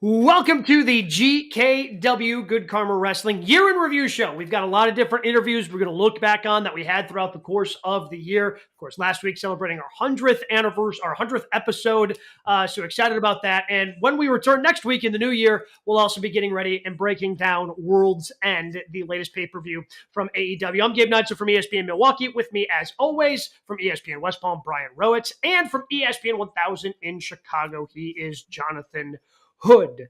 Welcome to the GKW Good Karma Wrestling Year in Review Show. We've got a lot of different interviews we're going to look back on that we had throughout the course of the year. Of course, last week celebrating our 100th anniversary, our 100th episode. So excited about that. And when we return next week in the new year, we'll also be getting ready and breaking down World's End, the latest pay-per-view from AEW. I'm Gabe Knudsen from ESPN Milwaukee. With me, as always, from ESPN West Palm, Brian Rowitz, and from ESPN 1000 in Chicago, he is Jonathan Hood.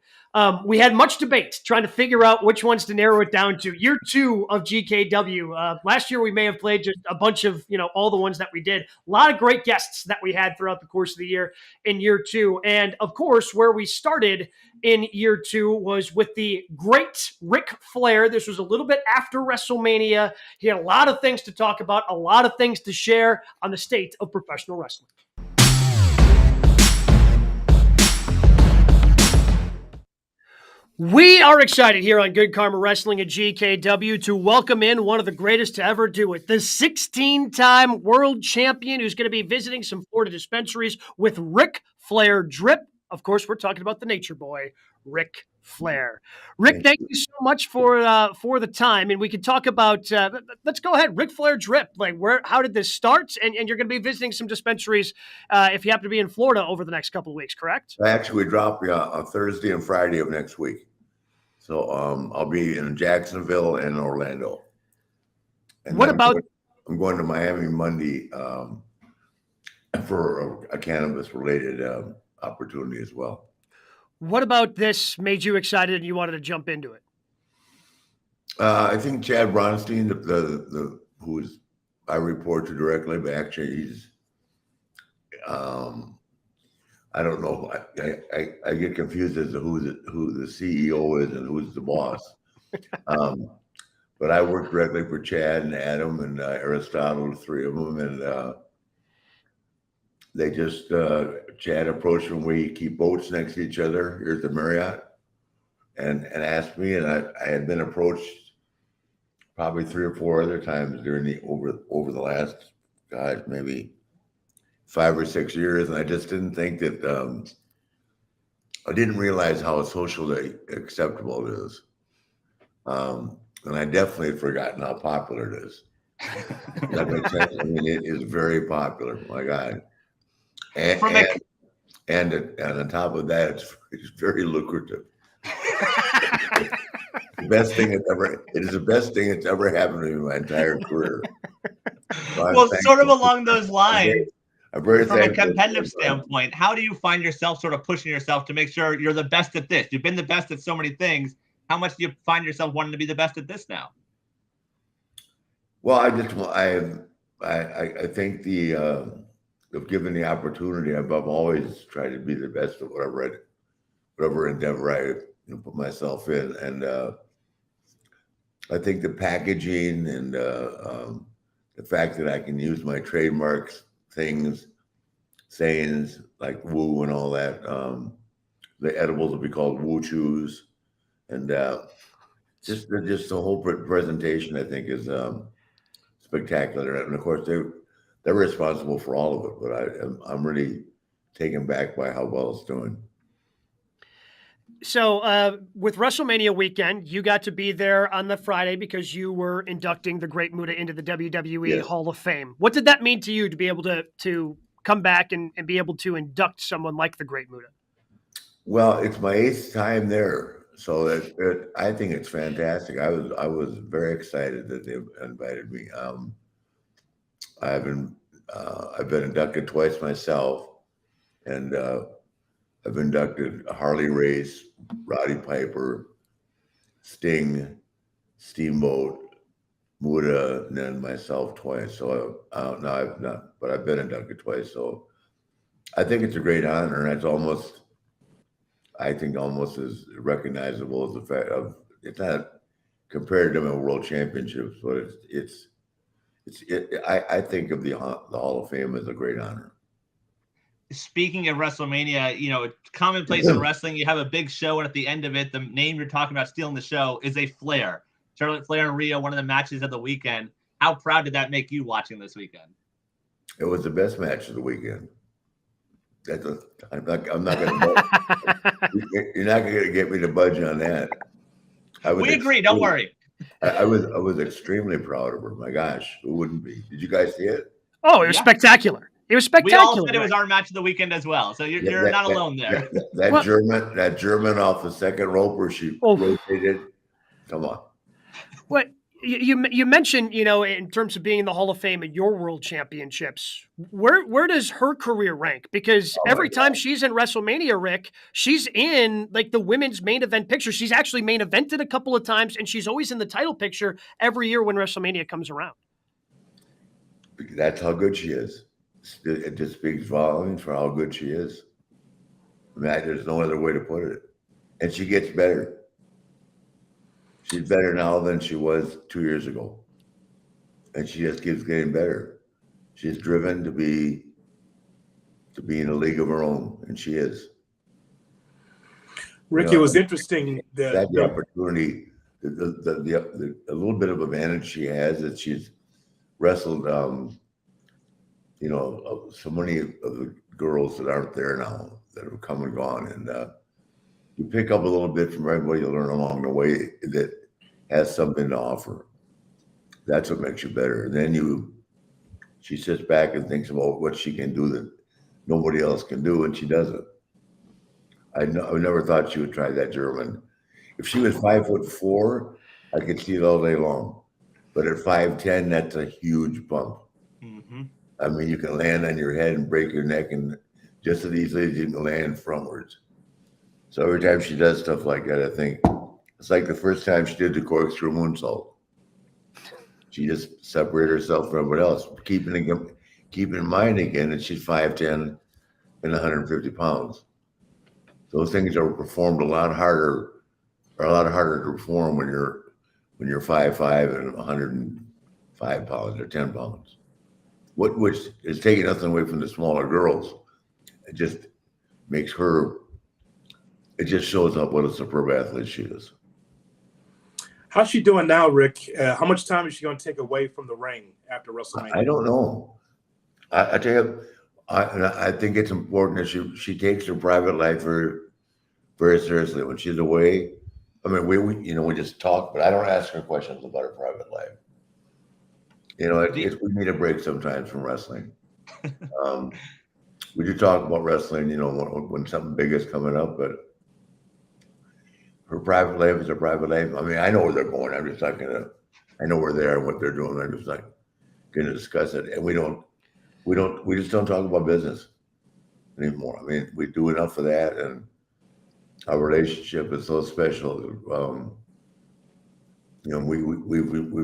We had much debate trying to figure out which ones to narrow it down to. Year 2 of GKW. Last year, we may have played just a bunch of, all the ones that we did. A lot of great guests that we had throughout the course of the year in year 2. And of course, where we started in year 2 was with the great Ric Flair. This was a little bit after WrestleMania. He had a lot of things to talk about, a lot of things to share on the state of professional wrestling. We are excited here on Good Karma Wrestling at GKW to welcome in one of the greatest to ever do it, the 16-time world champion who's going to be visiting some Florida dispensaries with Ric Flair drip. Of course, we're talking about the Nature Boy, Ric Flair. Rick, thank you so much for the time, and we can talk about. Let's go ahead, Ric Flair drip. Like, how did this start? And you're going to be visiting some dispensaries if you happen to be in Florida over the next couple of weeks, correct? Actually, we drop on Thursday and Friday of next week. So I'll be in Jacksonville and Orlando. And I'm going to Miami Monday for a cannabis-related opportunity as well. What about this made you excited and you wanted to jump into it? I think Chad Bronstein, who's I report to directly, but actually he's I don't know. I get confused as to who the CEO is and who's the boss. But I work directly for Chad and Adam and Aristotle, the three of them, and they just Chad approached when we keep boats next to each other. Here's the Marriott, and asked me, and I had been approached probably 3 or 4 other times during over the last maybe 5 or 6 years, and I just didn't think that I didn't realize how socially acceptable it is, and I definitely had forgotten how popular it is. That makes sense. I mean, it is very popular. My God, and on top of that, it's very lucrative. It is the best thing that's ever happened to me in my entire career. So well, sort of along those lines. From a competitive standpoint, how do you find yourself sort of pushing yourself to make sure you're the best at this? You've been the best at so many things. How much do you find yourself wanting to be the best at this now? Well, I think if given the opportunity, I've always tried to be the best at whatever endeavor I put myself in, and I think the packaging and the fact that I can use my trademarks, sayings like woo and all that. The edibles will be called woo chews, and just the whole presentation I think is spectacular. And of course they're responsible for all of it, but I'm really taken back by how well it's doing. So with WrestleMania weekend, you got to be there on the Friday because you were inducting the Great Muta into the WWE Hall of Fame. What did that mean to you to be able to come back and be able to induct someone like the Great Muta? Well, it's my 8th time there, so I think it's fantastic. I was very excited that they invited me. I've been inducted twice myself, and I've inducted Harley Race, Roddy Piper, Sting, Steamboat, Muta, and then myself twice. So no, I've not, but I've been inducted twice. So I think it's a great honor, and it's almost as recognizable as the fact of it's not compared to my world championships, but I think of the Hall of Fame as a great honor. Speaking of WrestleMania, commonplace in wrestling, you have a big show, and at the end of it, the name you're talking about stealing the show is a Flair. Charlotte Flair and Rio, one of the matches of the weekend. How proud did that make you watching this weekend? It was the best match of the weekend. I'm not going to. You're not going to get me to budge on that. We agree. Don't worry. I was extremely proud of her. My gosh, who wouldn't be? Did you guys see it? Oh, it was spectacular. It was spectacular. We all said it was our match of the weekend as well. So you're not alone there. That German off the second rope where she rotated. Come on. What you mentioned, in terms of being in the Hall of Fame and your World Championships, where does her career rank? Because every time she's in WrestleMania, Rick, she's in like the women's main event picture. She's actually main evented a couple of times, and she's always in the title picture every year when WrestleMania comes around. That's how good she is. It just speaks volumes for how good she is. I mean, there's no other way to put it. And she gets better. She's better now than she was 2 years ago. And she just keeps getting better. She's driven to be in a league of her own, and she is. Rick, it was interesting that the opportunity, the a little bit of advantage she has that she's wrestled, so many of the girls that aren't there now that have come and gone, and you pick up a little bit from everybody you learn along the way that has something to offer. That's what makes you better. And then she sits back and thinks about what she can do that nobody else can do, and she does it. I never thought she would try that German. If she was 5'4", I could see it all day long. But at 5'10", that's a huge bump. Mm-hmm. I mean, you can land on your head and break your neck, and just as easily as you can land frontwards. So every time she does stuff like that, I think it's like the first time she did the corkscrew moonsault. She just separated herself from everybody else. Keep in mind again that she's 5'10" and 150 pounds. Those things are performed a lot harder to perform when you're 5'5" and 105 pounds or 10 pounds. Which is taking nothing away from the smaller girls. It just makes her. It just shows up what a superb athlete she is. How's she doing now, Rick? How much time is she going to take away from the ring after WrestleMania? I don't know. I tell you, I think it's important that she takes her private life very, very seriously. When she's away, I mean, we just talk, but I don't ask her questions about her private life. We need a break sometimes from wrestling. We do talk about wrestling, when something big is coming up, but her private life is her private life. I mean, I know where they're going. I'm just not gonna. I know where they are and what they're doing. I'm just not gonna discuss it. And we just don't talk about business anymore. I mean, we do enough of that, and our relationship is so special. We've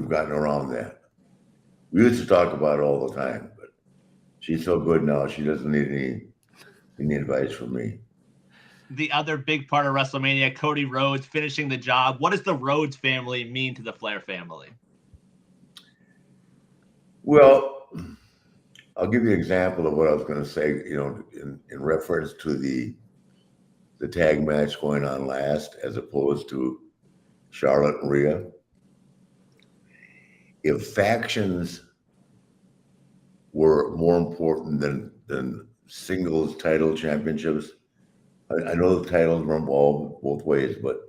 gotten around that. We used to talk about it all the time, but she's so good now. She doesn't need any advice from me. The other big part of WrestleMania, Cody Rhodes finishing the job. What does the Rhodes family mean to the Flair family? Well, I'll give you an example of what I was going to say, in reference to the tag match going on last, as opposed to Charlotte and Rhea. If factions were more important than singles title championships, I know the titles were involved both ways, but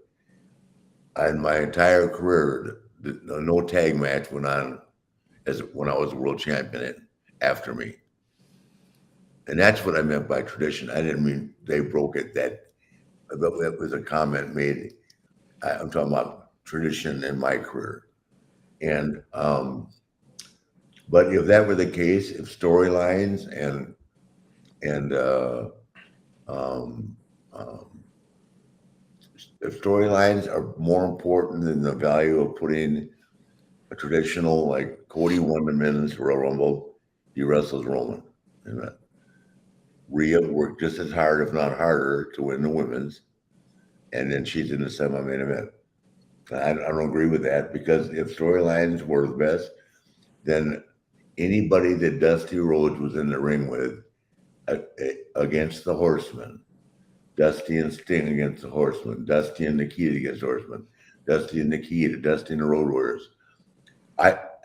in my entire career, no tag match went on when I was world champion after me. And that's what I meant by tradition. I didn't mean they broke it. That was a comment made. I'm talking about tradition in my career. And but if that were the case, if storylines and if storylines are more important than the value of putting a traditional, like Cody won the men's Royal Rumble, he wrestles Roman. And Rhea worked just as hard, if not harder, to win the women's, and then she's in the semi-main event. I don't agree with that, because if storylines were the best, then anybody that Dusty Rhodes was in the ring with against the Horsemen, Dusty and Sting against the Horsemen, Dusty and Nikita against the Horsemen, Dusty and Nikita, Dusty and the Road Warriors, that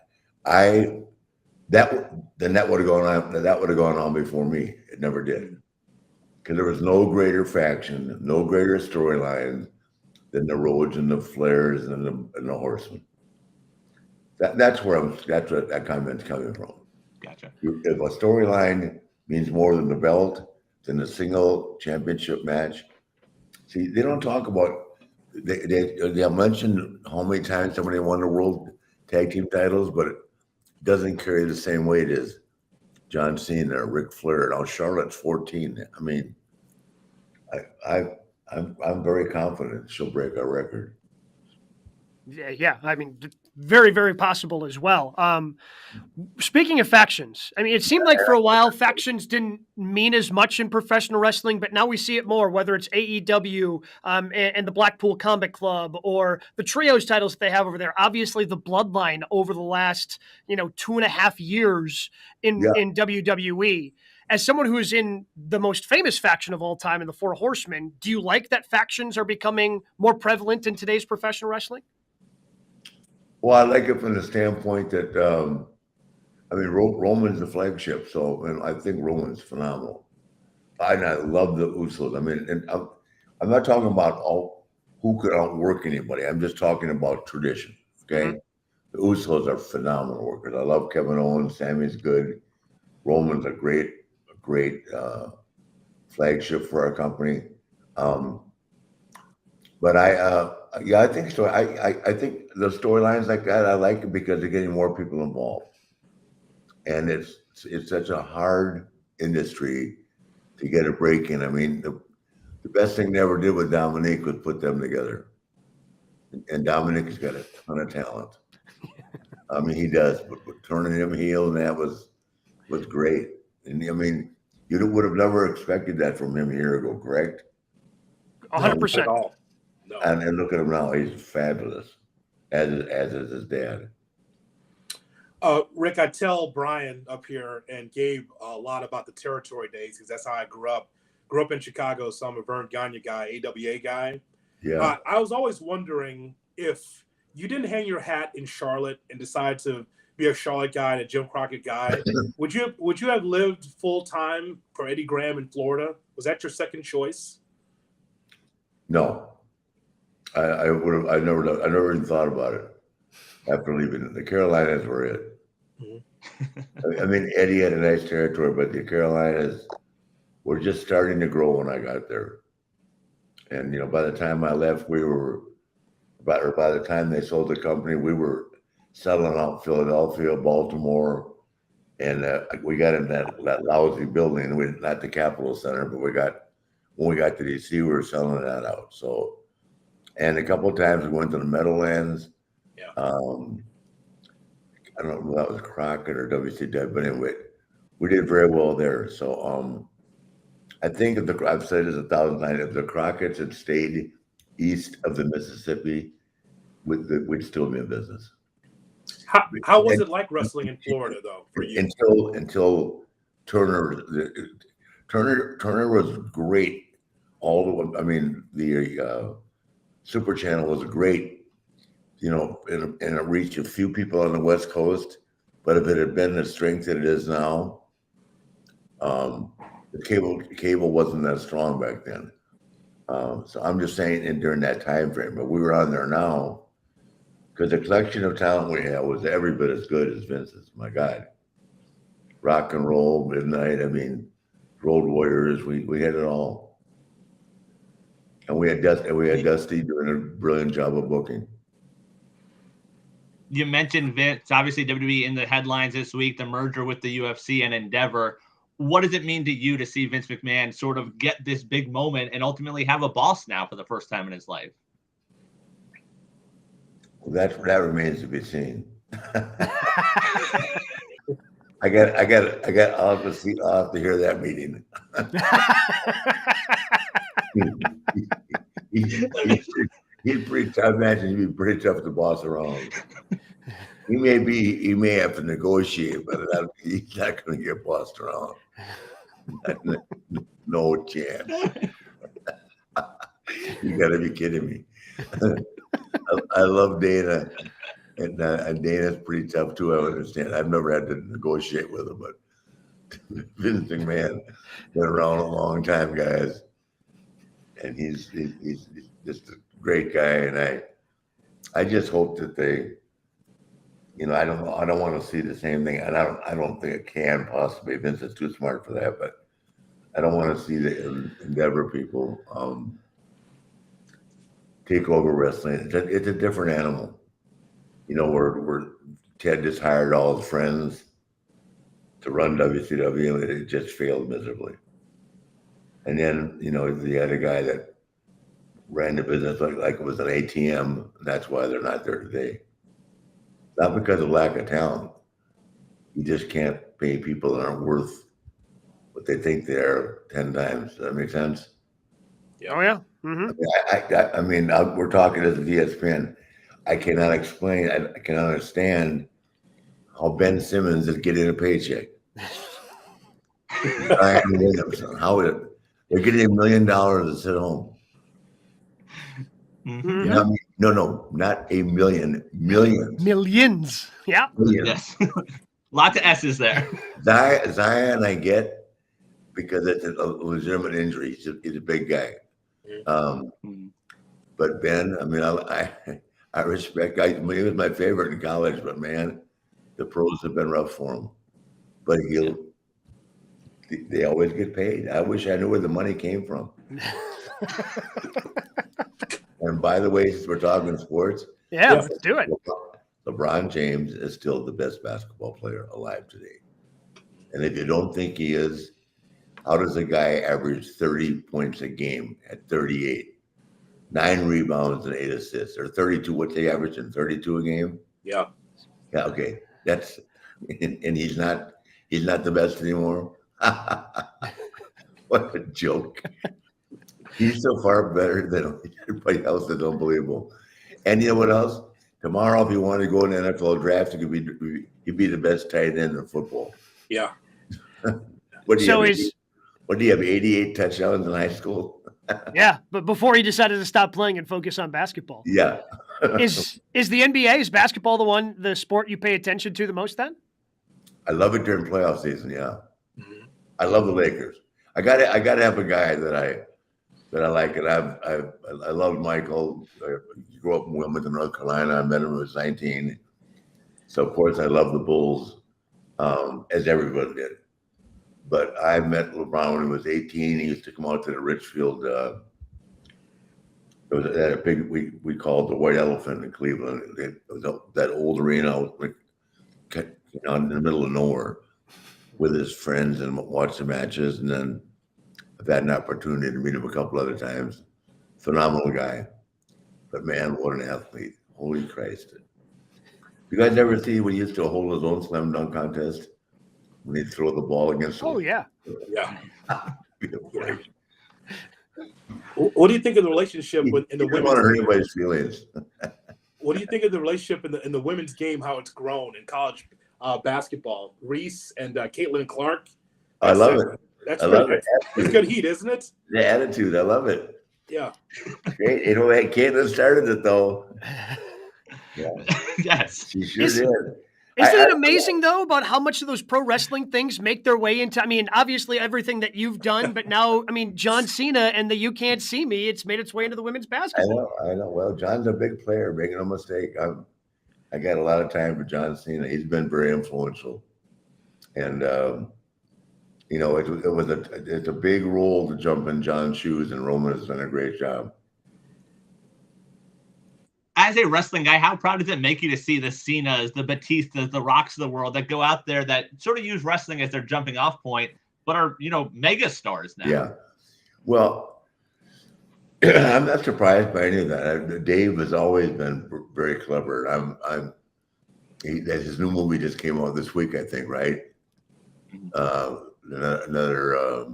would have gone on. That would have gone on before me. It never did. because there was no greater faction, no greater storyline than the Rhodes and the Flairs and the Horsemen. That's where that comment's coming from. Gotcha. If a storyline means more than the belt, than the single championship match, see, they don't talk about. They'll mention how many times somebody won the world tag team titles, but it doesn't carry the same weight as John Cena or Ric Flair. Now Charlotte's 14. I mean, I'm very confident she'll break our record. Yeah. I mean, very, very possible as well. Speaking of factions, I mean, it seemed like for a while factions didn't mean as much in professional wrestling, but now we see it more, whether it's AEW and the Blackpool Combat Club or the trios titles that they have over there. Obviously, the Bloodline over the last 2.5 years in WWE. As someone who is in the most famous faction of all time in the Four Horsemen, do you like that factions are becoming more prevalent in today's professional wrestling? Well, I like it from the standpoint that, Roman's the flagship, and I think Roman's phenomenal. I love the Usos. I mean, and I'm not talking about who could outwork anybody. I'm just talking about tradition, okay? Mm-hmm. The Usos are phenomenal workers. I love Kevin Owens. Sammy's good. Roman's a great flagship for our company. But I think so. I think the storylines like that, I like it because they're getting more people involved. And it's such a hard industry to get a break in. I mean, the best thing they ever did with Dominic was put them together. And Dominic has got a ton of talent. I mean, he does, but turning him heel, and that was great. And I mean, you would have never expected that from him a year ago, correct? 100%. No. And look at him now; he's fabulous, as is his dad. Rick, I tell Brian up here and Gabe a lot about the territory days because that's how I grew up. Grew up in Chicago, so I'm a Vern Gagne guy, AWA guy. Yeah. I was always wondering if you didn't hang your hat in Charlotte and decide to be a Charlotte guy and a Jim Crockett guy, would you have lived full time for Eddie Graham in Florida? Was that your second choice? No. I would have. I never even thought about it after leaving. The Carolinas were it. Mm-hmm. I mean, Eddie had a nice territory, but the Carolinas were just starting to grow when I got there. And by the time I left, by the time they sold the company, we were settling out Philadelphia, Baltimore, and we got in that lousy building. Not the Capitol Center, but when we got to DC, we were selling that out. So. And a couple of times we went to the Meadowlands. Yeah. I don't know if that was Crockett or WCW, but anyway, we did very well there. So I think I've said this 1,000 times, if the Crockett's had stayed east of the Mississippi, we'd still be in business. How was it like wrestling in Florida though for you? Until Turner was great. The Super Channel was great, and it reached a few people on the West Coast. But if it had been the strength that it is now, the cable wasn't that strong back then. So I'm just saying, and during that time frame, but we were on there now because the collection of talent we had was every bit as good as Vince's. My God, Rock and Roll, Midnight. I mean, Road Warriors. We had it all. And we had Dusty doing a brilliant job of booking. You mentioned Vince, obviously WWE in the headlines this week, the merger with the UFC and Endeavor. What does it mean to you to see Vince McMahon sort of get this big moment and ultimately have a boss now for the first time in his life? Well, that remains to be seen. I'll have to hear that meeting. He's pretty tough. Imagine he'd be pretty tough to boss around. He may have to negotiate, but he's not going to get bossed around. No chance. You got to be kidding me. I love Dana, and Dana's pretty tough too. I understand. I've never had to negotiate with him, but Vince McMahon been around a long time, guys, and he's just a great guy. And I just hope that they, I don't want to see the same thing, and I don't think it can possibly. Vince is too smart for that, but I don't want to see the Endeavor people take over wrestling. It's a different animal. Where Ted just hired all his friends to run WCW, and it just failed miserably. And then, the other guy that ran the business like it was an ATM, and that's why they're not there today. Not because of lack of talent. You just can't pay people that aren't worth what they think they are 10 times. Does that make sense? Oh, yeah. Mm-hmm. I mean, we're talking as a ESPN. I cannot explain, I cannot understand how Ben Simmons is getting a paycheck. Brian Williamson, they're getting $1 million to sit home. Mm-hmm. No, not a million, millions. Millions. Yeah. Millions. Yes. Lots of S's there. Zion, I get, because it's a legitimate injury. He's a big guy. But Ben, I mean, I respect. He was my favorite in college, but man, the pros have been rough for him. But they always get paid. I wish I knew where the money came from. And by the way, since we're talking sports, let's do it. LeBron James is still the best basketball player alive today. And if you don't think he is, how does a guy average 30 points a game at 38? 9 rebounds and 8 assists, or 32. What's he averaging? 32 a game? Yeah. Yeah. Okay. And he's not the best anymore. What a joke. He's so far better than everybody else. That's unbelievable. And you know what else? Tomorrow, if you want to go in the NFL draft, you could be the best tight end in football. Yeah. What do you have? 88 touchdowns in high school? Yeah, but before he decided to stop playing and focus on basketball. Yeah. Is the NBA, is basketball the sport you pay attention to the most then? I love it during playoff season, yeah. Mm-hmm. I love the Lakers. I gotta have a guy that I like, and I love Michael. He grew up in Wilmington, North Carolina. I met him when I was 19. So of course I love the Bulls, as everybody did. But I met LeBron when he was 18. He used to come out to the Richfield. It was at a big, we called the White Elephant in Cleveland. It was that old arena, in the middle of nowhere, with his friends, and watch the matches. And then I've had an opportunity to meet him a couple other times. Phenomenal guy. But man, what an athlete. Holy Christ. You guys ever see when he used to hold his own slam dunk contest? When he'd throw the ball against him? Oh, yeah. Yeah. What do you think of the relationship in the women's? I don't want to hurt anybody's feelings. What do you think of the relationship in the women's game, how it's grown in college basketball? Reese and Caitlin Clark. I love it. That's good. It's good heat, isn't it? The attitude. I love it. Yeah. Great. Caitlin started it, though. Yeah. Yes. She sure did. Isn't it amazing, though, about how much of those pro wrestling things make their way into, obviously everything that you've done, but now, John Cena and the You Can't See Me, it's made its way into the women's basketball. I know. Well, John's a big player, making no mistake. I got a lot of time for John Cena. He's been very influential. And, it's a big role to jump in John's shoes, and Roman has done a great job. As a wrestling guy, how proud does it make you to see the Cenas, the Batistas, the Rocks of the world that go out there that sort of use wrestling as their jumping off point, but are, mega stars now? Yeah. Well, I'm not surprised by any of that. Dave has always been very clever. His new movie just came out this week, I think, right? Another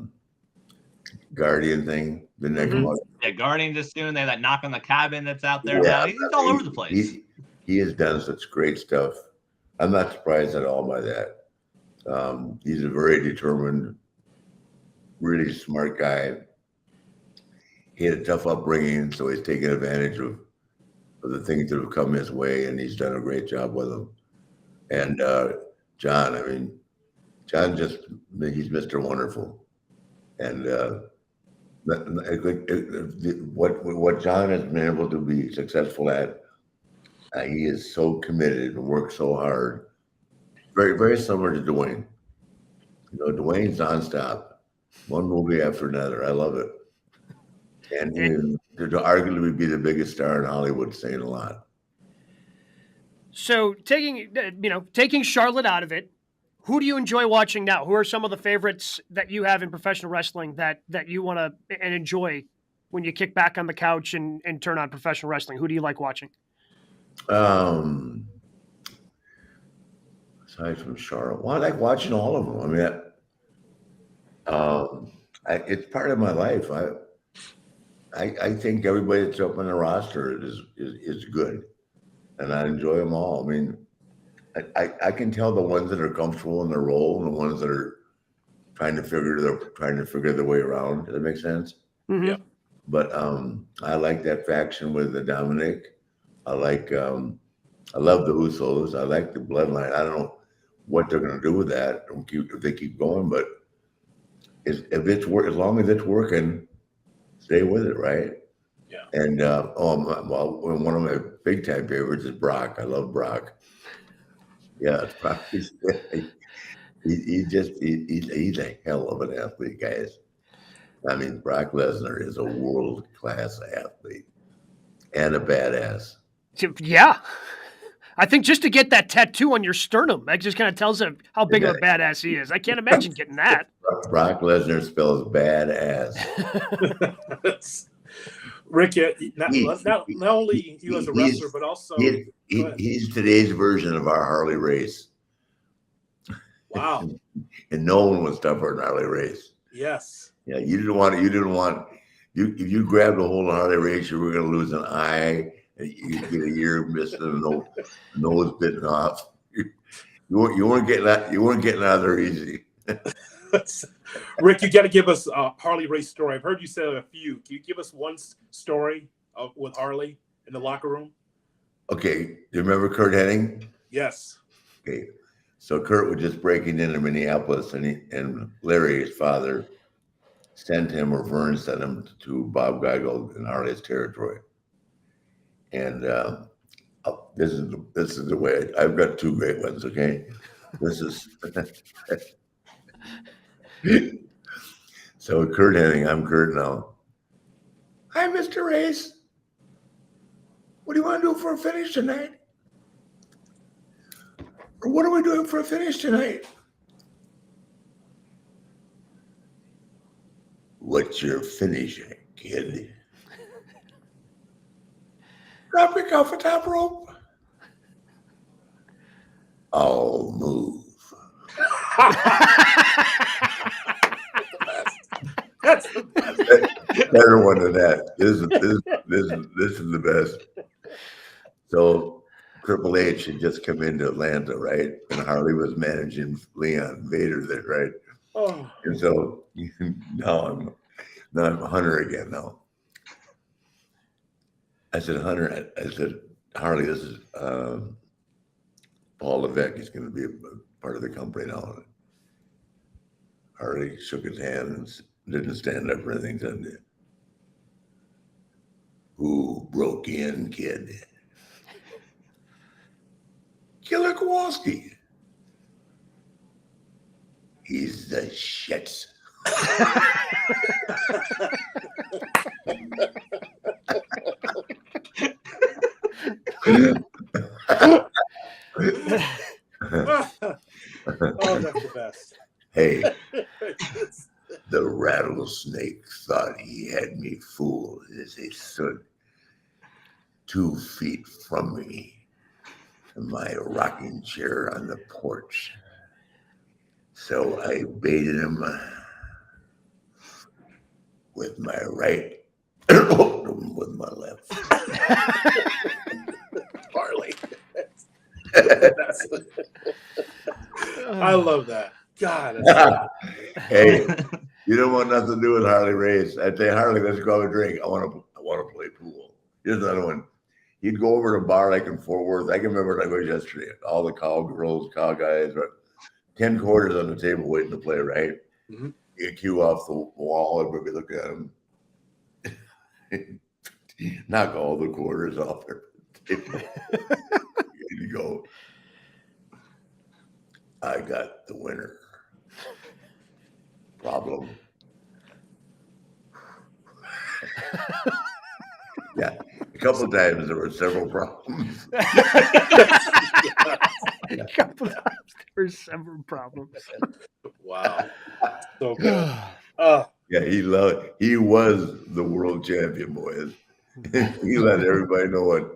Guardian thing. Didn't that come out? Yeah, Guardian just soon. They have that Knock on the Cabin that's out there now. He's all over the place. He has done such great stuff. I'm not surprised at all by that. He's a very determined, really smart guy. He had a tough upbringing, so he's taken advantage of the things that have come his way, and he's done a great job with them. And John John he's Mr. Wonderful. And what John has been able to be successful at, he is so committed and works so hard. Very, very similar to Dwayne. You know, Dwayne's nonstop, one movie after another. I love it. And to arguably be the biggest star in Hollywood, saying a lot. So taking Charlotte out of it, who do you enjoy watching now? Who are some of the favorites that you have in professional wrestling that you want to and enjoy when you kick back on the couch and turn on professional wrestling? Who do you like watching? Aside from Charlotte, well, I like watching all of them. I mean, it's part of my life. I think everybody that's up on the roster is good, and I enjoy them all. I mean, I can tell the ones that are comfortable in their role and the ones that are trying to figure their way around. Does that make sense? Mm-hmm. Yeah. But I like that faction with the Dominic. I love the Usos. I like the Bloodline. I don't know what they're going to do with that if they keep going, but as long as it's working, stay with it, right? Yeah. And one of my big time favorites is Brock. I love Brock. Yeah, it's Brock. He's a hell of an athlete, guys. I mean, Brock Lesnar is a world class athlete and a badass. Yeah. I think just to get that tattoo on your sternum, that just kind of tells him how big of a badass he is. I can't imagine getting that. Brock Lesnar spells badass. Rick, not only you as a wrestler, but also he's today's version of our Harley Race. Wow. And no one was tougher than Harley Race. Yes. Yeah, if you grabbed a hold of Harley Race, you were going to lose an eye. You get a ear missing, a nose bitten off. You weren't getting out of there easy. Rick, you got to give us a Harley Race story. I've heard you say a few. Can you give us one story with Harley in the locker room? Okay, do you remember Kurt Hennig? Yes. Okay, so Kurt was just breaking into Minneapolis, and Larry, his father, sent him, or Vern sent him to Bob Geigel in Harley's territory. And this is the way I've got two great ones. Okay, this is so Kurt Hennig. I'm Kurt now. Hi, Mr. Race. What do you want to do for a finish tonight? Or what are we doing for a finish tonight? What's your finish, kid? Dropping off a top rope. I'll move. That's the best. Better one than that. This is the best. So Triple H had just come into Atlanta, right? And Harley was managing Leon Vader there, right? Oh. And so now I'm Hunter again now. I said, Hunter, Harley, this is Paul Levesque. He's going to be a part of the company now. Harley shook his hand and didn't stand up or anything. Said, who broke in, kid? Killer Kowalski. He's the shits. Oh, that's the best. Hey, the rattlesnake thought he had me fooled as he stood 2 feet from me in my rocking chair on the porch. So I baited him with my right, with my left. Harley. I love that. God. Hey, you don't want nothing to do with Harley Race. I'd say, Harley, let's go have a drink. I want to play pool. Here's another one. He'd go over to a bar like in Fort Worth. I can remember like it was yesterday. All the cowgirls, cow guys, but 10 quarters on the table waiting to play, right? Mm-hmm. You cue off the wall, everybody look at him. Knock all the quarters off there. You go, I got the winner. Problem. Yeah, a couple of times there were several problems. A couple times there were several problems. Wow. So good. Yeah, he was the world champion, boys. He let everybody know it.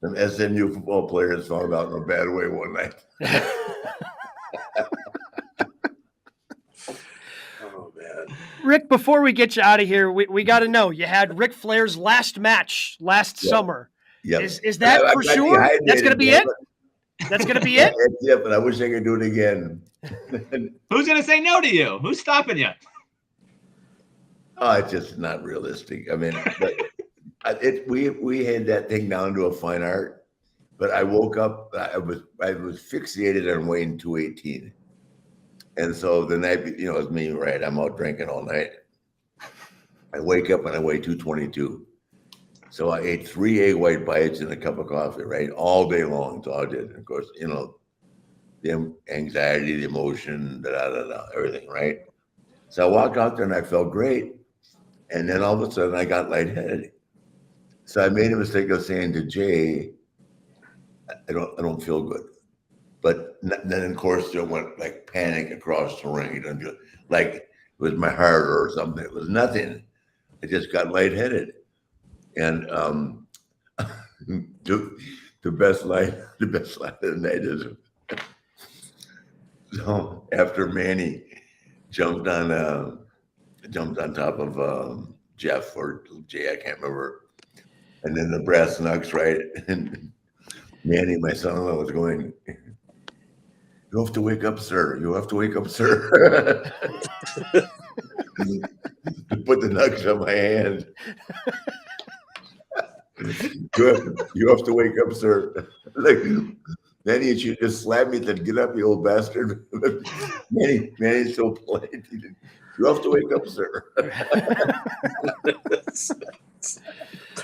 Some SMU football players found out in a bad way one night. Oh man. Rick, before we get you out of here, we got to know, you had Ric Flair's last match last summer. Yep. Is that for sure? That's going to be it? That's going to be it? Yeah, but I wish I could do it again. Who's going to say no to you? Who's stopping you? Oh, it's just not realistic. I mean, we had that thing down to a fine art, but I woke up, I was fixated on weighing 218. And so the night, it's me, right? I'm out drinking all night. I wake up and I weigh 222. So I ate 3 egg white bites and a cup of coffee, right? All day long. So I did. Of course, the anxiety, the emotion, everything, right? So I walked out there and I felt great. And then all of a sudden I got lightheaded. So I made a mistake of saying to Jay, I don't feel good. But then, of course, there went like panic across the ring. Like it was my heart or something. It was nothing. I just got lightheaded. And the best line of the night is, so after Manny jumped on top of Jeff or Jay, I can't remember. And then the brass knucks, right? And Manny, my son-in-law, was going, "You have to wake up, sir. You have to wake up, sir." To put the knucks on my hand. You have to wake up, sir. Like, Manny, you should just slap me, then get up, you old bastard. Manny's so polite. You have to wake up, sir.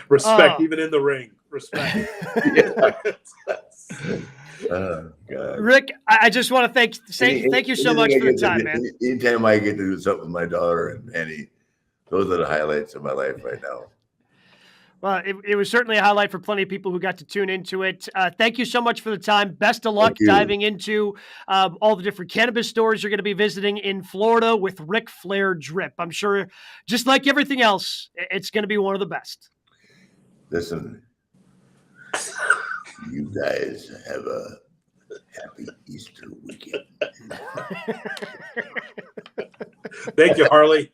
Respect, even in the ring. Respect. Oh, God. Rick, I just want to thank you so much for the time, man. Anytime I get to do something with my daughter and Manny, those are the highlights of my life right now. Well, it was certainly a highlight for plenty of people who got to tune into it. Thank you so much for the time. Best of luck diving into all the different cannabis stores you're going to be visiting in Florida with Ric Flair Drip. I'm sure, just like everything else, it's going to be one of the best. Listen, you guys have a happy Easter weekend. Thank you, Harley.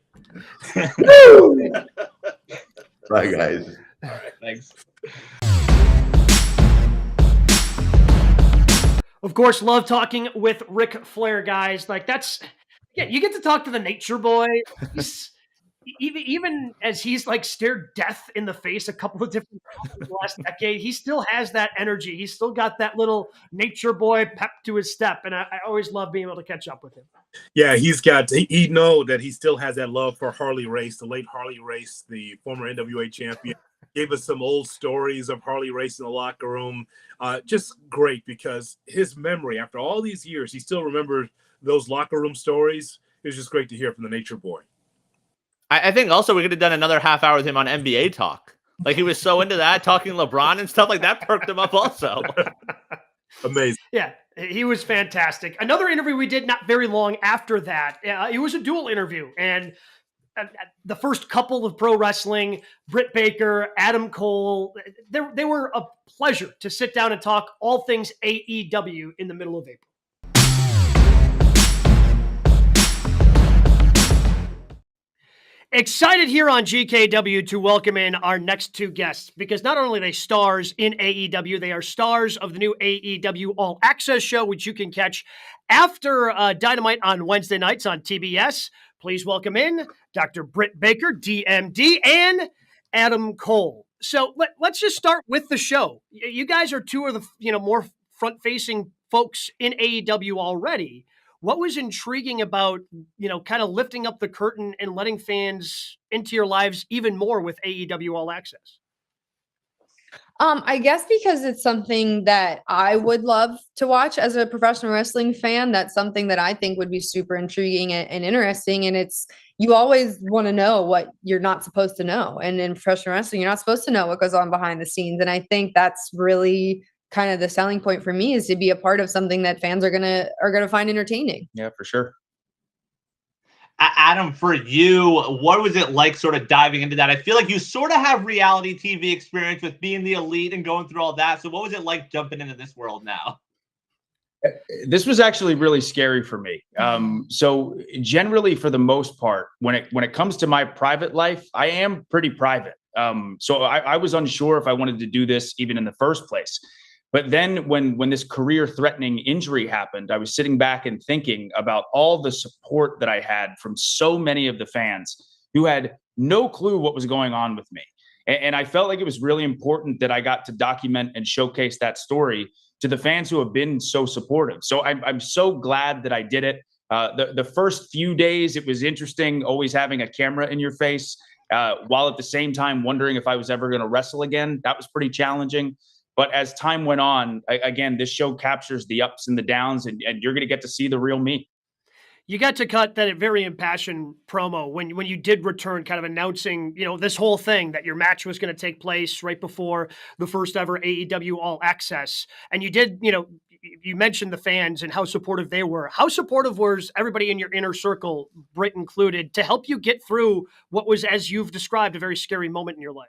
Bye, guys. All right, thanks. Of course, love talking with Ric Flair, guys. Like you get to talk to the Nature Boy. Even as he's like stared death in the face a couple of different times in the last decade, he still has that energy. He's still got that little Nature Boy pep to his step, and I always love being able to catch up with him. Yeah, he know that he still has that love for Harley Race, the late Harley Race, the former NWA champion. Gave us some old stories of Harley Race in the locker room. Just great, because his memory, after all these years, he still remembered those locker room stories. It was just great to hear from the Nature Boy. I think also we could have done another half hour with him on NBA talk. Like, he was so into that, talking LeBron and stuff like that, perked him up also. Amazing. Yeah, he was fantastic. Another interview we did not very long after that. It was a dual interview, and the first couple of pro wrestling, Britt Baker, Adam Cole, they were a pleasure to sit down and talk all things AEW in the middle of April. Excited here on GKW to welcome in our next two guests, because not only are they stars in AEW, they are stars of the new AEW All Access show, which you can catch after Dynamite on Wednesday nights on TBS. Please welcome in Dr. Britt Baker, DMD, and Adam Cole. So let's just start with the show. You guys are two of the more front-facing folks in AEW already. What was intriguing about, kind of lifting up the curtain and letting fans into your lives even more with AEW All Access? I guess because it's something that I would love to watch as a professional wrestling fan. That's something that I think would be super intriguing and interesting. And you always want to know what you're not supposed to know. And in professional wrestling, you're not supposed to know what goes on behind the scenes. And I think that's really kind of the selling point for me, is to be a part of something that fans are gonna find entertaining. Yeah, for sure. Adam, for you, what was it like sort of diving into that? I feel like you sort of have reality TV experience with being the elite and going through all that. So what was it like jumping into this world now? This was actually really scary for me. So generally, for the most part, when it comes to my private life, I am pretty private. So I was unsure if I wanted to do this even in the first place. But then when this career-threatening injury happened, I was sitting back and thinking about all the support that I had from so many of the fans who had no clue what was going on with me. And I felt like it was really important that I got to document and showcase that story to the fans who have been so supportive. So I'm so glad that I did it. The first few days, it was interesting always having a camera in your face, while at the same time wondering if I was ever going to wrestle again. That was pretty challenging. But as time went on, again, this show captures the ups and the downs, and you're going to get to see the real me. You got to cut that very impassioned promo when you did return, kind of announcing, this whole thing, that your match was going to take place right before the first ever AEW All Access. And you did, you mentioned the fans and how supportive they were. How supportive was everybody in your inner circle, Britt included, to help you get through what was, as you've described, a very scary moment in your life?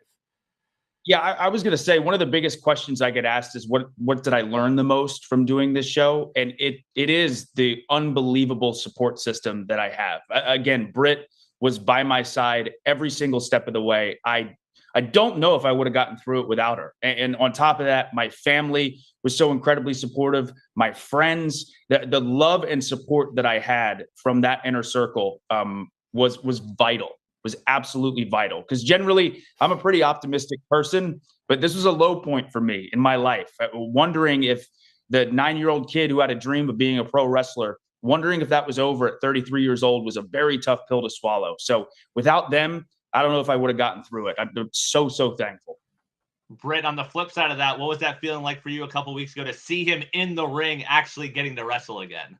Yeah, I was going to say, one of the biggest questions I get asked is what did I learn the most from doing this show? And it is the unbelievable support system that I have. Again, Britt was by my side every single step of the way. I don't know if I would have gotten through it without her. And on top of that, my family was so incredibly supportive. My friends, the love and support that I had from that inner circle was vital. Was absolutely vital, because generally I'm a pretty optimistic person, but this was a low point for me in my life. Wondering if the 9-year-old kid who had a dream of being a pro wrestler, wondering if that was over at 33 years old was a very tough pill to swallow. So without them, I don't know if I would have gotten through it. I'm so thankful. Britt, on the flip side of that, what was that feeling like for you a couple weeks ago to see him in the ring actually getting to wrestle again?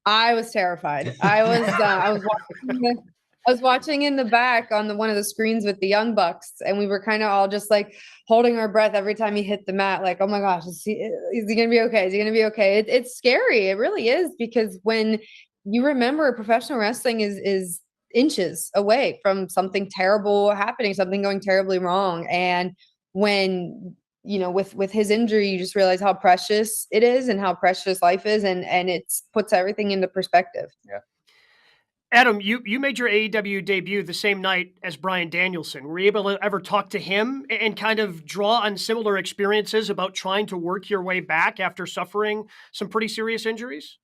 I was terrified. I was watching in the back on one of the screens with the Young Bucks, and we were kind of all just like holding our breath every time he hit the mat. Like, oh my gosh, is he going to be okay? Is he going to be okay? It's scary. It really is, because when you remember, professional wrestling is inches away from something terrible happening, something going terribly wrong. And when, with his injury, you just realize how precious it is and how precious life is. And it puts everything into perspective. Yeah. Adam, you made your AEW debut the same night as Bryan Danielson. Were you able to ever talk to him and kind of draw on similar experiences about trying to work your way back after suffering some pretty serious injuries?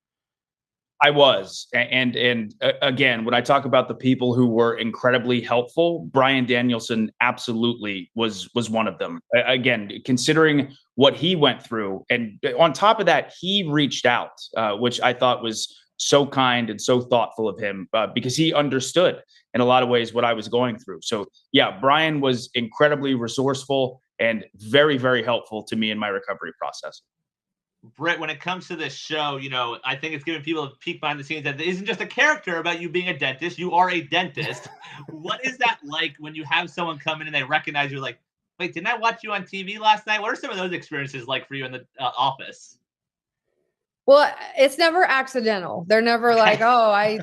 I was. And again, when I talk about the people who were incredibly helpful, Bryan Danielson absolutely was one of them. Again, considering what he went through. And on top of that, he reached out, which I thought was so kind and so thoughtful of him, because he understood in a lot of ways what I was going through. So yeah, Bryan was incredibly resourceful and very, very helpful to me in my recovery process. Britt, when it comes to this show, I think it's giving people a peek behind the scenes that it isn't just a character about you being a dentist. You are a dentist. What is that like when you have someone come in and they recognize you, like, wait, didn't I watch you on TV last night? What are some of those experiences like for you in the office? Well, it's never accidental. They're never like, oh, I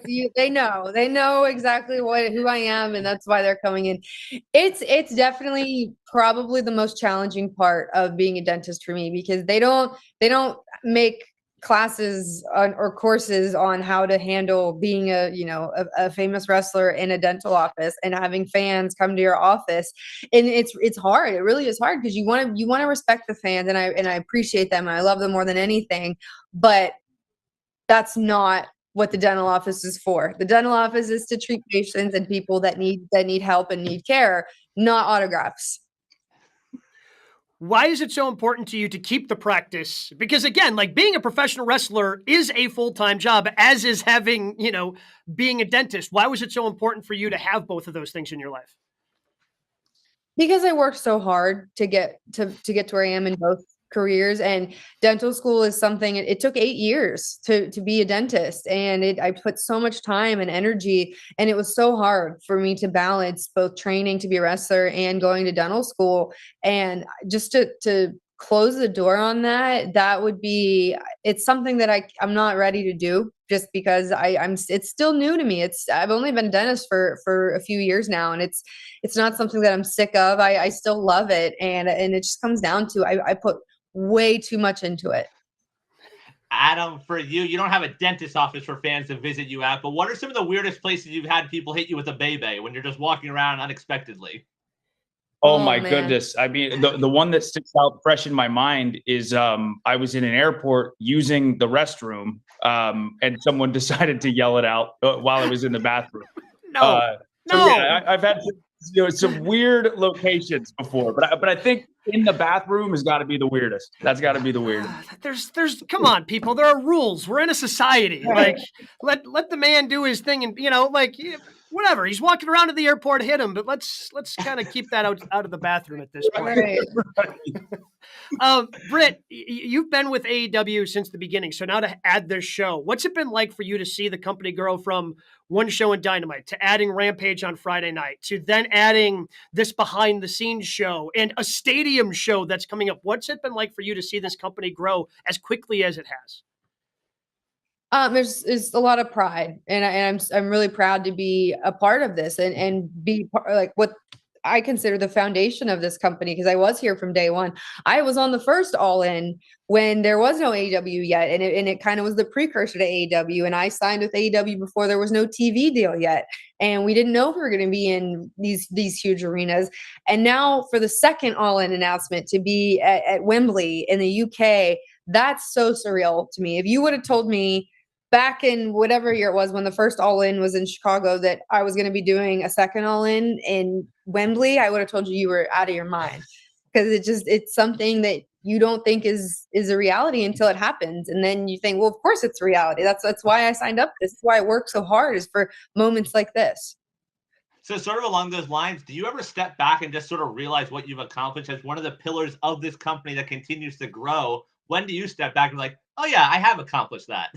see you. They know exactly who I am, and that's why they're coming in. It's definitely probably the most challenging part of being a dentist for me, because they don't make classes or courses on how to handle being a famous wrestler in a dental office and having fans come to your office. And it's hard. It really is hard, because you want to respect the fans, and I appreciate them, and I love them more than anything, but that's not what the dental office is for. The dental office is to treat patients and people that need help and need care, not autographs. Why is it so important to you to keep the practice? Because again, like being a professional wrestler is a full-time job, as is having, being a dentist. Why was it so important for you to have both of those things in your life? Because I worked so hard to get to where I am in both careers, and dental school is something. It took 8 years to be a dentist, and I put so much time and energy, and it was so hard for me to balance both training to be a wrestler and going to dental school. And just to close the door on that would be, it's something that I'm not ready to do, just because it's still new to me. I've only been a dentist for a few years now, and it's not something that I'm sick of. I still love it, and it just comes down to I put way too much into it. Adam, for you don't have a dentist office for fans to visit you at, but what are some of the weirdest places you've had people hit you with a bebe when you're just walking around unexpectedly? Oh my man. goodness. I mean, the one that sticks out fresh in my mind is I was in an airport using the restroom and someone decided to yell it out while I was in the bathroom. No. Yeah, I've had some weird locations before, but I think in the bathroom has got to be the weirdest. That's got to be the weirdest. There's come on, people. There are rules. We're in a society. Like let the man do his thing, and whatever. He's walking around at the airport, hit him, but let's kind of keep that out of the bathroom at this point. Right. Britt, you've been with AEW since the beginning. So now to add this show, what's it been like for you to see the company grow from one show in Dynamite to adding Rampage on Friday night to then adding this behind the scenes show and a stadium show that's coming up? What's it been like for you to see this company grow as quickly as it has? There's a lot of pride, and I'm really proud to be a part of this and be like what I consider the foundation of this company, because I was here from day one. I was on the first All In when there was no AEW yet, and it kind of was the precursor to AEW. And I signed with AEW before there was no TV deal yet, and we didn't know if we were going to be in these huge arenas. And now for the second All In announcement to be at Wembley in the UK, that's so surreal to me. If you would have told me back in whatever year it was when the first All In was in Chicago that I was going to be doing a second All In Wembley, I would have told you were out of your mind, because it's something that you don't think is a reality until it happens. And then you think, well, of course it's reality. That's why I signed up. This is why I work so hard, is for moments like this. So sort of along those lines, do you ever step back and just sort of realize what you've accomplished as one of the pillars of this company that continues to grow? When do you step back and be like, oh yeah, I have accomplished that?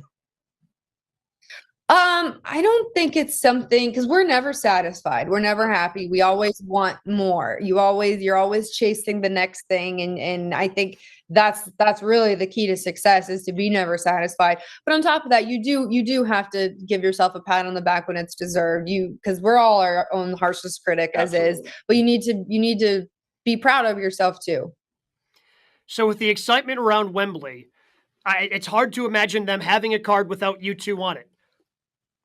I don't think it's something, because we're never satisfied. We're never happy. We always want more. You're always chasing the next thing. And I think that's really the key to success, is to be never satisfied. But on top of that, you do have to give yourself a pat on the back when it's deserved. Because we're all our own harshest critic. Absolutely. As is, but you need to be proud of yourself too. So with the excitement around Wembley, it's hard to imagine them having a card without you two on it.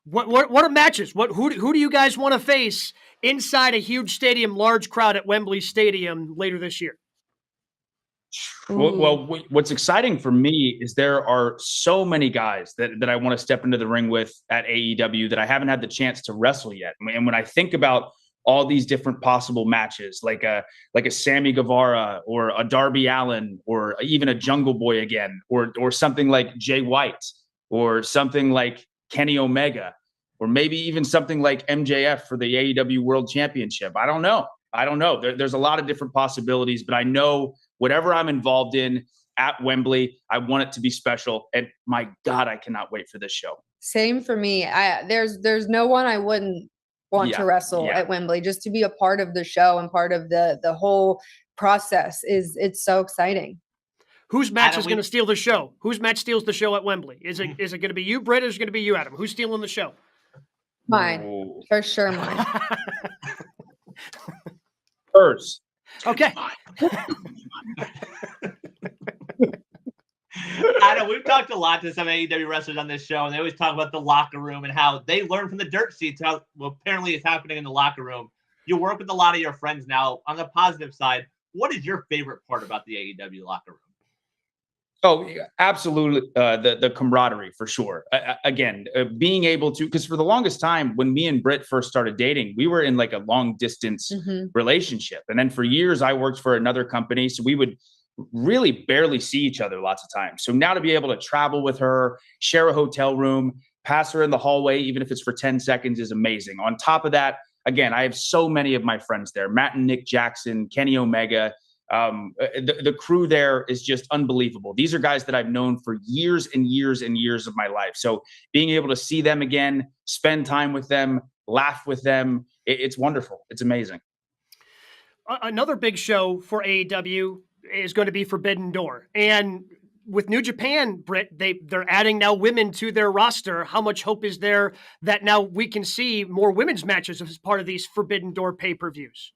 What are matches? Who do you guys want to face inside a huge stadium, large crowd at Wembley Stadium later this year? Well, what's exciting for me is there are so many guys that I want to step into the ring with at AEW that I haven't had the chance to wrestle yet. And when I think about all these different possible matches, like a Sammy Guevara or a Darby Allin or even a Jungle Boy again, or something like Jay White or something like Kenny Omega, or maybe even something like MJF for the AEW World Championship. I don't know. There's a lot of different possibilities, but I know whatever I'm involved in at Wembley, I want it to be special. And my God, I cannot wait for this show. Same for me. There's no one I wouldn't want to wrestle at Wembley. Just to be a part of the show and part of the whole process it's so exciting. Whose match is going to steal the show? Whose match steals the show at Wembley? Is it going to be you, Britt, or is it going to be you, Adam? Who's stealing the show? Mine. Ooh. For sure mine. Hers. Okay. Adam, we've talked a lot to some AEW wrestlers on this show, and they always talk about the locker room and how they learn from the dirt sheets how apparently it's happening in the locker room. You work with a lot of your friends now. On the positive side, what is your favorite part about the AEW locker room? Oh, yeah, absolutely. The camaraderie for sure. Again, being able to, because for the longest time, when me and Britt first started dating, we were in like a long distance relationship. And then for years, I worked for another company. So we would really barely see each other lots of times. So now to be able to travel with her, share a hotel room, pass her in the hallway, even if it's for 10 seconds, is amazing. On top of that, again, I have so many of my friends there: Matt and Nick Jackson, Kenny Omega. The crew there is just unbelievable. These are guys that I've known for years and years and years of my life. So being able to see them again, spend time with them, laugh with them, it's wonderful. It's amazing. Another big show for AEW is going to be Forbidden Door. And with New Japan, Britt, they're adding now women to their roster. How much hope is there that now we can see more women's matches as part of these Forbidden Door pay-per-views?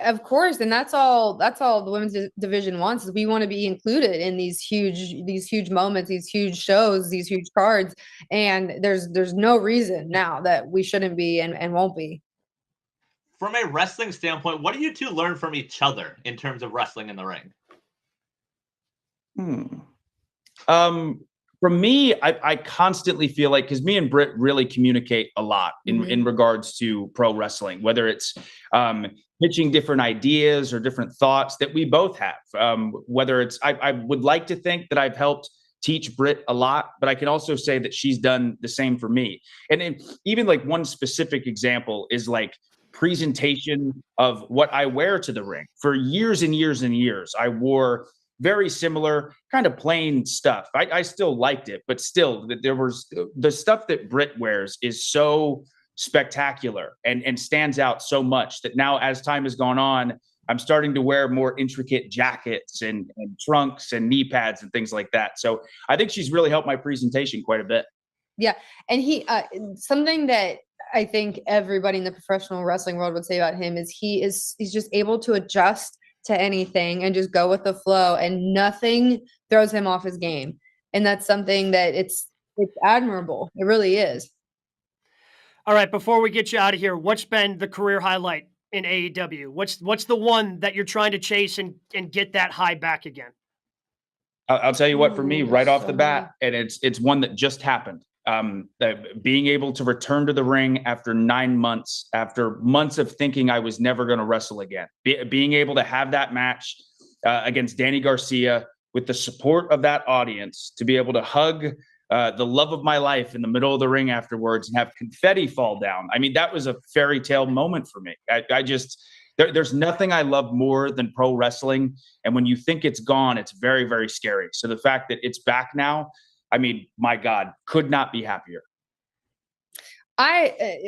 Of course, and that's all the women's division wants, is we want to be included in these huge moments, these huge shows, these huge cards. And there's no reason now that we shouldn't be and won't be. From a wrestling standpoint, what do you two learn from each other in terms of wrestling in the ring? For me, I constantly feel like, because me and Britt really communicate a lot in regards to pro wrestling, whether it's pitching different ideas or different thoughts that we both have. Whether it's, I would like to think that I've helped teach Britt a lot, but I can also say that she's done the same for me. And even like one specific example is like presentation of what I wear to the ring. For years and years and years, I wore very similar kind of plain stuff. I still liked it, but still there was the stuff that Britt wears is so spectacular and stands out so much that now, as time has gone on, I'm starting to wear more intricate jackets and trunks and knee pads and things like that. So I think she's really helped my presentation quite a bit. Yeah. And he, something that I think everybody in the professional wrestling world would say about him is he's just able to adjust to anything and just go with the flow, and nothing throws him off his game. And that's something that it's admirable. It really is. All right, before we get you out of here, what's been the career highlight in AEW? What's the one that you're trying to chase and get that high back again? I'll tell you what, for me, right off the bat, and it's one that just happened. Being able to return to the ring after 9 months, after months of thinking I was never going to wrestle again, being able to have that match against Danny Garcia with the support of that audience, to be able to hug the love of my life in the middle of the ring afterwards and have confetti fall down. I mean, that was a fairy tale moment for me. There's nothing I love more than pro wrestling. And when you think it's gone, it's very, very scary. So the fact that it's back now, I mean, my God, could not be happier.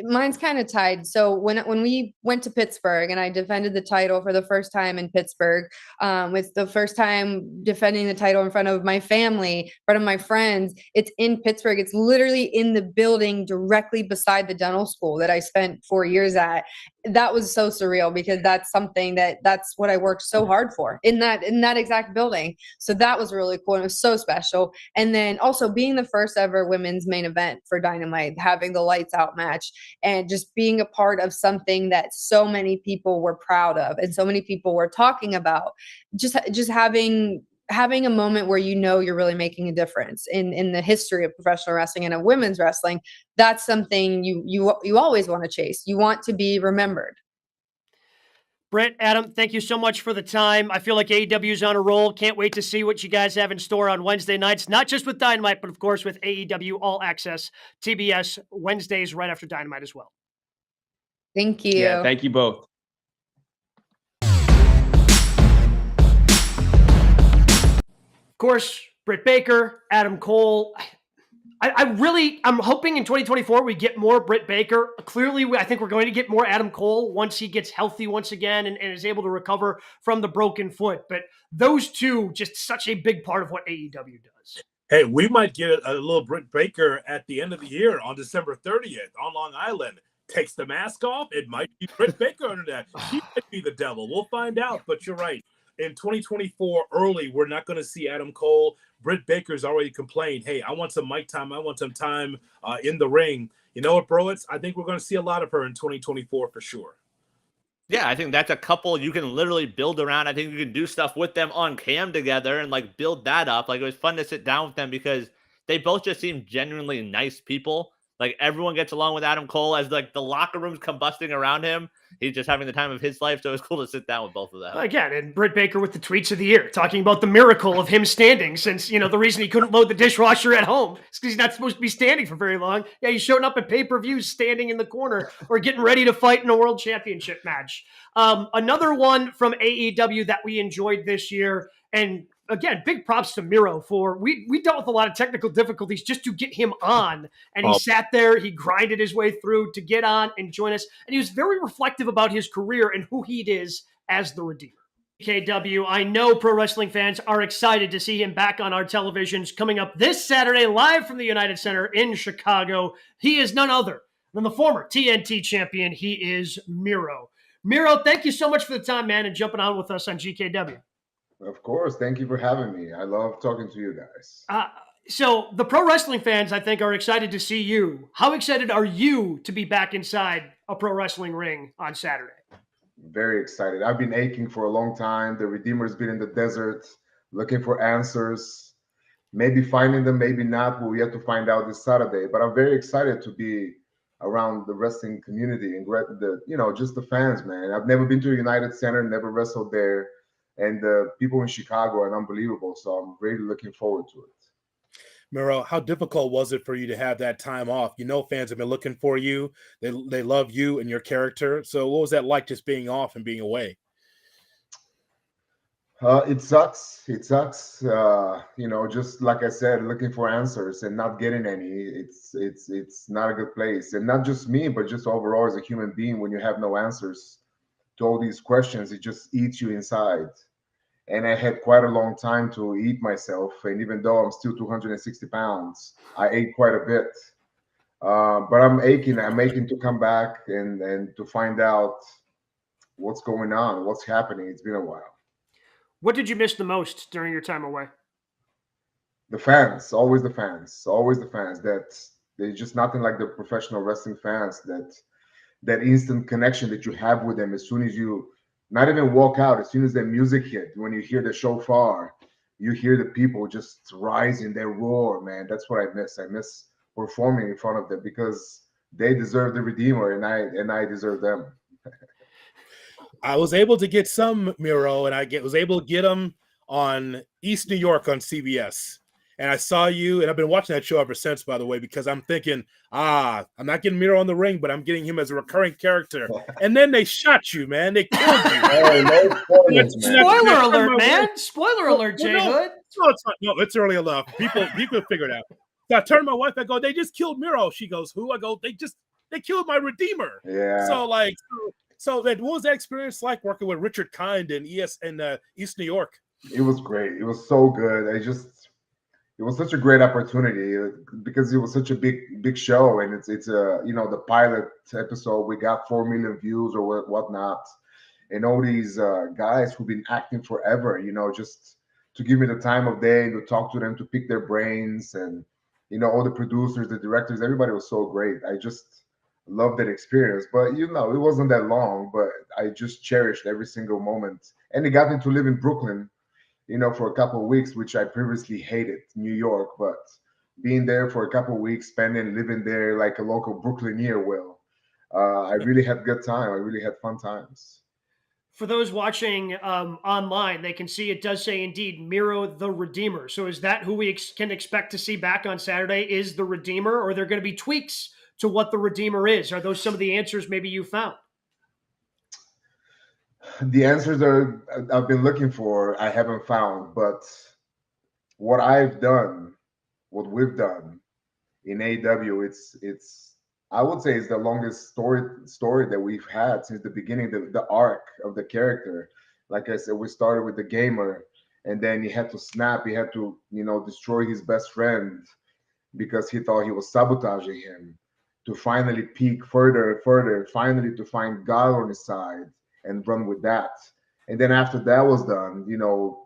Mine's kind of tied. So when we went to Pittsburgh and I defended the title for the first time in Pittsburgh, it's the first time defending the title in front of my family, in front of my friends. It's in Pittsburgh. It's literally in the building directly beside the dental school that I spent 4 years at. That was so surreal, because that's something that's what I worked so hard for, in that exact building. So that was really cool. And it was so special. And then also being the first ever women's main event for Dynamite, having the lights out match, and just being a part of something that so many people were proud of and so many people were talking about, just having a moment where you're really making a difference in the history of professional wrestling and of women's wrestling. That's something you always want to chase. You want to be remembered. Britt, Adam, thank you so much for the time. I feel like AEW's on a roll. Can't wait to see what you guys have in store on Wednesday nights, not just with Dynamite, but of course with AEW All Access, TBS, Wednesdays right after Dynamite as well. Thank you. Yeah, thank you both. Of course, Britt Baker, Adam Cole. I'm hoping in 2024 we get more Britt Baker. Clearly, I think we're going to get more Adam Cole once he gets healthy once again and is able to recover from the broken foot. But those two, just such a big part of what AEW does. Hey, we might get a little Britt Baker at the end of the year on December 30th on Long Island. Takes the mask off. It might be Britt Baker under that. He might be the devil. We'll find out. But you're right. In 2024 early, we're not going to see Adam Cole. Britt Baker's already complained, hey, I want some mic time. I want some time in the ring. You know what, Broets? I think we're going to see a lot of her in 2024 for sure. Yeah, I think that's a couple you can literally build around. I think you can do stuff with them on cam together and like build that up. Like it was fun to sit down with them because they both just seem genuinely nice people. Like everyone gets along with Adam Cole as like the locker room's combusting around him. He's just having the time of his life. So it was cool to sit down with both of them. Again, and Britt Baker with the tweets of the year, talking about the miracle of him standing since, the reason he couldn't load the dishwasher at home is because he's not supposed to be standing for very long. Yeah, he's showing up at pay-per-views standing in the corner or getting ready to fight in a world championship match. Another one from AEW that we enjoyed this year, and again, big props to Miro for we dealt with a lot of technical difficulties just to get him on. And he sat there, he grinded his way through to get on and join us. And he was very reflective about his career and who he is as the Redeemer. KW, I know pro wrestling fans are excited to see him back on our televisions coming up this Saturday live from the United Center in Chicago. He is none other than the former TNT champion. He is Miro. Miro, thank you so much for the time, man, and jumping on with us on GKW. Of course. Thank you for having me. I love talking to you guys. So the pro wrestling fans, I think, are excited to see you. How excited are you to be back inside a pro wrestling ring on Saturday? Very excited. I've been aching for a long time. The Redeemer's been in the desert looking for answers, maybe finding them, maybe not. But we have to find out this Saturday. But I'm very excited to be around the wrestling community and just the fans, man. I've never been to a United Center, never wrestled there. And the people in Chicago are unbelievable. So I'm really looking forward to it. Miro, how difficult was it for you to have that time off? Fans have been looking for you. They love you and your character. So what was that like, just being off and being away? It sucks. It sucks. Just like I said, looking for answers and not getting any. It's not a good place. And not just me, but just overall as a human being, when you have no answers to all these questions, it just eats you inside. And I had quite a long time to eat myself. And even though I'm still 260 pounds, I ate quite a bit. But I'm aching. I'm aching to come back and to find out what's going on, what's happening. It's been a while. What did you miss the most during your time away? The fans, always the fans, always the fans. That there's just nothing like the professional wrestling fans. That instant connection that you have with them as soon as you not even walk out, as soon as the music hit, when you hear the shofar, you hear the people just rising, they roar, man. That's what I miss. I miss performing in front of them because they deserve the Redeemer and I deserve them. I was able to get some, Miro, and was able to get them on East New York on CBS. And I saw you, and I've been watching that show ever since, by the way, because I'm thinking, I'm not getting Miro on the ring, but I'm getting him as a recurring character. And then they shot you, man. They killed you. Spoiler alert, man. Spoiler alert, Jay Hood. No, it's early enough. People figure it out. So I turned to my wife, I go, they just killed Miro. She goes, who? I go, they killed my Redeemer. Yeah. So what was that experience like working with Richard Kind in East New York? It was great. It was so good. It was such a great opportunity because it was such a big show, and it's the pilot episode, we got 4 million views or whatnot, and all these guys who've been acting forever, just to give me the time of day to talk to them, to pick their brains, and all the producers, the directors, everybody was so great. I just loved that experience, but it wasn't that long, but I just cherished every single moment, and it got me to live in Brooklyn, for a couple of weeks, which I previously hated, New York, but being there for a couple of weeks, living there like a local Brooklyneer will, I really had a good time. I really had fun times. For those watching online, they can see it does say indeed Miro the Redeemer. So is that who we can expect to see back on Saturday, is the Redeemer, or are there going to be tweaks to what the Redeemer is? Are those some of the answers maybe you found? The answers I've been looking for, I haven't found, but what we've done in AEW, it's I would say it's the longest story that we've had since the beginning, the arc of the character. Like I said, we started with the gamer, and then he had to snap, he had to, destroy his best friend because he thought he was sabotaging him, to finally peak further and further, finally to find God on his side and run with that. And then after that was done,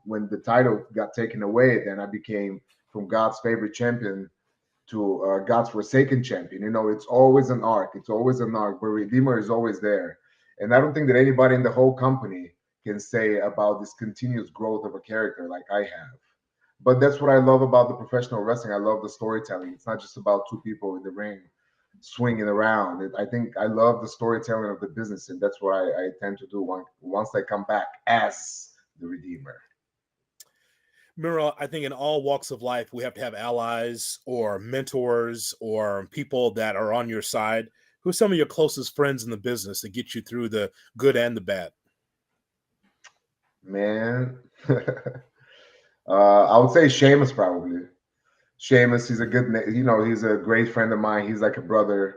when the title got taken away, then I became from God's favorite champion to God's forsaken champion. It's always an arc. It's always an arc, but Redeemer is always there. And I don't think that anybody in the whole company can say about this continuous growth of a character like I have. But that's what I love about the professional wrestling. I love the storytelling. It's not just about two people in the ring swinging around. I think I love the storytelling of the business, and that's what I tend to do once I come back as the Redeemer. Miro, I think in all walks of life, we have to have allies or mentors or people that are on your side. Who are some of your closest friends in the business that get you through the good and the bad? Man, I would say Sheamus probably. Sheamus, he's a good, he's a great friend of mine. He's like a brother.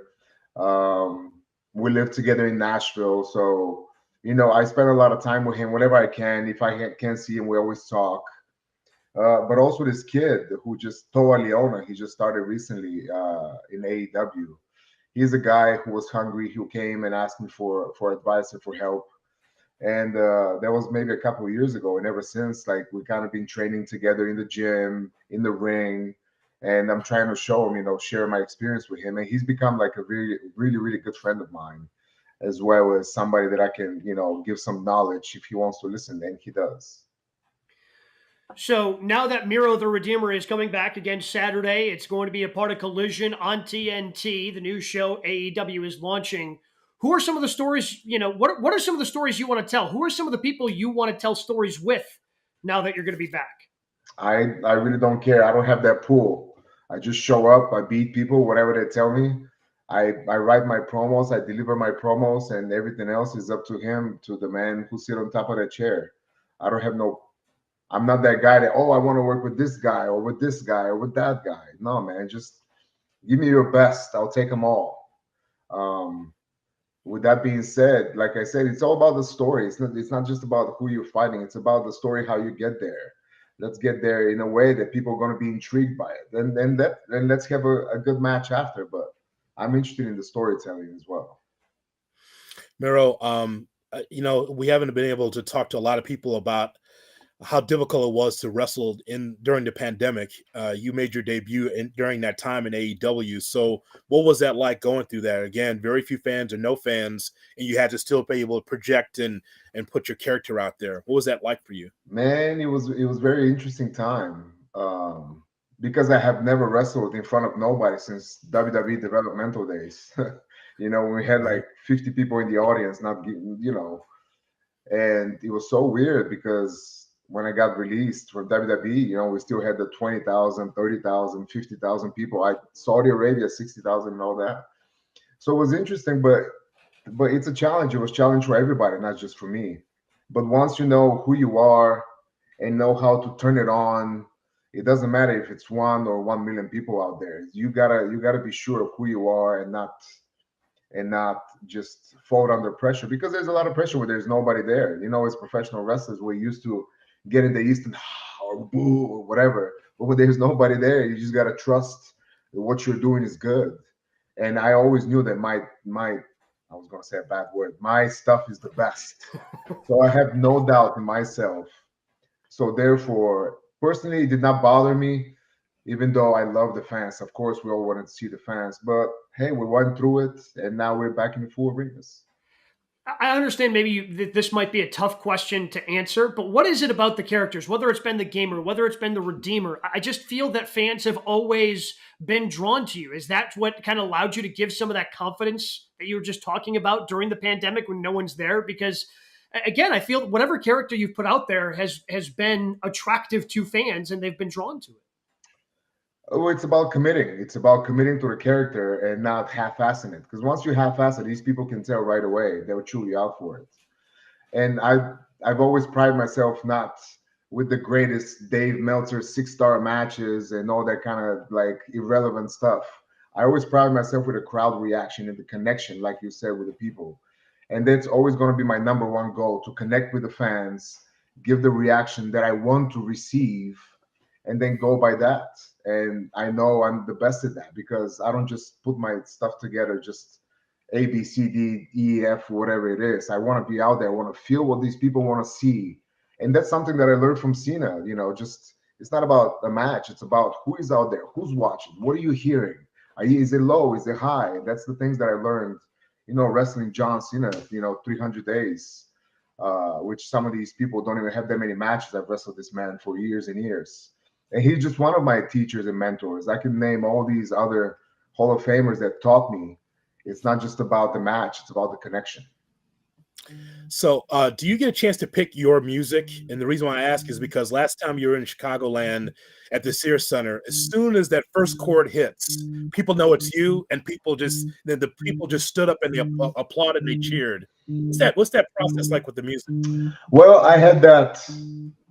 We live together in Nashville, so I spend a lot of time with him whenever I can. If I can't see him, we always talk. But also this kid who just Toa Leona, he just started recently in AEW. He's a guy who was hungry, who came and asked me for advice and for help. And that was maybe a couple of years ago. And ever since, like, we kind of been training together in the gym, in the ring. And I'm trying to show him, share my experience with him. And he's become like a really, really, really good friend of mine, as well as somebody that I can, give some knowledge if he wants to listen, and he does. So now that Miro the Redeemer is coming back again Saturday, it's going to be a part of Collision on TNT, the new show AEW is launching. Who are some of the stories, what are some of the stories you want to tell? Who are some of the people you want to tell stories with now that you're going to be back? I really don't care. I don't have that pool. I just show up, I beat people, whatever they tell me. I write my promos, I deliver my promos, and everything else is up to him, to the man who sit on top of that chair. I'm not that guy that, I want to work with this guy or with this guy or with that guy. No, man, just give me your best. I'll take them all. With that being said, like I said, it's all about the story. It's not just about who you're fighting. It's about the story, how you get there. Let's get there in a way that people are going to be intrigued by it. And let's have a good match after. But I'm interested in the storytelling as well. Miro, we haven't been able to talk to a lot of people about how difficult it was to wrestle during the pandemic. You made your debut during that time in AEW. So what was that like going through that? Again, very few fans or no fans, and you had to still be able to project and put your character out there. What was that like for you? Man, it was very interesting time. Because I have never wrestled in front of nobody since WWE developmental days. When we had like 50 people in the audience, and it was so weird because when I got released from WWE, we still had the 20,000, 30,000, 50,000 people. Saudi Arabia, 60,000 and all that. So it was interesting, but it's a challenge. It was a challenge for everybody, not just for me. But once you know who you are and know how to turn it on, it doesn't matter if it's 1 or 1 million people out there. You gotta be sure of who you are and not just fold under pressure, because there's a lot of pressure where there's nobody there. As professional wrestlers, we're used to getting the instant or boo or whatever. But when there's nobody there, you just gotta trust that what you're doing is good. And I always knew that my I was gonna say a bad word, my stuff is the best. So I have no doubt in myself. So therefore, personally, it did not bother me, even though I love the fans. Of course, we all wanted to see the fans, but hey, we went through it, and now we're back in the full arenas. I understand maybe this might be a tough question to answer, but what is it about the characters, whether it's been the Gamer, whether it's been the Redeemer? I just feel that fans have always been drawn to you. Is that what kind of allowed you to give some of that confidence that you were just talking about during the pandemic when no one's there? Because again, I feel whatever character you've put out there has been attractive to fans and they've been drawn to it. Oh, it's about committing. It's about committing to the character and not half-assing it. Because once you half-ass it, these people can tell right away. They'll chew you out for it. And I've always prided myself not with the greatest Dave Meltzer 6-star matches and all that kind of like irrelevant stuff. I always pride myself with a crowd reaction and the connection, like you said, with the people. And that's always going to be my number one goal, to connect with the fans, give the reaction that I want to receive, and then go by that. And I know I'm the best at that because I don't just put my stuff together, just A, B, C, D, E, F, whatever it is. I want to be out there. I want to feel what these people want to see. And that's something that I learned from Cena, just it's not about a match. It's about who is out there, who's watching, what are you hearing? Is it low? Is it high? That's the things that I learned wrestling John Cena, 300 days, which some of these people don't even have that many matches. I've wrestled this man for years and years. And he's just one of my teachers and mentors. I can name all these other Hall of Famers that taught me. It's not just about the match, it's about the connection. So, do you get a chance to pick your music? And the reason why I ask is because last time you were in Chicagoland at the Sears Center, as soon as that first chord hits, people know it's you, and the people just stood up and they applauded and they cheered. What's that process like with the music? Well, I had that.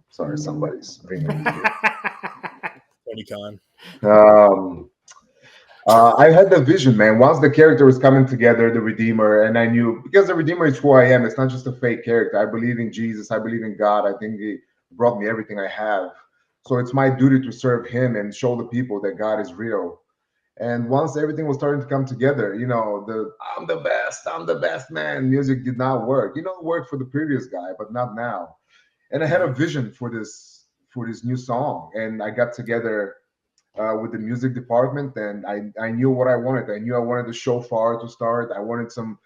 Sorry, somebody's bringing me. Tony Khan. I had the vision, man. Once the character was coming together, the Redeemer, and I knew, because the Redeemer is who I am. It's not just a fake character. I believe in Jesus. I believe in God. I think He brought me everything I have. So it's my duty to serve Him and show the people that God is real. And once everything was starting to come together, I'm the best man music did not work. It worked for the previous guy, but not now. And I had a vision for this new song, and I got together with the music department, and I knew what I wanted. I knew I wanted the shofar to start. I wanted some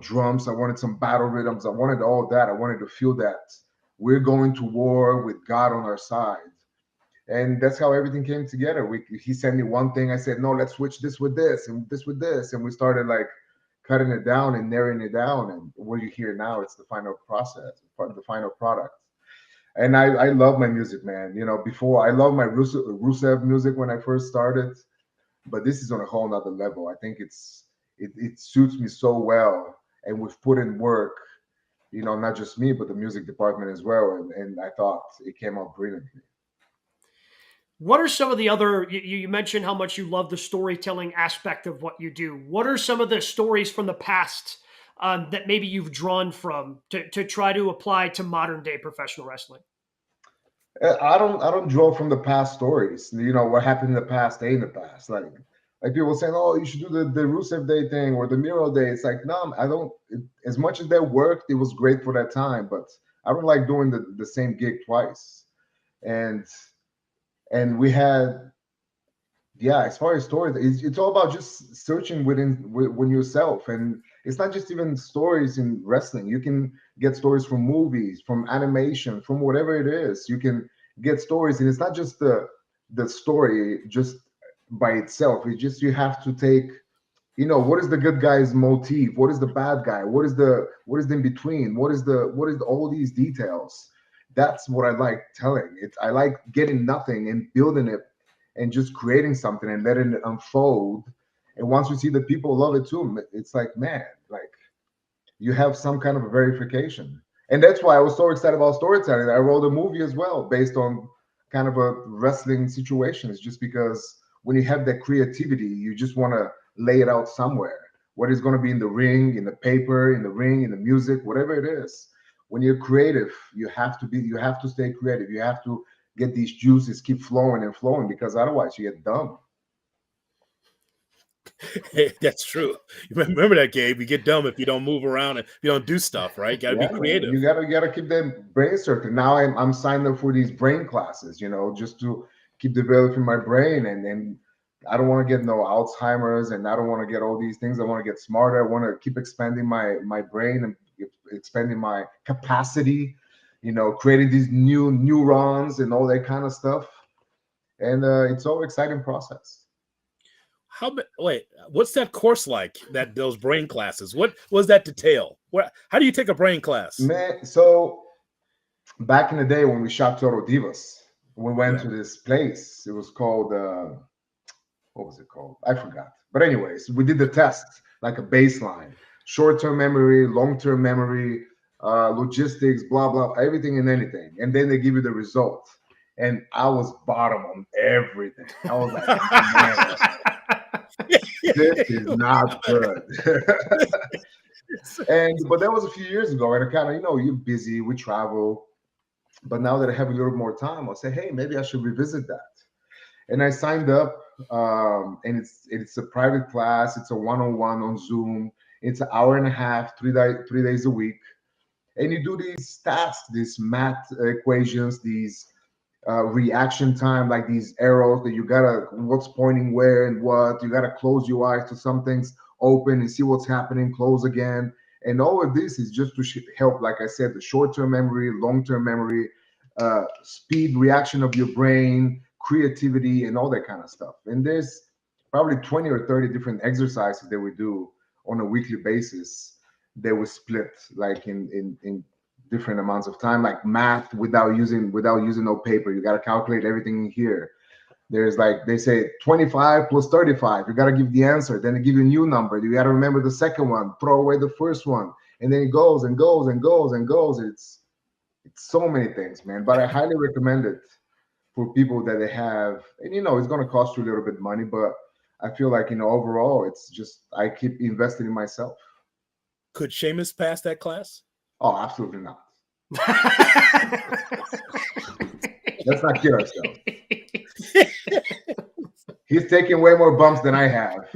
drums. I wanted some battle rhythms. I wanted all that. I wanted to feel that we're going to war with God on our side. And that's how everything came together. He sent me one thing. I said, no, let's switch this with this and this with this. And we started like cutting it down and narrowing it down. And what you hear now, it's the final process, the final product. And I love my music, man. Before I love my Rusev music when I first started, but this is on a whole nother level. I think it suits me so well, and we've put in work, not just me, but the music department as well. And I thought it came out brilliantly. What are some of the other, you mentioned how much you love the storytelling aspect of what you do. What are some of the stories from the past that maybe you've drawn from to try to apply to modern day professional wrestling? I don't draw from the past stories. What happened in the past, stay in the past. Like people saying, oh, you should do the Rusev Day thing or the Miro Day. It's like, no, I don't. As much as that worked, it was great for that time, but I don't like doing the same gig twice. And we had, as far as stories, it's all about just searching within yourself. And it's not just even stories in wrestling. You can get stories from movies, from animation, from whatever it is. You can get stories, and it's not just the story just by itself. It's just you have to take, what is the good guy's motif? What is the bad guy? What is the in between? What is all these details? That's what I like telling. I like getting nothing and building it and just creating something and letting it unfold. And once you see that people love it too, it's like, man, like you have some kind of a verification. And that's why I was so excited about storytelling. I wrote a movie as well based on kind of a wrestling situation. It's just because when you have that creativity, you just want to lay it out somewhere. What is going to be in the ring, in the paper, in the ring, in the music, whatever it is. When you're creative, you have to stay creative. You have to get these juices keep flowing and flowing, because otherwise you get dumb. Hey, that's true. You remember that, Gabe? You get dumb if you don't move around and if you don't do stuff, right? Got to be creative. You gotta keep that brain circuit. Now I'm signed up for these brain classes, just to keep developing my brain. And I don't want to get no Alzheimer's, and I don't want to get all these things. I want to get smarter. I want to keep expanding my brain and expanding my capacity, creating these new neurons and all that kind of stuff. And it's all exciting process. What's that course like? Those brain classes? What was that detail? How do you take a brain class? Man, so back in the day when we shot Total Divas, we went to this place. It was called what was it called? I forgot. But anyways, we did the test, like a baseline, short-term memory, long-term memory, logistics, blah blah, everything and anything, and then they give you the result. And I was bottom on everything. I was like, man, this is not good. But that was a few years ago, and I kind of, you're busy, we travel. But now that I have a little more time, I'll say, hey, maybe I should revisit that. And I signed up, and it's a private class. It's a one-on-one on Zoom. It's an hour and a half, 3 days a week. And you do these tasks, these math equations, these reaction time, like these arrows that you gotta, what's pointing where and what, you gotta close your eyes to some things. open and see what's happening, close again. And all of this is just to help, like I said, the short-term memory, long-term memory, speed, reaction of your brain, creativity, and all that kind of stuff. And there's probably 20 or 30 different exercises that we do on a weekly basis that we split like in different amounts of time, like math without using no paper. You got to calculate everything in here. There's like, they say 25 plus 35. You got to give the answer. Then they give you a new number. You got to remember the second one, throw away the first one. And then it goes and goes and goes and goes. It's so many things, man. But I highly recommend it for people that they have. And, it's going to cost you a little bit of money. But I feel like, overall, it's just, I keep investing in myself. Could Sheamus pass that class? Oh, absolutely not. Let's not kid ourselves. He's taking way more bumps than I have.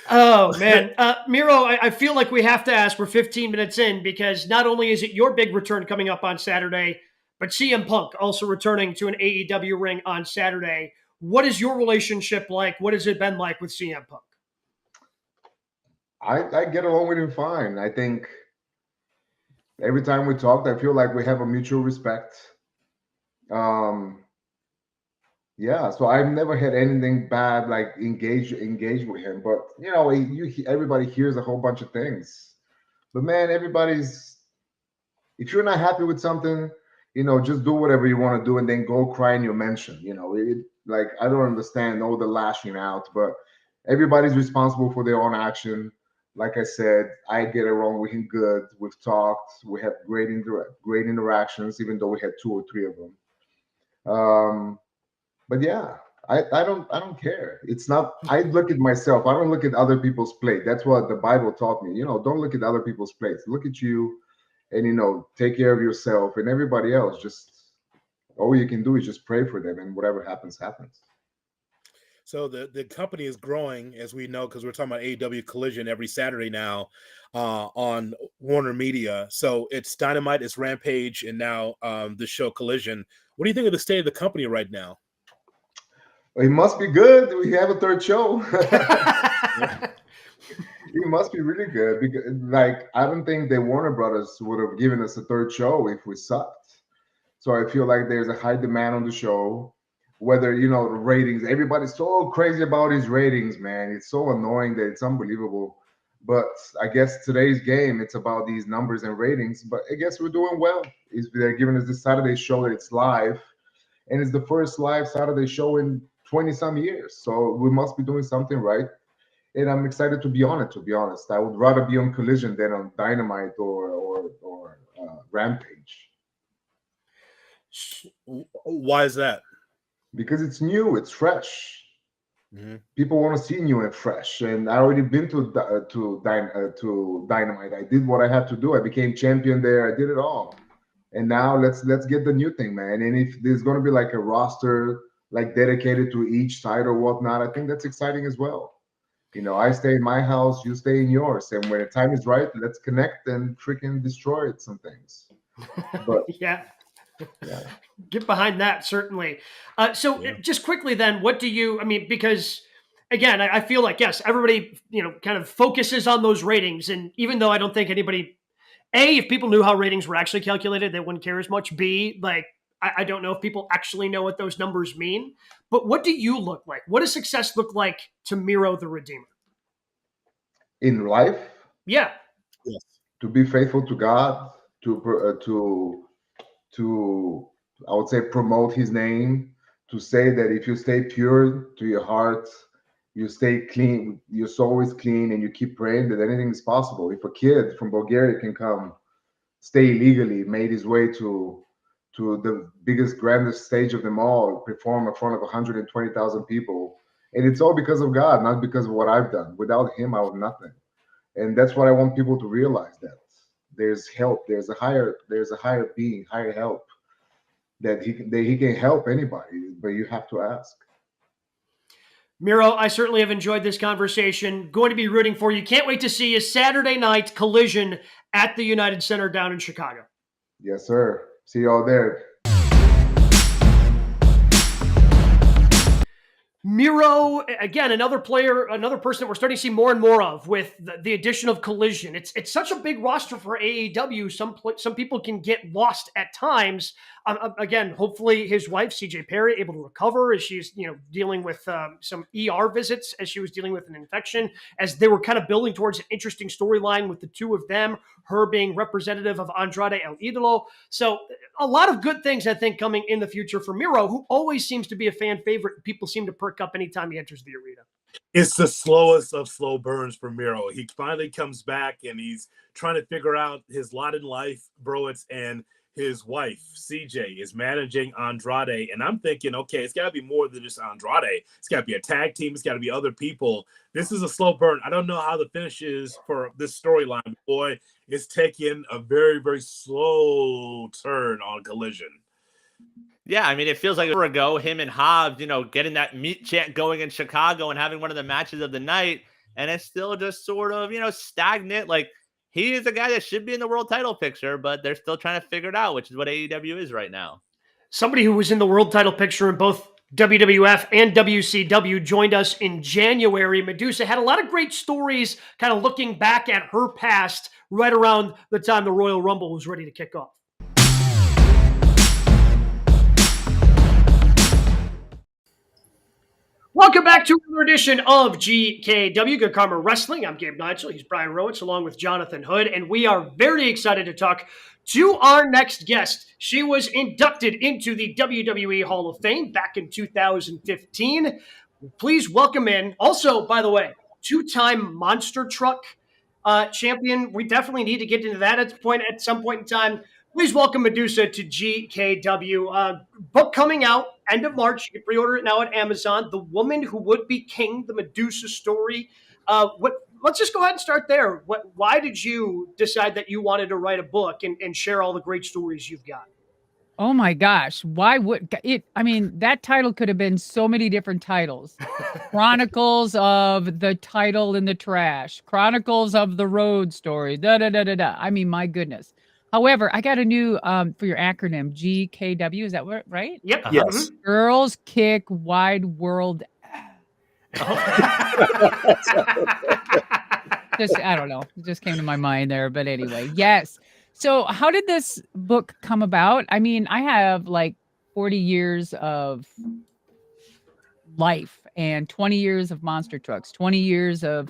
Oh, man. Miro, I feel like we have to ask, we're 15 minutes in, because not only is it your big return coming up on Saturday, but CM Punk also returning to an AEW ring on Saturday. What is your relationship like? What has it been like with CM Punk? I get along with him fine. I think every time we talk, I feel like we have a mutual respect. Yeah, so I've never had anything bad like engage with him. But everybody hears a whole bunch of things. But man, if you're not happy with something, just do whatever you want to do and then go cry in your mention. Like, I don't understand all the lashing out, but everybody's responsible for their own action. Like I said, I get along with him good. We've talked. We have great interactions, even though we had 2 or 3 of them. But yeah, I don't care. It's not. I look at myself. I don't look at other people's plate. That's what the Bible taught me. Don't look at other people's plates. Look at you, and take care of yourself. And everybody else, just all you can do is just pray for them, and whatever happens, happens. So the company is growing, as we know, because we're talking about AEW Collision every Saturday now on Warner Media. So it's Dynamite, it's Rampage, and now the show Collision. What do you think of the state of the company right now? It must be good. We have a 3rd show. It must be really good, because I don't think the Warner Brothers would have given us a 3rd show if we sucked. So I feel like there's a high demand on the show. Whether the ratings, everybody's so crazy about his ratings, man. It's so annoying that it's unbelievable. But I guess today's game, it's about these numbers and ratings. But I guess we're doing well. They're giving us this Saturday show that it's live, and it's the first live Saturday show in 20-some years. So we must be doing something right. And I'm excited to be on it, to be honest. I would rather be on Collision than on Dynamite or Rampage. Why is that? Because it's new, it's fresh. Mm-hmm. People want to see new and fresh. And I already been to Dynamite. I did what I had to do. I became champion there. I did it all. And now let's get the new thing, man. And if there's going to be like a roster like dedicated to each side or whatnot, I think that's exciting as well. I stay in my house, you stay in yours. And when the time is right, let's connect and freaking destroy some things. But yeah. Get behind that, certainly. Just quickly then, what do you, because again, I feel like, yes, everybody, kind of focuses on those ratings. And even though I don't think anybody, A, if people knew how ratings were actually calculated, they wouldn't care as much. B, I don't know if people actually know what those numbers mean. But what do you look like? What does success look like to Miro the Redeemer? In life? Yeah. Yes. To be faithful to God, to I would say promote his name, to say that if you stay pure to your heart, you stay clean, your soul is clean, and you keep praying, that anything is possible. If a kid from Bulgaria can come, stay illegally, made his way to the biggest, grandest stage of them all, perform in front of 120,000 people, and it's all because of God, not because of what I've done. Without him, I would nothing. And that's what I want people to realize, that there's help, there's a higher being, higher help, that he can help anybody, but you have to ask. Miro, I certainly have enjoyed this conversation. Going to be rooting for you. Can't wait to see you Saturday night, Collision at the United Center down in Chicago. Yes, sir. See you all there. Miro, again, another player, another person that we're starting to see more and more of with the addition of Collision. It's such a big roster for AEW. Some people can get lost at times. Again, hopefully his wife, CJ Perry, able to recover as she's dealing with some ER visits as she was dealing with an infection. As they were kind of building towards an interesting storyline with the two of them, her being representative of Andrade El Idolo. So a lot of good things, I think, coming in the future for Miro, who always seems to be a fan favorite. People seem to perk up anytime he enters the arena. It's the slowest of slow burns for Miro. He finally comes back and he's trying to figure out his lot in life, Broets, and his wife, CJ, is managing Andrade. And I'm thinking, okay, it's got to be more than just Andrade. It's got to be a tag team. It's got to be other people. This is a slow burn. I don't know how the finish is for this storyline. Boy, it's taking a very, very slow turn on Collision. Yeah, I mean, it feels like a year ago, him and Hobbs, getting that meat chant going in Chicago and having one of the matches of the night. And it's still just sort of, stagnant. Like, he is a guy that should be in the world title picture, but they're still trying to figure it out, which is what AEW is right now. Somebody who was in the world title picture in both WWF and WCW joined us in January. Madusa had a lot of great stories kind of looking back at her past right around the time the Royal Rumble was ready to kick off. Welcome back to another edition of GKW, Good Karma Wrestling. I'm Gabe Nigel. He's Brian Rowitz, along with Jonathan Hood, and we are very excited to talk to our next guest. She was inducted into the WWE Hall of Fame back in 2015. Please welcome in, also, by the way, two-time Monster Truck champion. We definitely need to get into that at some point in time. Please welcome Madusa to GKW. Book coming out end of March. You can pre-order it now at Amazon. The Woman Who Would Be King, the Madusa story. Let's just go ahead and start there. Why did you decide that you wanted to write a book and share all the great stories you've got? Oh my gosh. Why would it? I mean, that title could have been so many different titles. Chronicles of the Title in the Trash. Chronicles of the Road Story. Da-da-da-da-da. I mean, my goodness. However, I got a new, for your acronym, GKW. Is that right? Yep. Yes. Girls Kick Wide World. I don't know. It just came to my mind there. But anyway, yes. So how did this book come about? I mean, I have like 40 years of life and 20 years of monster trucks, 20 years of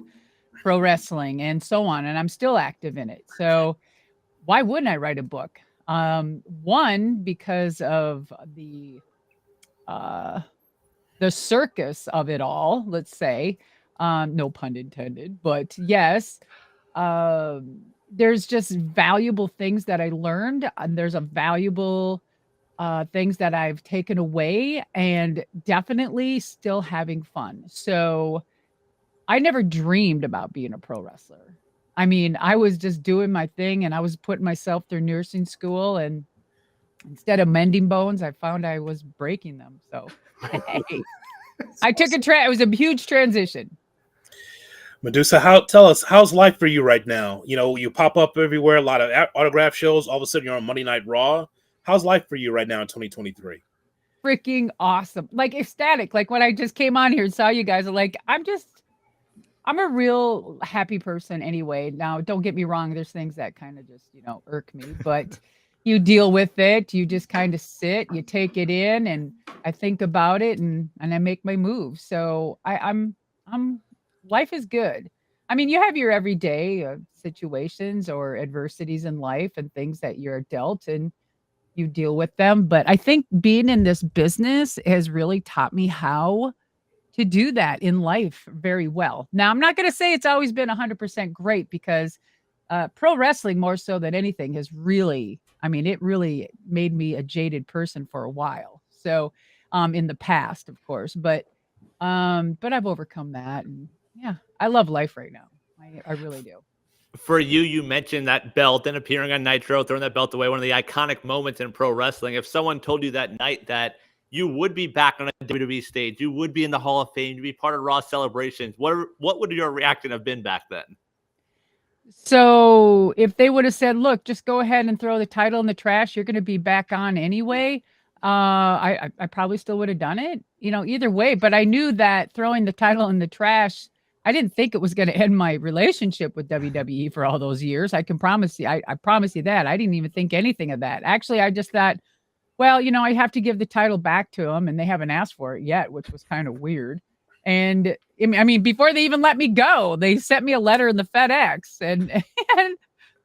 pro wrestling and so on. And I'm still active in it. So why wouldn't I write a book? One, because of the circus of it all, let's say, no pun intended, but yes, there's just valuable things that I learned. And there's a valuable things that I've taken away and definitely still having fun. So I never dreamed about being a pro wrestler. I mean, I was just doing my thing and I was putting myself through nursing school, and instead of mending bones, I found I was breaking them. So hey, I took it was a huge transition. Madusa, tell us, how's life for you right now? You pop up everywhere, a lot of autograph shows. All of a sudden, you're on Monday Night Raw. How's life for you right now in 2023? Freaking awesome. Like ecstatic. Like when I just came on here and saw you guys, I'm a real happy person anyway. Now, don't get me wrong. There's things that kind of just, irk me, but you deal with it. You just kind of sit, you take it in, and I think about it and I make my move. So I'm life is good. I mean, you have your everyday situations or adversities in life and things that you're dealt and you deal with them. But I think being in this business has really taught me how to do that in life very well. Now, I'm not going to say it's always been 100% great, because pro wrestling, more so than anything, has really, it really made me a jaded person for a while. So in the past, of course, but I've overcome that. And yeah, I love life right now. I really do. For you mentioned that belt and appearing on Nitro, throwing that belt away, one of the iconic moments in pro wrestling. If someone told you that night that you would be back on a WWE stage, you would be in the Hall of Fame, you'd be part of Raw celebrations, what would your reaction have been back then? So if they would have said, look, just go ahead and throw the title in the trash, you're going to be back on anyway, I probably still would have done it, either way. But I knew that throwing the title in the trash, I didn't think it was going to end my relationship with WWE for all those years. I can promise you, I promise you that. I didn't even think anything of that. Actually, I just thought, well, I have to give the title back to them, and they haven't asked for it yet, which was kind of weird. And I mean, before they even let me go, they sent me a letter in the FedEx, and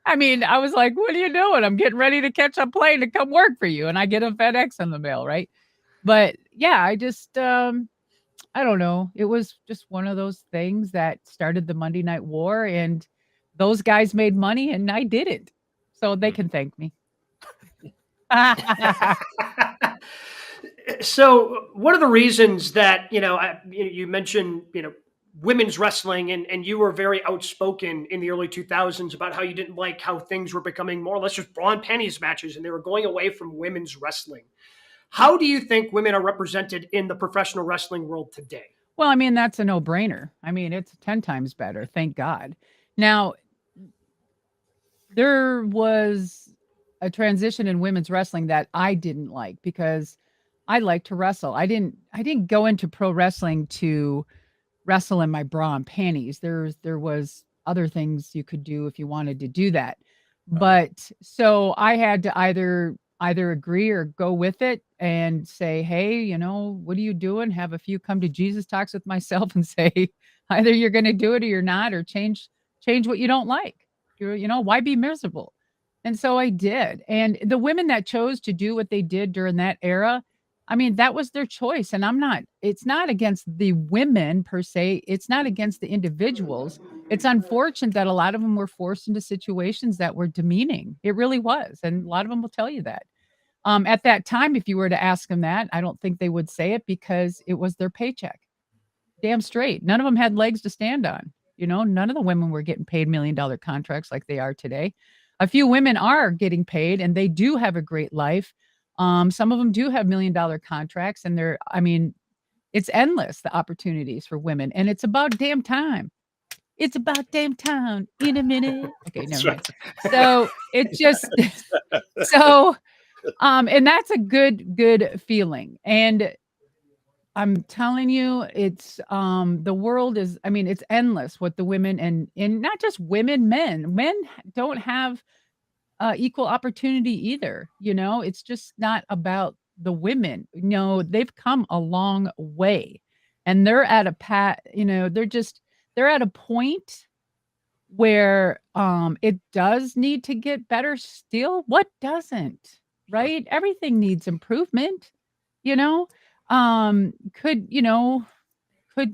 I mean, I was like, what are you doing? I'm getting ready to catch a plane to come work for you. And I get a FedEx in the mail, right? But yeah, I just, I don't know. It was just one of those things that started the Monday Night War, and those guys made money and I didn't. So they can thank me. So what are the reasons that, you mentioned, women's wrestling, and you were very outspoken in the early 2000s about how you didn't like how things were becoming more or less just bra and panties matches, and they were going away from women's wrestling. How do you think women are represented in the professional wrestling world today? Well, I mean, that's a no-brainer. I mean, it's 10 times better, thank God. Now, there was a transition in women's wrestling that I didn't like because I like to wrestle. I didn't go into pro wrestling to wrestle in my bra and panties. There was other things you could do if you wanted to do that. But so I had to either agree or go with it and say, hey, what are you doing? Have a few come to Jesus talks with myself and say, either you're going to do it or you're not, or change what you don't like. Why be miserable? And so I did. And the women that chose to do what they did during that era, I mean, that was their choice. And it's not against the women per se. It's not against the individuals. It's unfortunate that a lot of them were forced into situations that were demeaning. It really was. And a lot of them will tell you that. At that time, if you were to ask them that, I don't think they would say it because it was their paycheck. Damn straight. None of them had legs to stand on. None of the women were getting paid $1 million contracts like they are today. A few women are getting paid and they do have a great life. Some of them do have $1 million contracts, and it's endless, the opportunities for women, and it's about damn time. It's about damn time in a minute. Okay, never mind. So it just, and that's a good feeling. And I'm telling you, it's, the world is, it's endless what the women and not just women, men don't have equal opportunity either. It's just not about the women. They've come a long way, and they're at they're at a point where it does need to get better still. What doesn't, right? Everything needs improvement. Could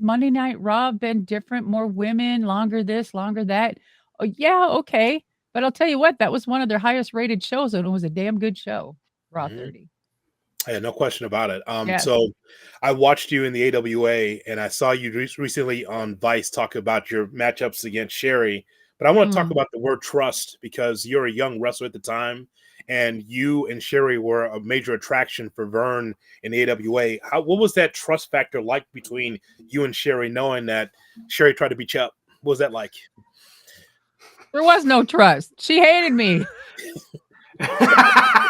Monday Night Raw have been different, more women, longer this, longer that? Oh yeah, okay. But I'll tell you what, that was one of their highest rated shows, and it was a damn good show, Raw 30. Yeah, no question about it. Yes. So I watched you in the AWA, and I saw you recently on Vice talk about your matchups against Sherry. But I want to talk about the word trust, because you're a young wrestler at the time, and you and Sherry were a major attraction for Vern in the AWA. What was that trust factor like between you and Sherry, knowing that Sherry tried to beat you up? What was that like? There was no trust. She hated me. That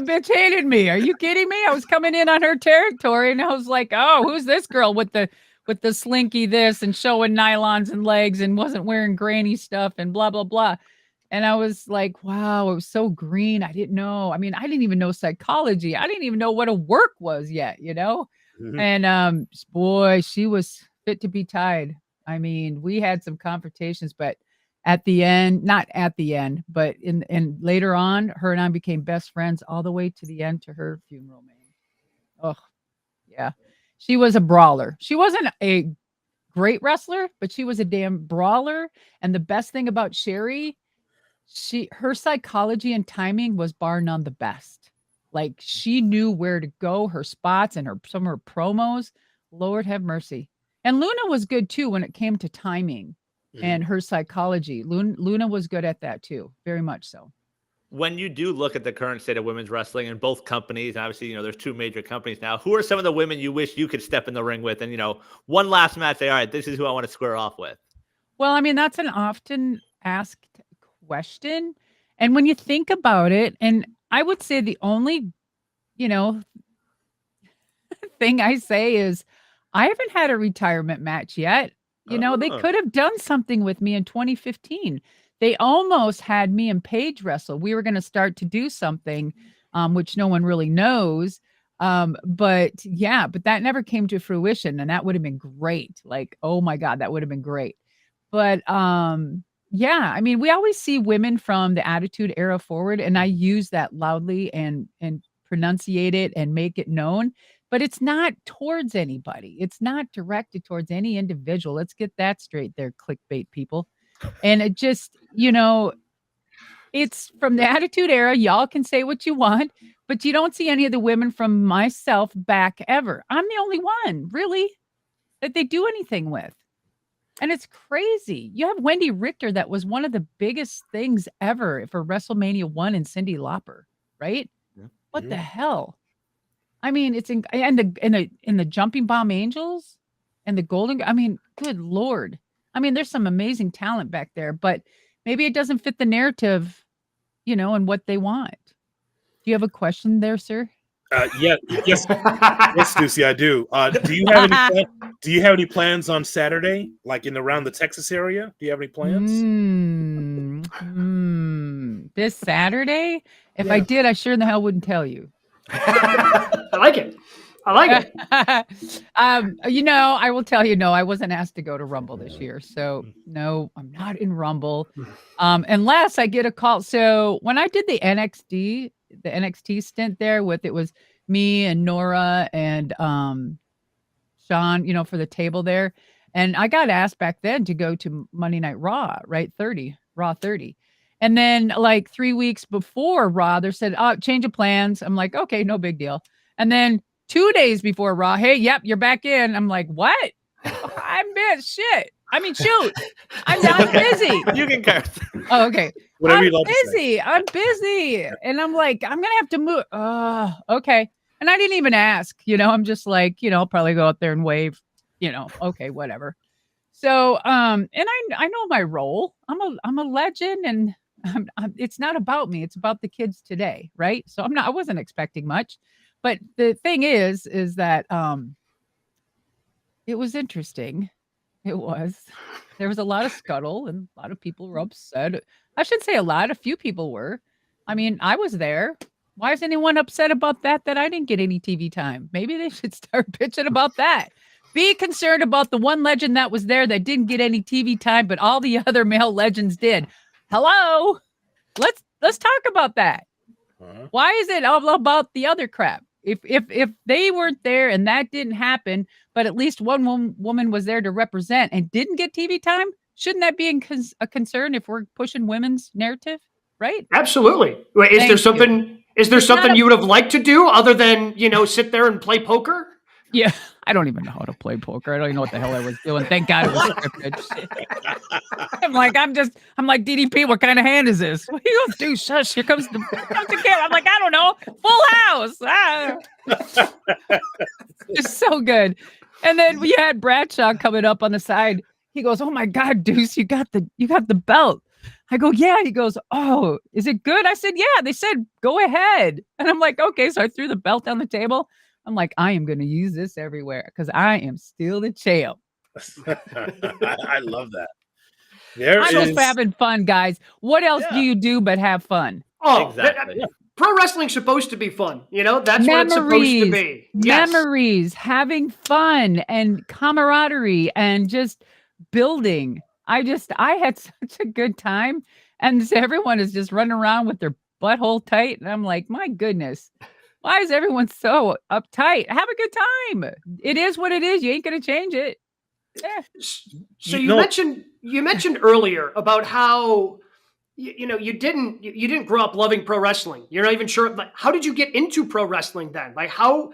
bitch hated me. Are you kidding me? I was coming in on her territory, and I was like, oh, who's this girl with the slinky this and showing nylons and legs and wasn't wearing granny stuff and blah, blah, blah. And I was like, wow, it was so green. I didn't know. I didn't even know psychology. I didn't even know what a work was yet, Mm-hmm. And boy, she was fit to be tied. We had some confrontations, but at the end, not at the end, but in later on, her and I became best friends all the way to the end, to her funeral, man. Oh, yeah. She was a brawler. She wasn't a great wrestler, but she was a damn brawler. And the best thing about Sherry, her psychology and timing was bar none the best. Like, she knew where to go, her spots, and some of her promos. Lord have mercy. And Luna was good too when it came to timing. And her psychology. Luna was good at that too, very much so. When you do look at the current state of women's wrestling in both companies, and obviously, there's two major companies now, who are some of the women you wish you could step in the ring with? And, one last match, say, all right, this is who I want to square off with. Well, that's an often asked question. And when you think about it, and I would say the only, you know, thing I say is I haven't had a retirement match yet. You know, they could have done something with me in 2015. They almost had me and Paige wrestle. We were going to start to do something, which no one really knows. But that never came to fruition, and that would have been great. Like, oh my God, that would have been great. But yeah, I mean, we always see women from the Attitude Era forward, and I use that loudly and pronunciate it and make it known. But it's not towards anybody. It's not directed towards any individual. Let's get that straight there, clickbait people. And it just, it's from the Attitude Era. Y'all can say what you want, but you don't see any of the women from myself back ever. I'm the only one, really, that they do anything with. And it's crazy. You have Wendy Richter, that was one of the biggest things ever for WrestleMania 1 and Cyndi Lauper, right? Yeah. What the hell? I mean, it's in the Jumping Bomb Angels and the Golden. I mean, good Lord. I mean, there's some amazing talent back there, but maybe it doesn't fit the narrative, and what they want. Do you have a question there, sir? Yes, Lucy, I do. Do you have any plans on Saturday, like around the Texas area? Do you have any plans? This Saturday? If I did, I sure in the hell wouldn't tell you. I like it. I will tell you, no, I wasn't asked to go to Rumble this year. So no, I'm not in Rumble. Unless I get a call. So when I did the NXT stint there it was me and Nora and Sean, for the table there. And I got asked back then to go to Monday Night Raw, right? Raw 30. And then like 3 weeks before Raw, they said, change of plans. I'm like, okay, no big deal. And then 2 days before Raw, hey, yep, you're back in. I'm like, what? I'm busy. Shit. I mean, shoot. I'm busy. You can curse. Oh, okay. Whatever I'm busy. I'm busy. And I'm like, I'm going to have to move. Okay. And I didn't even ask, I'm just like, I'll probably go out there and wave, okay, whatever. So, and I know my role. I'm a legend, and it's not about me. It's about the kids today. Right. So I wasn't expecting much, but the thing is that, it was interesting. It was. There was a lot of scuttle, and a lot of people were upset. I should say a few people were. I mean, I was there. Why is anyone upset about that I didn't get any TV time? Maybe they should start bitching about that. Be concerned about the one legend that was there that didn't get any TV time, but all the other male legends did. Hello? Let's talk about that. Why is it all about the other crap? If they weren't there and that didn't happen, but at least one woman was there to represent and didn't get TV time, shouldn't that be a concern if we're pushing women's narrative, right? Absolutely. Wait, is there something you would have liked to do other than, sit there and play poker? Yeah, I don't even know how to play poker. I don't even know what the hell I was doing. Thank God it was scripted. I'm like DDP, what kind of hand is this? What are you gonna do? Shush, here comes the kid. I'm like, I don't know. Full house. It's so good. And then we had Bradshaw coming up on the side. He goes, "Oh my God, Deuce, you got the belt." I go, "Yeah." He goes, "Oh, is it good?" I said, "Yeah." They said, "Go ahead." And I'm like, "Okay." So I threw the belt on the table. I'm like, I am going to use this everywhere because I am still the champ. I love that. I'm just having fun, guys. What else do you do but have fun? Oh, Exactly. Pro wrestling's supposed to be fun. That's what it's supposed to be. Yes. Memories, having fun and camaraderie and just building. I had such a good time. And everyone is just running around with their butthole tight. And I'm like, my goodness. Why is everyone so uptight? Have a good time. It is what it is. You ain't going to change it. Yeah. So you mentioned earlier about how you didn't grow up loving pro wrestling. You're not even sure. Like, how did you get into pro wrestling then? Like how?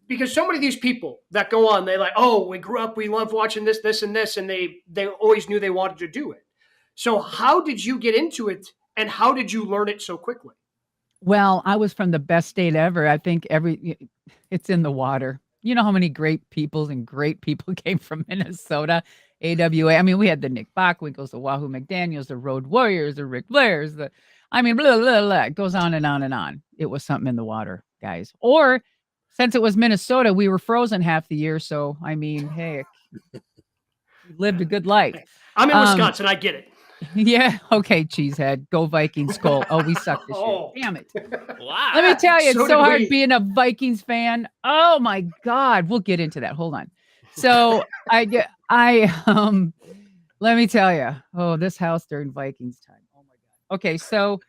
Because so many of these people that go on, they like, oh, we grew up, we love watching this, and this, and they always knew they wanted to do it. So how did you get into it, and how did you learn it so quickly? Well, I was from the best state ever. I think it's in the water. You know how many great people came from Minnesota, AWA. I mean, we had the Nick Bockwinkel's, the Wahoo McDaniels, the Road Warriors, the Ric Flairs, blah, blah, blah. It goes on and on and on. It was something in the water. guys. Or since it was Minnesota, we were frozen half the year. So, I mean, hey, we lived a good life. I'm in Wisconsin. I get it. Yeah. Okay, cheesehead. Go Vikings, skull. Oh, we suck this year. Oh. Damn it. Wow. Let me tell you, it's So so did hard we. being a Vikings fan. Oh my God. We'll get into that. Hold on. So let me tell you. Oh, this house during Vikings time. Oh my God. Okay, so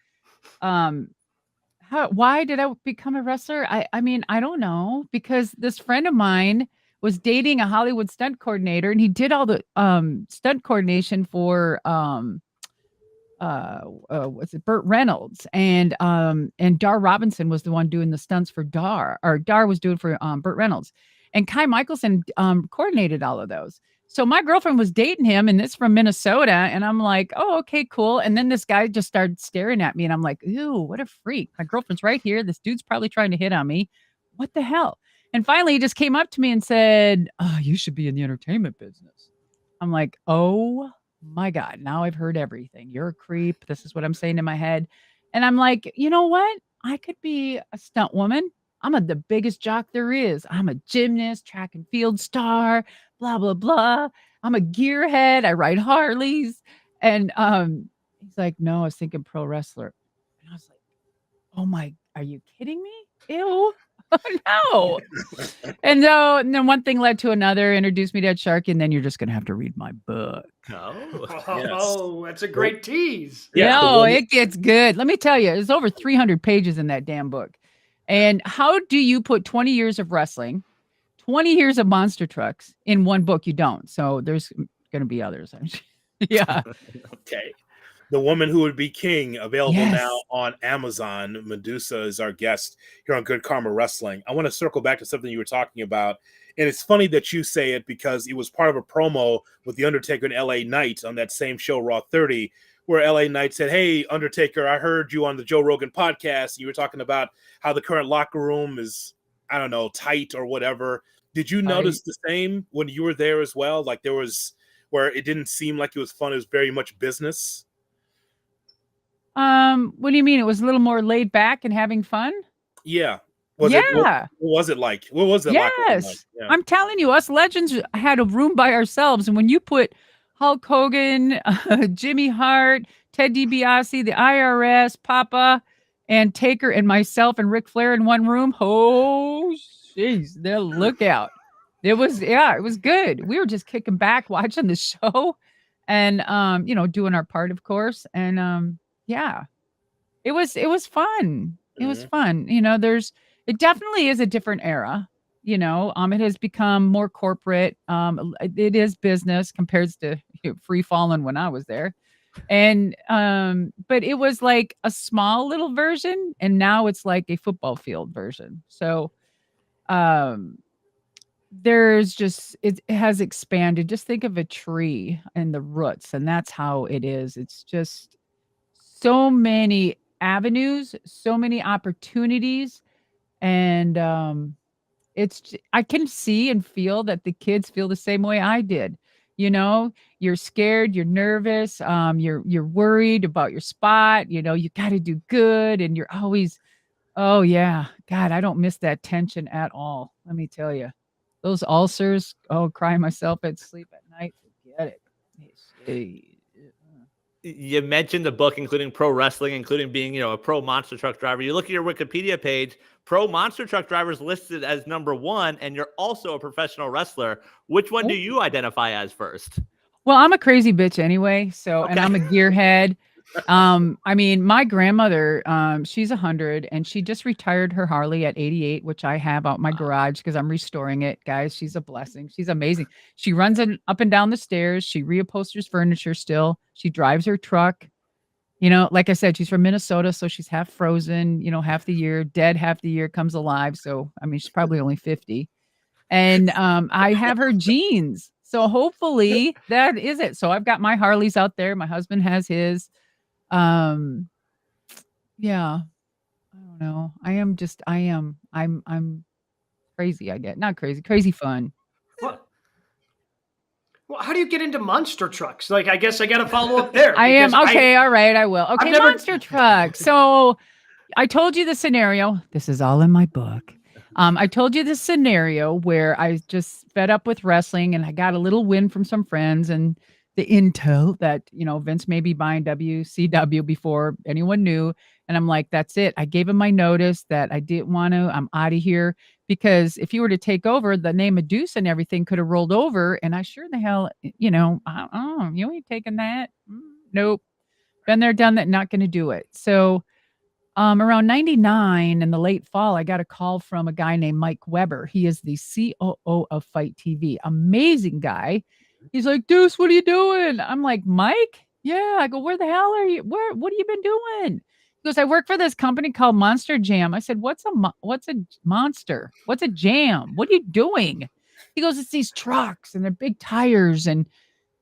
why did I become a wrestler? I mean, I don't know, because this friend of mine was dating a Hollywood stunt coordinator, and he did all the stunt coordination for what's it, Burt Reynolds, and Dar Robinson was the one doing the stunts for Dar, or Dar was doing for Burt Reynolds, and Kai Michelson coordinated all of those. So my girlfriend was dating him, and this from Minnesota, and I'm like, oh, okay, cool. And then this guy just started staring at me, and I'm like, ooh, what a freak! My girlfriend's right here. This dude's probably trying to hit on me. What the hell? And finally, he just came up to me and said, oh, you should be in the entertainment business. I'm like, oh my God, now I've heard everything. You're a creep. This is what I'm saying in my head. And I'm like, you know what? I could be a stunt woman. I'm the biggest jock there is. I'm a gymnast, track and field star, blah, blah, blah. I'm a gearhead. I ride Harleys. And he's like, no, I was thinking pro wrestler. And I was like, oh my, are you kidding me? Ew. No. And then one thing led to another, introduced me to Ed Sharkey, and then you're just going to have to read my book. Oh, that's a great tease. Yeah. No, it gets good. Let me tell you, there's over 300 pages in that damn book. And how do you put 20 years of wrestling, 20 years of monster trucks in one book? You don't. So there's going to be others. Yeah. Okay. The Woman Who Would Be King, available Yes. now on Amazon. Madusa is our guest here on Good Karma Wrestling. I want to circle back to something you were talking about. And it's funny that you say it, because it was part of a promo with The Undertaker and LA Knight on that same show, Raw 30, where LA Knight said, hey, Undertaker, I heard you on the Joe Rogan podcast. You were talking about how the current locker room is, I don't know, tight or whatever. Did you notice the same when you were there as well? Like, there was where it didn't seem like it was fun. It was very much business. What do you mean? It was a little more laid back and having fun? Yeah. Yeah. What was it like? What was the locker room like? Yes. Yeah. I'm telling you, us legends had a room by ourselves. And when you put Hulk Hogan, Jimmy Hart, Ted DiBiase, the IRS, Papa, and Taker, and myself and Ric Flair in one room, oh, jeez, they'll look out. It was good. We were just kicking back, watching the show, and doing our part, of course. And yeah, it was fun. It was fun. It definitely is a different era. It has become more corporate. It is business compared to free falling when I was there. And but it was like a small little version, and now it's like a football field version. So there's just, it has expanded. Just think of a tree and the roots, and that's how it is. It's just so many avenues, so many opportunities. And I can see and feel that the kids feel the same way I did. You're scared, you're nervous, you're worried about your spot, you got to do good, and you're always, oh yeah, God, I don't miss that tension at all. Let me tell you, those ulcers, crying myself at sleep at night, forget it. You mentioned the book, including pro wrestling, including being, a pro monster truck driver. You look at your Wikipedia page, pro monster truck drivers listed as number 1, and you're also a professional wrestler. Which one do you identify as first? Well, I'm a crazy bitch anyway. So, and I'm a gearhead. I mean, my grandmother, she's 100, and she just retired her Harley at 88, which I have out my garage because I'm restoring it. Guys, she's a blessing. She's amazing. She runs up and down the stairs. She reupholsters furniture still. She drives her truck. Like I said, she's from Minnesota, so she's half frozen, half the year, dead half the year, comes alive. So, I mean, she's probably only 50. And I have her genes. So hopefully that is it. So I've got my Harleys out there. My husband has his. Yeah, I don't know. I'm crazy. Not crazy fun. Well, how do you get into monster trucks? Like, I guess I got to follow up there. I am. Okay. All right. I will. Okay. Monster truck. So I told you the scenario. This is all in my book. I told you the scenario where I just fed up with wrestling and I got a little win from some friends and the intel that, Vince may be buying WCW before anyone knew. And I'm like, that's it. I gave him my notice that I didn't want to. I'm out of here. Because if you were to take over, the name Madusa and everything could have rolled over. And I sure the hell, you ain't taking that. Nope. Been there, done that, not going to do it. So around 99 in the late fall, I got a call from a guy named Mike Weber. He is the COO of Fight TV. Amazing guy. He's like, Deuce, what are you doing? I'm like, Mike? Yeah. I go, where the hell are you? What have you been doing? He goes, I work for this company called Monster Jam. I said, what's a monster? What's a jam? What are you doing? He goes, it's these trucks and they're big tires. And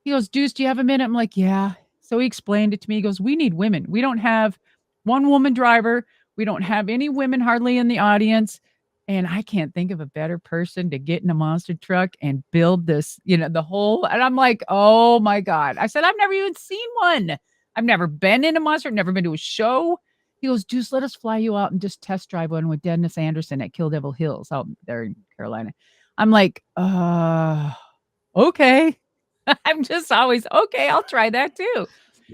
he goes, Deuce, do you have a minute? I'm like, yeah. So he explained it to me. He goes, we need women. We don't have one woman driver. We don't have any women hardly in the audience. And I can't think of a better person to get in a monster truck and build this, the whole. And I'm like, oh my God. I said, I've never even seen one. I've never been in a monster, never been to a show. He goes, Deuce, let us fly you out and just test drive one with Dennis Anderson at Kill Devil Hills out there in Carolina. I'm like, okay. I'm just always, okay, I'll try that too.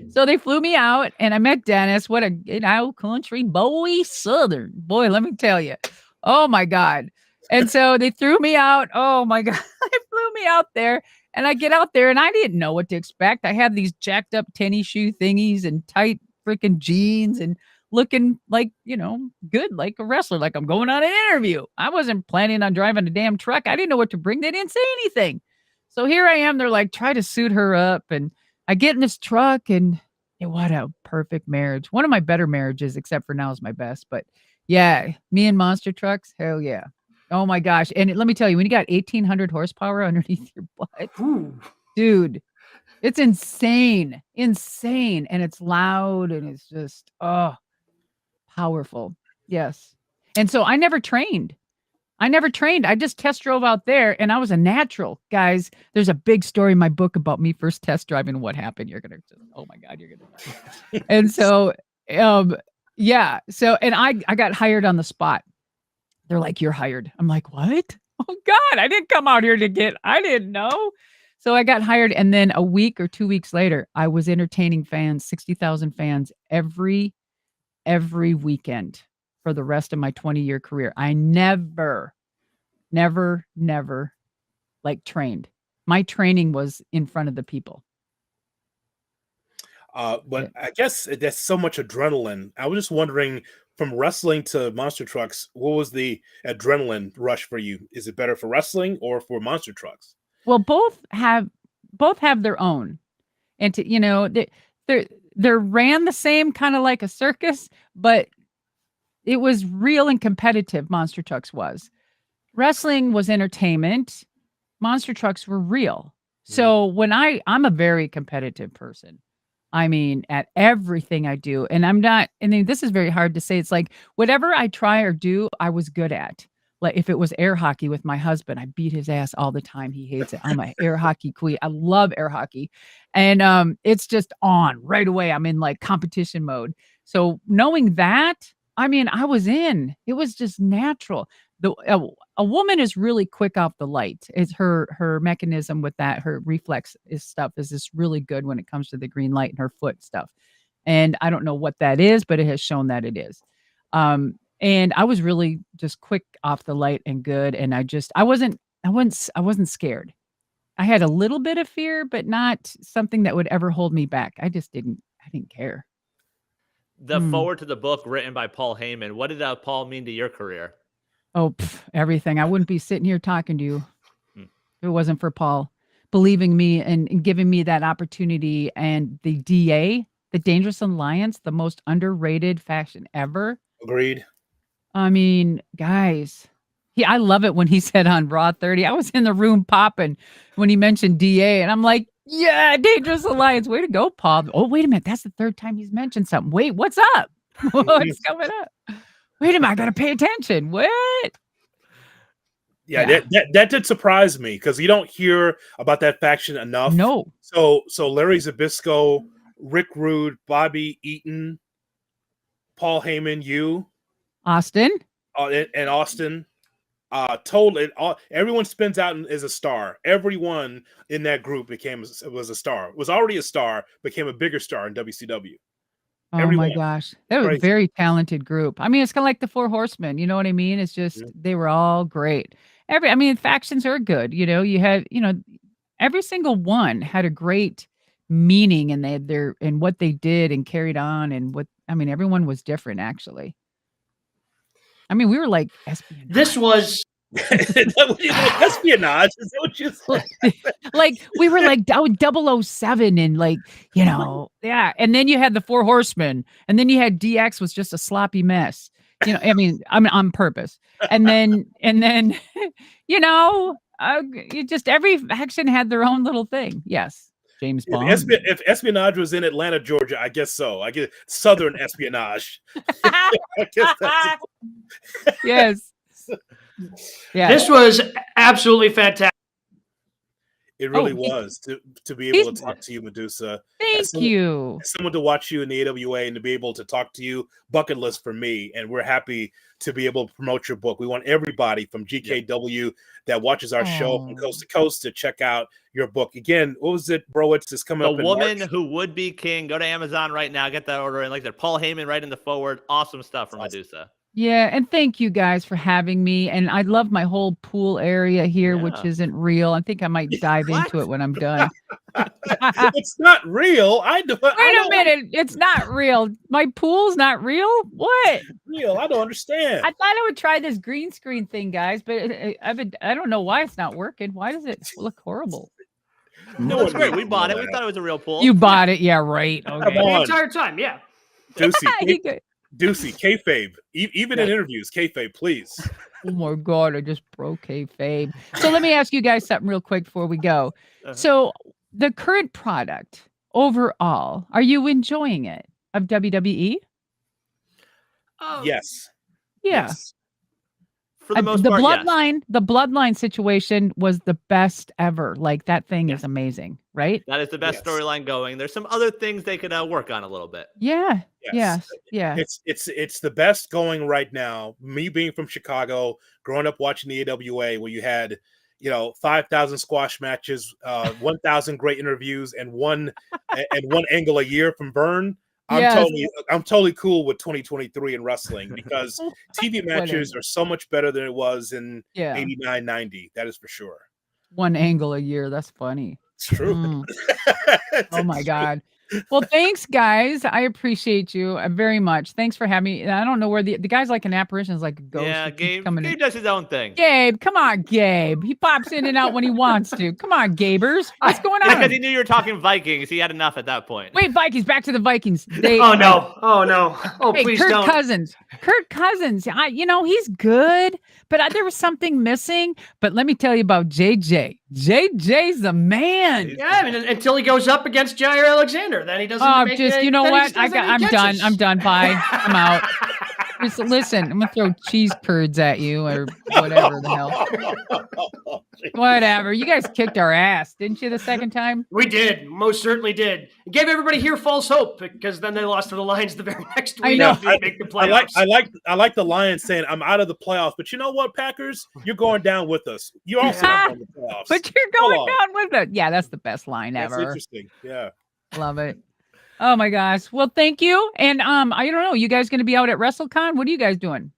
So they flew me out and I met Dennis. What a country boy, Southern boy. Let me tell you. Oh my God. And so they threw me out. Oh my God. They flew me out there and I get out there and I didn't know what to expect. I had these jacked up tennis shoe thingies and tight freaking jeans and looking like, good, like a wrestler, like I'm going on an interview. I wasn't planning on driving a damn truck. I didn't know what to bring. They didn't say anything. So here I am. They're like, try to suit her up. And I get in this truck and what a perfect marriage. One of my better marriages, except for now is my best. But yeah, me and monster trucks. Hell yeah. Oh my gosh. And let me tell you, when you got 1,800 horsepower underneath your butt, dude, it's insane. Insane. And it's loud and it's just, powerful. Yes. And so I never trained. I just test drove out there and I was a natural. Guys, there's a big story in my book about me first test driving and what happened. You're going to just, oh my God, you're going to. And so, yeah. So, and I got hired on the spot. They're like, you're hired. I'm like, what? Oh God, I didn't come out here I didn't know. So I got hired. And then a week or 2 weeks later, I was entertaining fans, 60,000 fans every weekend for the rest of my 20-year career. I never like trained. My training was in front of the people. But I guess that's so much adrenaline. I was just wondering, from wrestling to monster trucks, what was the adrenaline rush for you? Is it better for wrestling or for monster trucks? Well, both have their own. And they're ran the same, kind of like a circus, but it was real and competitive. Monster trucks was. Wrestling was entertainment. Monster trucks were real. So when I'm a very competitive person. I mean, at everything I do. And I'm not, this is very hard to say. It's like whatever I try or do, I was good at. Like if it was air hockey with my husband, I beat his ass all the time. He hates it. I'm a air hockey queen. I love air hockey. And it's just on right away. I'm in like competition mode. So knowing that, I was in. It was just natural. A woman is really quick off the light. It's her mechanism with that. Her reflex is just really good when it comes to the green light and her foot stuff. And I don't know what that is, but it has shown that it is. And I was really just quick off the light and good. And I wasn't scared. I had a little bit of fear, but not something that would ever hold me back. I didn't care. The forward to the book written by Paul Heyman. What did Paul mean to your career? Oh, everything. I wouldn't be sitting here talking to you if it wasn't for Paul believing me and giving me that opportunity. And the DA, the Dangerous Alliance, the most underrated faction ever. Agreed. Guys, I love it when he said on Raw 30, I was in the room popping when he mentioned DA. And I'm like, yeah, Dangerous Alliance. Way to go, Paul. Oh, wait a minute. That's the third time he's mentioned something. Wait, what's up? What's coming up? Wait a minute, I gotta pay attention. What? Yeah. That did surprise me because you don't hear about that faction enough. No. So Larry Zbyszko, Rick Rude, Bobby Eaton, Paul Heyman, you. Austin. And Austin. Totally. Everyone spins out and is a star. Everyone in that group was a star. Was already a star, became a bigger star in WCW. Oh Everyone. my gosh. That was a Crazy. very talented group. I mean, it's kind of like the Four Horsemen. You know what I mean? It's just, they were all great. Factions are good. You know, you had, every single one had a great meaning, and they had and what they did and carried on, and everyone was different, actually. We were like espionage. This was espionage. Is that what you said? Like we were like 007 and yeah. And then you had the Four Horsemen, and then you had DX was just a sloppy mess. On purpose. And then just every faction had their own little thing. Yes. James Bond. If espionage was in Atlanta, Georgia, I guess so. I guess Southern espionage. I guess that's yes. Yeah. This was absolutely fantastic. It really was to be able to talk to you, Madusa. Thank you. Someone to watch you in the AWA and to be able to talk to you, bucket list for me. And we're happy to be able to promote your book. We want everybody from GKW that watches our show from coast to coast to check out your book. Again, what was it, bro? It's just coming up in Woman March. Who Would Be King. Go to Amazon right now. Get that order. And like that, Paul Heyman right in the forward. Awesome stuff from Madusa. Yeah, and thank you guys for having me. And I love my whole pool area here, which isn't real. I think I might dive into it when I'm done. It's not real. Wait a minute. It's not real. My pool's not real? What? Real. I don't understand. I thought I would try this green screen thing, guys, but I don't know why it's not working. Why does it look horrible? No, it's great. We bought it. We thought it was a real pool. You bought it. Yeah, right. Okay. The entire time. Yeah. Deucey, kayfabe. Even in interviews, kayfabe, please. Oh my God, I just broke kayfabe. So let me ask you guys something real quick before we go. So the current product overall, are you enjoying it of WWE? Yes. Yeah. Yes. For the most part, the bloodline situation was the best ever. Like that thing is amazing, right? That is the best storyline going. There's some other things they could work on a little bit. Yeah. Yes. Yeah. It's the best going right now. Me being from Chicago, growing up watching the AWA, where you had 5,000 squash matches, 1,000 great interviews, and one angle a year from Vern. I'm totally cool with 2023 in wrestling because TV matches are so much better than it was in 89, 90. That is for sure. One angle a year. That's funny. It's true. Oh my God. Well, thanks, guys. I appreciate you very much. Thanks for having me. I don't know where the guy's like an apparition, is like a ghost. Yeah, Gabe Gabe does his own thing. Gabe, come on, Gabe. He pops in and out when he wants to. Come on, Gabers. What's going on? Because he knew you were talking Vikings. He had enough at that point. Wait, Vikings. Back to the Vikings. Oh no. Oh, hey, please Kirk don't. Kirk Cousins. He's good, but there was something missing. But let me tell you about JJ. JJ's the man. Yeah, until he goes up against Jair Alexander, then he doesn't. What? I'm done. I'm done. Bye. I'm out. Just listen, I'm gonna throw cheese curds at you or whatever the hell. Whatever. You guys kicked our ass, didn't you, the second time? We did. Most certainly did. It gave everybody here false hope because then they lost to the Lions the very next week. I know. Make the playoffs. I like the Lions saying I'm out of the playoffs, but you know what, Packers, you're going down with us. You're also not in the playoffs. But you're going down with it. Yeah, that's the best line That's ever. interesting. Yeah. Love it. Oh my gosh. Well, thank you. And I don't know. You guys going to be out at WrestleCon? What are you guys doing?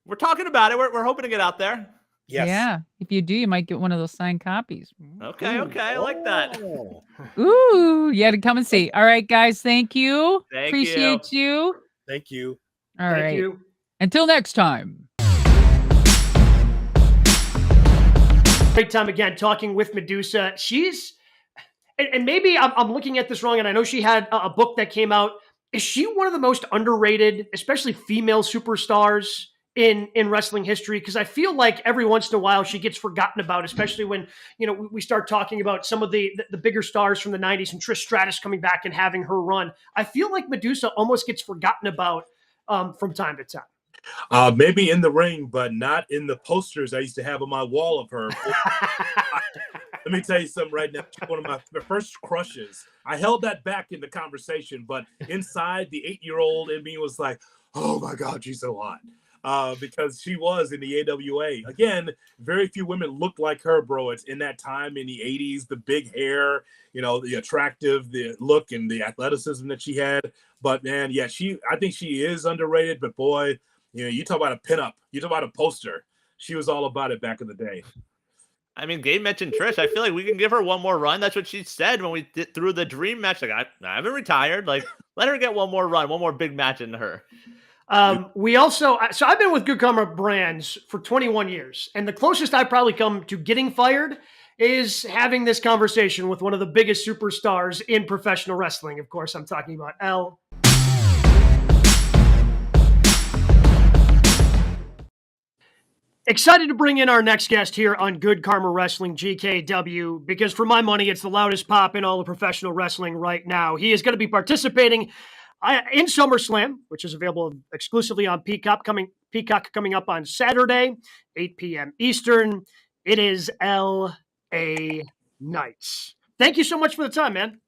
We're talking about it. We're hoping to get out there. Yes. Yeah. If you do, you might get one of those signed copies. Okay. I like that. Ooh, you had to come and see. All right, guys. Thank you. Appreciate you. Thank you. All right. Thank you. Until next time. Great time again talking with Madusa. She's, and maybe I'm looking at this wrong, and I know she had a book that came out. Is she one of the most underrated, especially female superstars in wrestling history? Because I feel like every once in a while she gets forgotten about, especially when we start talking about some of the bigger stars from the 90s and Trish Stratus coming back and having her run. I feel like Madusa almost gets forgotten about from time to time. Maybe in the ring, but not in the posters I used to have on my wall of her. Let me tell you something right now. She's one of my first crushes. I held that back in the conversation, but inside, the 8-year-old in me was like, "Oh my God, she's so hot." Because she was in the AWA. Again, very few women looked like her, bro. It's in that time in the 80s, the big hair, the attractive, the look and the athleticism that she had. But man, yeah, I think she is underrated, but boy, you talk about a pinup, you talk about a poster. She was all about it back in the day. I mean, Gabe mentioned Trish. I feel like we can give her one more run. That's what she said when we did through the dream match. Like, I haven't retired. Like, let her get one more run, one more big match into her. We also, so I've been with Good Karma Brands for 21 years, and the closest I've probably come to getting fired is having this conversation with one of the biggest superstars in professional wrestling. Of course, I'm talking about L. Excited to bring in our next guest here on Good Karma Wrestling, GKW, because for my money, it's the loudest pop in all of professional wrestling right now. He is going to be participating in SummerSlam, which is available exclusively on Peacock coming up on Saturday, 8 p.m. Eastern. It is L.A. Knights. Thank you so much for the time, man.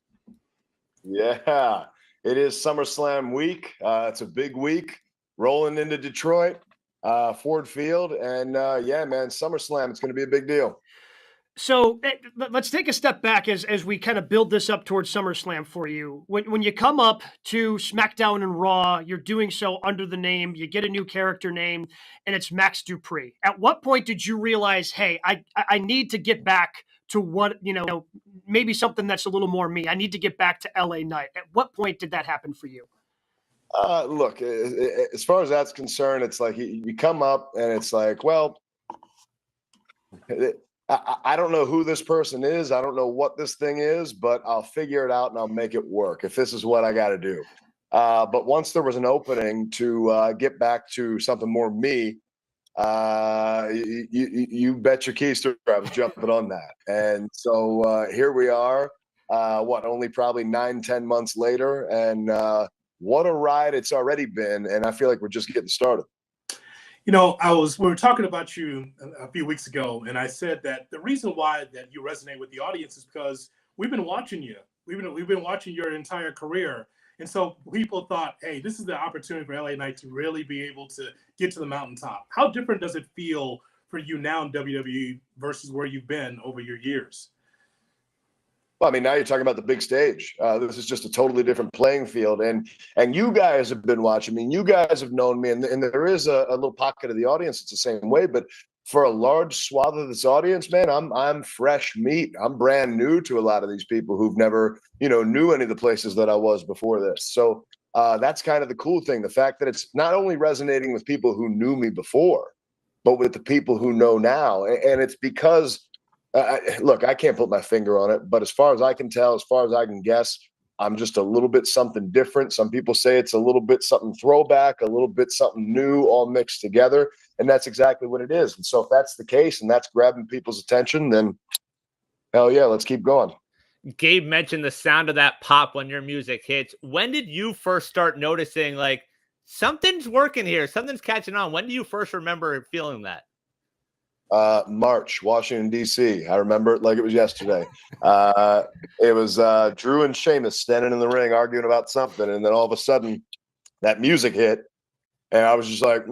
Yeah, it is SummerSlam week. It's a big week rolling into Detroit, Ford Field. And yeah, man, SummerSlam, it's going to be a big deal. So let's take a step back as we kind of build this up towards SummerSlam for you. When you come up to SmackDown and Raw, you're doing so under the name, you get a new character name, and it's Max Dupree. At what point did you realize, hey, I need to get back to what, maybe something that's a little more me. I need to get back to LA Knight. At what point did that happen for you? Look, as far as that's concerned, it's like you come up and it's like, well, I don't know who this person is. I don't know what this thing is, but I'll figure it out and I'll make it work if this is what I got to do. But once there was an opening to get back to something more me, you bet your keister I was jumping on that. And so here we are, only probably 9-10 months later. And what a ride it's already been. And I feel like we're just getting started. We were talking about you a few weeks ago, and I said that the reason why that you resonate with the audience is because we've been watching you. We've been watching your entire career. And so people thought, hey, this is the opportunity for LA Knight to really be able to get to the mountaintop. How different does it feel for you now in WWE versus where you've been over your years? Well, I mean, now you're talking about the big stage. This is just a totally different playing field. And you guys have been watching me. You guys have known me. And there is a little pocket of the audience that's the same way. But for a large swath of this audience, man, I'm fresh meat. I'm brand new to a lot of these people who've never, knew any of the places that I was before this. So that's kind of the cool thing. The fact that it's not only resonating with people who knew me before, but with the people who know now. And it's because look, I can't put my finger on it, but as far as I can tell, as far as I can guess, I'm just a little bit something different. Some people say it's a little bit something throwback, a little bit something new, all mixed together. And that's exactly what it is. And so if that's the case and that's grabbing people's attention, then hell yeah, let's keep going. Gabe mentioned the sound of that pop when your music hits. When did you first start noticing like something's working here? Something's catching on. When do you first remember feeling that? March, Washington, D.C. I remember it like it was yesterday. It was Drew and Sheamus standing in the ring arguing about something. And then all of a sudden that music hit. And I was just like,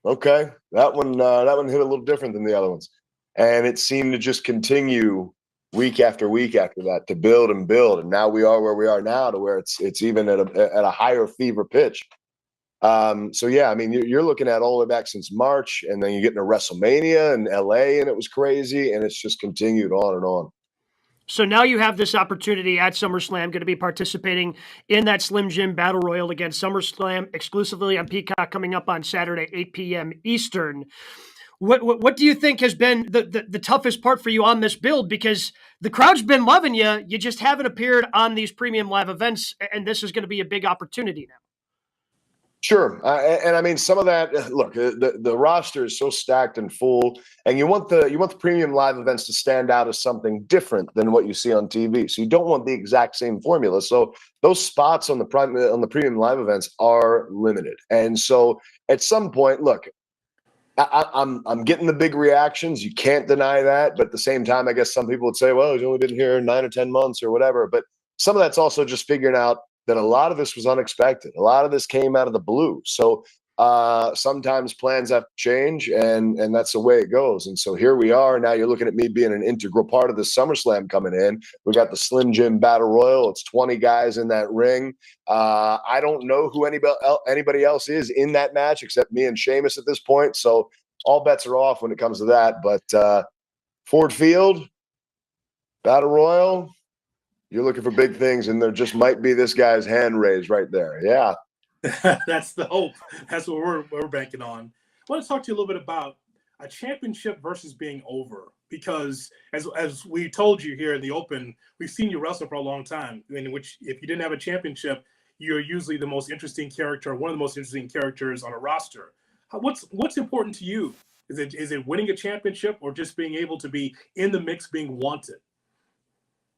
okay, that one hit a little different than the other ones. And it seemed to just continue week after week after that to build and build. And now we are where we are now to where it's even at a higher fever pitch. So yeah, I mean, you're looking at all the way back since March, and then you get into WrestleMania in LA, and it was crazy, and it's just continued on and on. So now you have this opportunity at SummerSlam, going to be participating in that Slim Jim Battle Royal against SummerSlam exclusively on Peacock coming up on Saturday, 8 p.m. Eastern. What do you think has been the toughest part for you on this build? Because the crowd's been loving you. You just haven't appeared on these premium live events, and this is going to be a big opportunity now. Sure. And I mean, some of that, look, the roster is so stacked and full, and you want the premium live events to stand out as something different than what you see on TV. So you don't want the exact same formula. So those spots on the premium live events are limited. And so at some point, look, I'm getting the big reactions. You can't deny that. But at the same time, I guess some people would say, well, he's only been here 9 or 10 months or whatever. But some of that's also just figuring out that a lot of this was unexpected. A lot of this came out of the blue. So sometimes plans have to change, and that's the way it goes. And so here we are. Now you're looking at me being an integral part of the SummerSlam coming in. We got the Slim Jim Battle Royal. It's 20 guys in that ring. I don't know who anybody else is in that match except me and Sheamus at this point. So all bets are off when it comes to that. But Ford Field, Battle Royal, you're looking for big things, and there just might be this guy's hand raised right there. Yeah. That's the hope. That's what we're banking on. I want to talk to you a little bit about a championship versus being over, because as we told you here in the open, we've seen you wrestle for a long time, in which if you didn't have a championship, you're usually the most interesting character, one of the most interesting characters on a roster. What's important to you? Is it winning a championship or just being able to be in the mix, being wanted?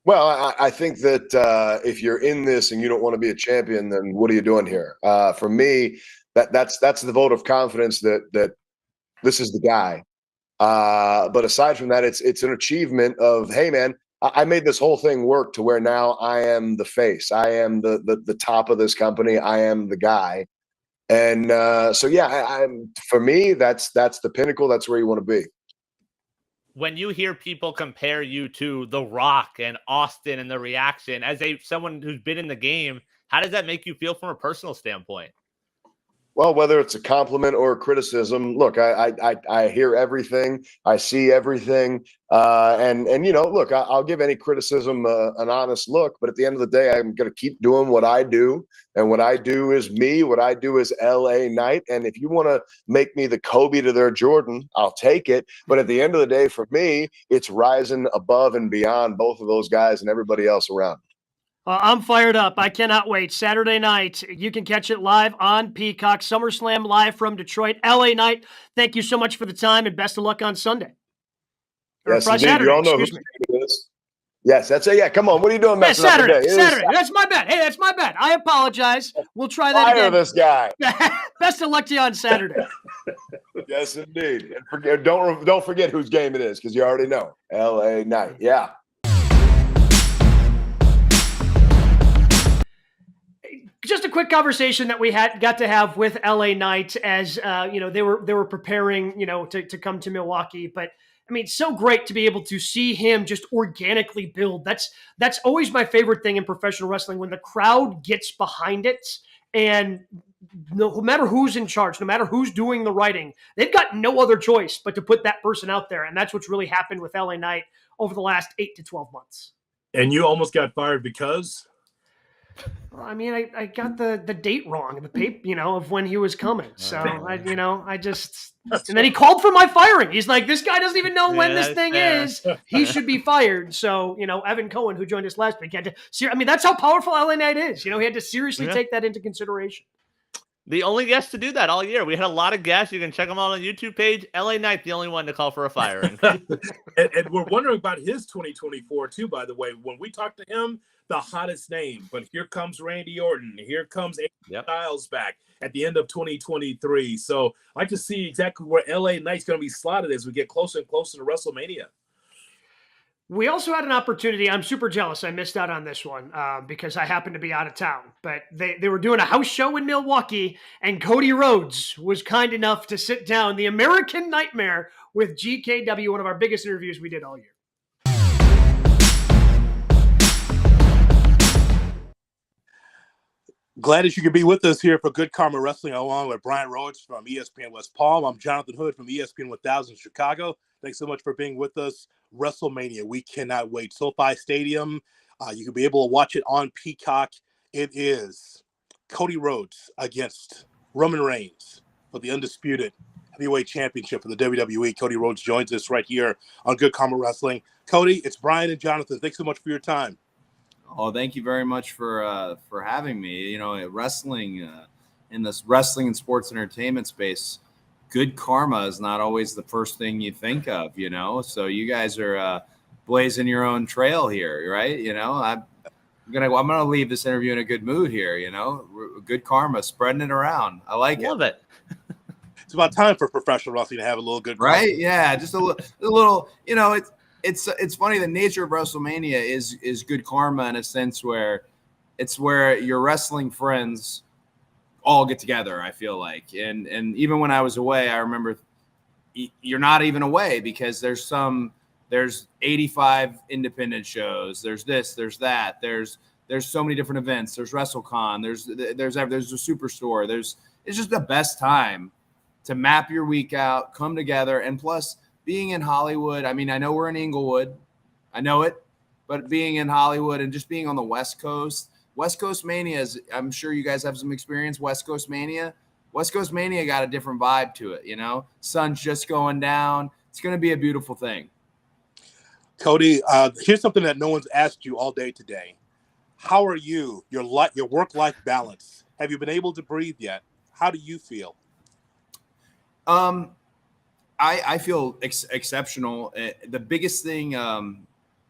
Well, I think that if you're in this and you don't want to be a champion, then what are you doing here? For me, that's the vote of confidence that this is the guy. But aside from that, it's an achievement of, hey, man, I made this whole thing work to where now I am the face. I am the top of this company. I am the guy. And so, yeah, for me, that's the pinnacle. That's where you want to be. When you hear people compare you to The Rock and Austin and the reaction, as someone who's been in the game, how does that make you feel from a personal standpoint? Well, whether it's a compliment or a criticism, look, I hear everything, I see everything, and look, I'll give any criticism an honest look, but at the end of the day, I'm going to keep doing what I do, and what I do is me. What I do is LA Knight, and if you want to make me the Kobe to their Jordan, I'll take it. But at the end of the day, for me, it's rising above and beyond both of those guys and everybody else around. I'm fired up. I cannot wait. Saturday night, you can catch it live on Peacock. SummerSlam live from Detroit. LA Knight, thank you so much for the time, and best of luck on Sunday. Yes, indeed. Saturday, you all know who it is. Yes, that's it. Yeah, come on. What are you doing messing up today? Saturday. That's my bad. Hey, that's my bad. I apologize. We'll try that again. Fire this guy. Best of luck to you on Saturday. Yes, indeed. And don't forget whose game it is, because you already know. LA Knight. Yeah. Just a quick conversation that we got to have with LA Knight as they were preparing to come to Milwaukee. But I mean, so great to be able to see him just organically build. That's always my favorite thing in professional wrestling, when the crowd gets behind it, and no matter who's in charge, no matter who's doing the writing, they've got no other choice but to put that person out there. And that's what's really happened with LA Knight over the last 8 to 12 months. And you almost got fired because? Well, I mean, I got the date wrong, the paper, of when he was coming. So I just, and then he called for my firing. He's like, this guy doesn't even know when this thing is. He should be fired. So, Evan Cohen, who joined us last week, that's how powerful LA Knight is. He had to seriously take that into consideration. The only guest to do that all year. We had a lot of guests. You can check them all on the YouTube page. LA Knight, the only one to call for a firing. and we're wondering about his 2024 too, by the way. When we talked to him, the hottest name, but here comes Randy Orton. Here comes AJ Styles back at the end of 2023. So I like to see exactly where LA Knight's going to be slotted as we get closer and closer to WrestleMania. We also had an opportunity. I'm super jealous. I missed out on this one because I happened to be out of town. But they were doing a house show in Milwaukee, and Cody Rhodes was kind enough to sit down, the American Nightmare, with GKW, one of our biggest interviews we did all year. Glad that you could be with us here for Good Karma Wrestling, along with Brian Rhodes from ESPN West Palm. I'm Jonathan Hood from ESPN 1000 Chicago. Thanks so much for being with us. WrestleMania, we cannot wait. SoFi Stadium, you can be able to watch it on Peacock. It is Cody Rhodes against Roman Reigns for the undisputed heavyweight championship for the WWE. Cody Rhodes joins us right here on Good Karma Wrestling. Cody, it's Brian and Jonathan. Thanks so much for your time. Oh, thank you very much for having me. Wrestling in this wrestling and sports entertainment space, good karma is not always the first thing you think of. So you guys are blazing your own trail here, right? I'm gonna leave this interview in a good mood here. Good karma, spreading it around. I like it. Love it. It's about time for professional wrestling to have a little good karma. Right? Yeah, just a little. You know, it's funny. The nature of WrestleMania is good karma in a sense where it's where your wrestling friends all get together. I feel like, and even when I was away, I remember you're not even away because there's 85 independent shows. There's this, there's that. There's so many different events. There's WrestleCon. There's a Superstore. It's just the best time to map your week out, come together, and plus being in Hollywood. I mean, I know we're in Inglewood, I know it, but being in Hollywood and just being on the West Coast Mania is. I'm sure you guys have some experience. West Coast Mania got a different vibe to it. You know, sun's just going down. It's going to be a beautiful thing. Cody, here's something that no one's asked you all day today. How are you? Your work-life balance. Have you been able to breathe yet? How do you feel? I feel exceptional. The biggest thing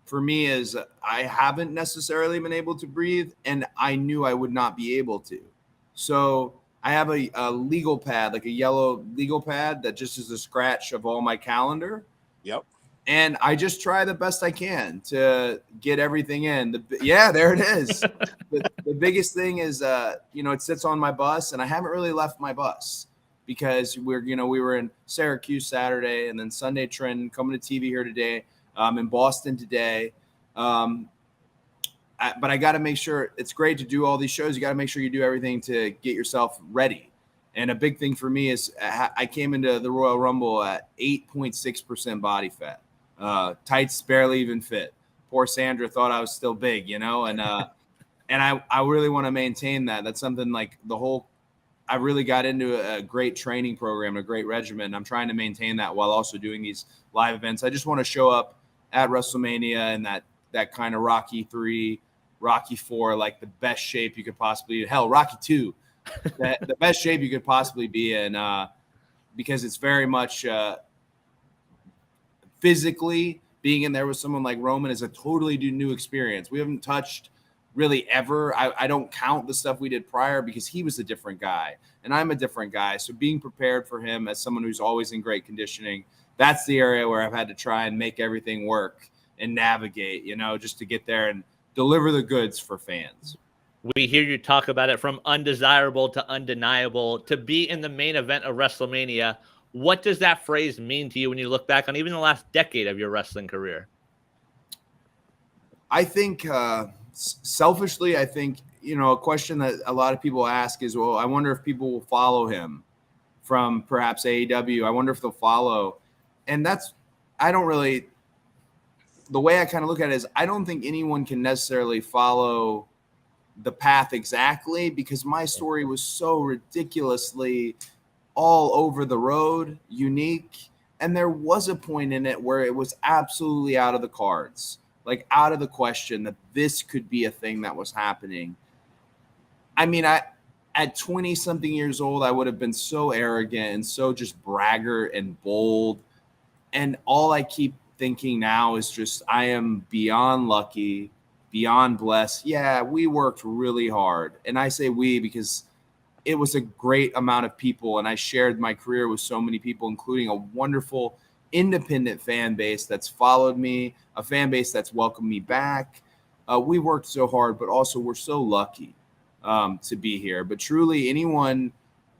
for me is I haven't necessarily been able to breathe, and I knew I would not be able to. So I have a legal pad, like a yellow legal pad that just is a scratch of all my calendar. Yep. And I just try the best I can to get everything in. Yeah, there it is. The biggest thing is, it sits on my bus, and I haven't really left my bus because we were in Syracuse Saturday, and then Sunday Trenton, coming to TV here today. In Boston today. But I got to make sure it's great to do all these shows. You got to make sure you do everything to get yourself ready. And a big thing for me is I came into the Royal Rumble at 8.6% body fat. Tights barely even fit. Poor Sandra thought I was still big, and I really want to maintain that. That's something like I really got into a great training program, a great regimen. I'm trying to maintain that while also doing these live events. I just want to show up at WrestleMania in that kind of Rocky 3, Rocky 4, like the best shape you could possibly be. Hell, Rocky 2, the best shape you could possibly be in, because it's very much physically being in there with someone like Roman is a totally new experience. We haven't touched really ever. I don't count the stuff we did prior because he was a different guy and I'm a different guy. So being prepared for him as someone who's always in great conditioning, that's the area where I've had to try and make everything work and navigate, just to get there and deliver the goods for fans. We hear you talk about it from undesirable to undeniable to be in the main event of WrestleMania. What does that phrase mean to you when you look back on even the last decade of your wrestling career? I think selfishly, a question that a lot of people ask is, well, I wonder if people will follow him from perhaps AEW. I wonder if they'll follow. And the way I kind of look at it is I don't think anyone can necessarily follow the path exactly because my story was so ridiculously all over the road, unique. And there was a point in it where it was absolutely out of the cards, like out of the question that this could be a thing that was happening. I mean, at 20 something years old, I would have been so arrogant and so just braggart and bold. And all I keep thinking now is just, I am beyond lucky, beyond blessed. Yeah, we worked really hard. And I say we because it was a great amount of people. And I shared my career with so many people, including a wonderful independent fan base that's followed me, a fan base that's welcomed me back. We worked so hard, but also we're so lucky to be here. But truly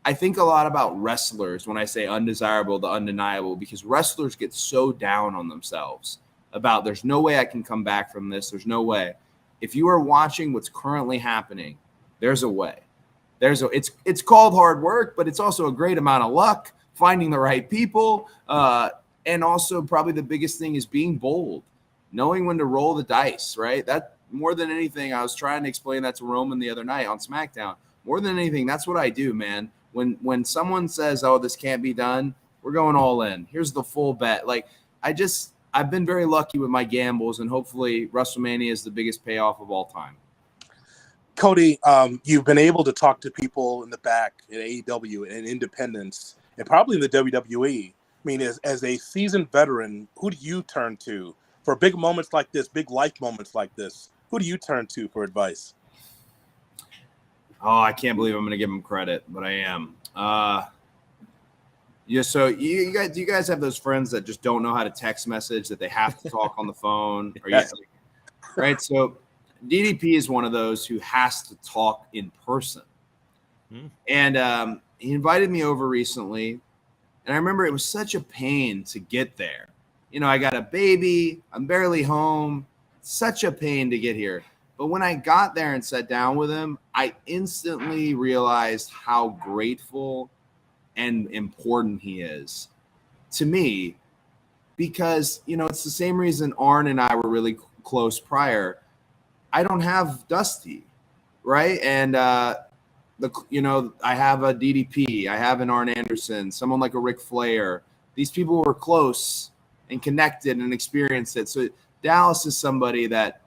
I think a lot about wrestlers when I say undesirable to undeniable, because wrestlers get so down on themselves about there's no way I can come back from this. There's no way. If you are watching what's currently happening, there's a way. It's called hard work, but it's also a great amount of luck, finding the right people. And also probably the biggest thing is being bold, knowing when to roll the dice, right? That more than anything, I was trying to explain that to Roman the other night on SmackDown. More than anything, that's what I do, man. When someone says, oh, this can't be done, we're going all in. Here's the full bet. Like, I've been very lucky with my gambles, and hopefully WrestleMania is the biggest payoff of all time. Cody, you've been able to talk to people in the back at AEW and independents and probably in the WWE. I mean, as a seasoned veteran, who do you turn to for big moments like this, big life moments like this? Who do you turn to for advice? Oh, I can't believe I'm going to give him credit, but I am. Yeah, so do you guys have those friends that just don't know how to text message, that they have to talk on the phone? Or Yes. right? So DDP is one of those who has to talk in person. And he invited me over recently, and I remember it was such a pain to get there. You know, I got a baby, I'm barely home, such a pain to get here. But when I got there and sat down with him, I instantly realized how grateful and important he is to me, because, you know, it's the same reason Arn and I were really close prior. I don't have Dusty, right? And I have a DDP, I have an Arn Anderson, someone like a Ric Flair. These people were close and connected and experienced it. So Dallas is somebody that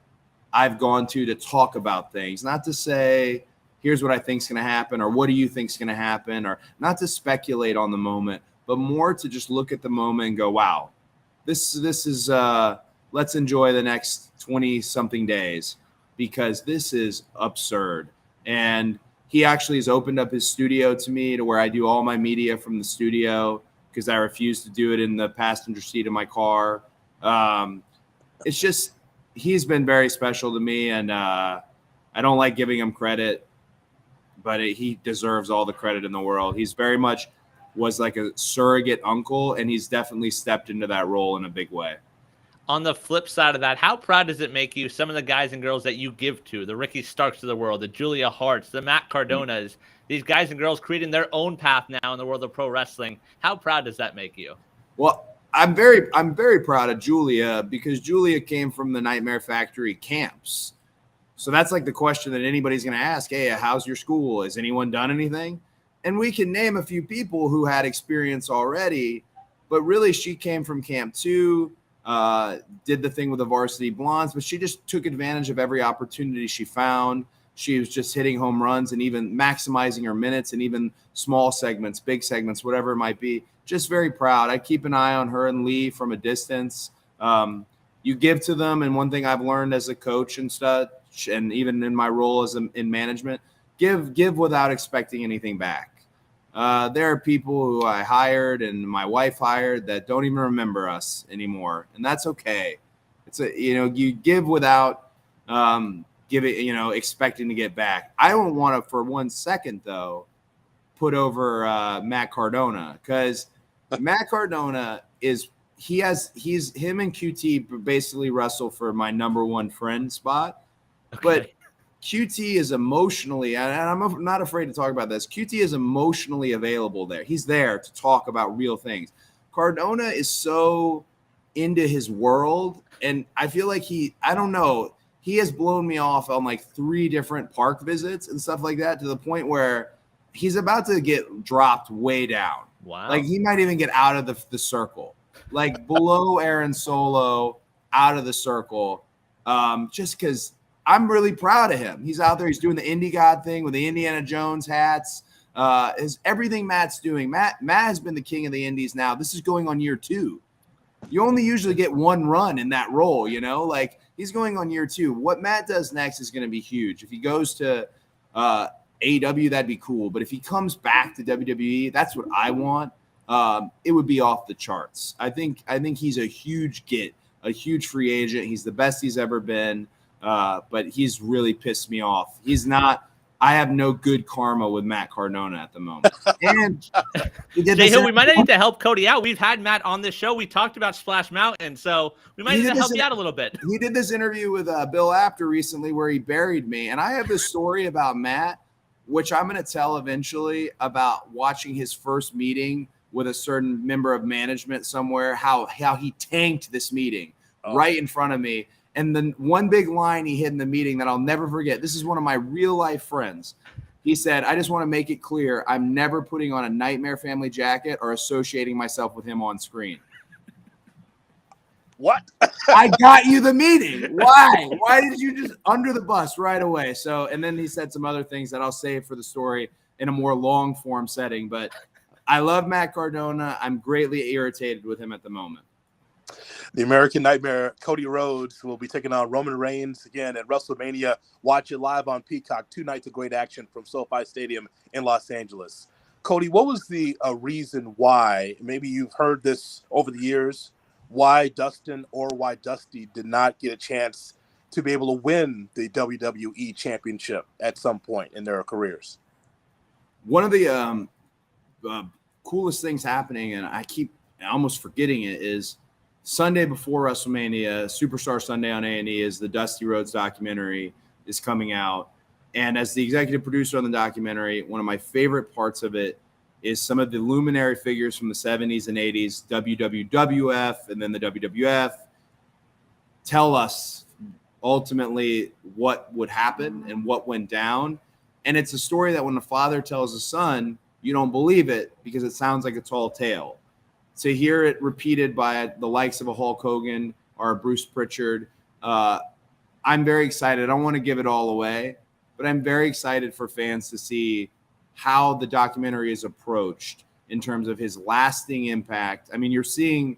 I've gone to talk about things, not to say, here's what I think is going to happen, or what do you think is going to happen, or not to speculate on the moment, but more to just look at the moment and go, wow, this is let's enjoy the next 20 something days, because this is absurd. And he actually has opened up his studio to me, to where I do all my media from the studio, because I refuse to do it in the passenger seat of my car. It's just, he's been very special to me, and I don't like giving him credit, but he deserves all the credit in the world. He's very much was like a surrogate uncle, and he's definitely stepped into that role in a big way. On the flip side of that, how proud does it make you, some of the guys and girls that you give to, the Ricky Starks of the world, the Julia Harts, the Matt Cardonas, these guys and girls creating their own path now in the world of pro wrestling? How proud does that make you? Well, I'm very proud of Julia, because Julia came from the Nightmare Factory camps. So that's like the question that anybody's going to ask. Hey, how's your school? Has anyone done anything? And we can name a few people who had experience already, but really she came from Camp 2, did the thing with the Varsity Blondes, but she just took advantage of every opportunity she found. She was just hitting home runs and even maximizing her minutes, and even small segments, big segments, whatever it might be. Just very proud. I keep an eye on her and Lee from a distance. You give to them, and one thing I've learned as a coach and stuff, and even in my role as in management, give without expecting anything back. There are people who I hired and my wife hired that don't even remember us anymore, and that's okay. It's you give without giving, expecting to get back. I don't want to for 1 second though put over Matt Cardona, because Matt Cardona he's him and QT basically wrestle for my number one friend spot. Okay. But QT is emotionally, and I'm not afraid to talk about this, QT is emotionally available there. He's there to talk about real things. Cardona is so into his world, and I feel like he has blown me off on like 3 different park visits and stuff like that, to the point where he's about to get dropped way down. Wow. Like he might even get out of the circle, like below Aaron Solo, out of the circle, just because I'm really proud of him. He's out there. He's doing the Indie God thing with the Indiana Jones hats. Is everything Matt's doing. Matt has been the king of the Indies now. This is going on year 2. You only usually get 1 run in that role, like he's going on year 2. What Matt does next is going to be huge. If he goes to AEW, that'd be cool. But if he comes back to WWE, that's what I want. It would be off the charts. I think he's a huge get, a huge free agent. He's the best he's ever been. But he's really pissed me off. I have no good karma with Matt Cardona at the moment. And Jay Hill, we might need to help Cody out. We've had Matt on this show. We talked about Splash Mountain, so we might need to help you out a little bit. He did this interview with Bill Apter recently where he buried me. And I have this story about Matt, which I'm going to tell eventually, about watching his first meeting with a certain member of management somewhere, how he tanked this meeting right in front of me. And then one big line he hit in the meeting that I'll never forget. This is one of my real life friends. He said, I just want to make it clear, I'm never putting on a Nightmare Family jacket or associating myself with him on screen. What? I got you the meeting. Why? Why did you just under the bus right away? So, and then he said some other things that I'll save for the story in a more long form setting. But I love Matt Cardona. I'm greatly irritated with him at the moment. The American Nightmare, Cody Rhodes, will be taking on Roman Reigns again at WrestleMania. Watch it live on Peacock. 2 nights of great action from SoFi Stadium in Los Angeles. Cody, what was the reason why, maybe you've heard this over the years, why Dustin or why Dusty did not get a chance to be able to win the WWE Championship at some point in their careers? One of the coolest things happening, and I keep almost forgetting it, is Sunday before WrestleMania, Superstar Sunday on A&E, is the Dusty Rhodes documentary is coming out. And as the executive producer on the documentary, one of my favorite parts of it is some of the luminary figures from the 70s and 80s, WWF and then the WWF, tell us ultimately what would happen and what went down. And it's a story that when the father tells his son, you don't believe it because it sounds like a tall tale. To hear it repeated by the likes of a Hulk Hogan or a Bruce Pritchard, I'm very excited. I don't want to give it all away, but I'm very excited for fans to see how the documentary is approached in terms of his lasting impact. I mean, you're seeing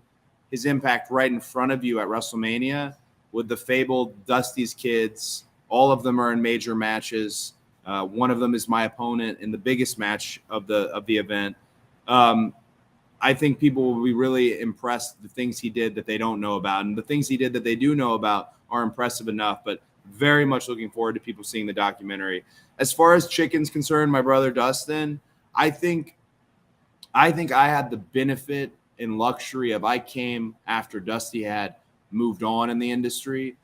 his impact right in front of you at WrestleMania with the fabled Dusty's Kids. All of them are in major matches. One of them is my opponent in the biggest match of the event. I think people will be really impressed with the things he did that they don't know about, and the things he did that they do know about are impressive enough, but very much looking forward to people seeing the documentary. As far as Chicken's concerned, my brother Dustin, I think I had the benefit and luxury of I came after Dusty had moved on in the industry.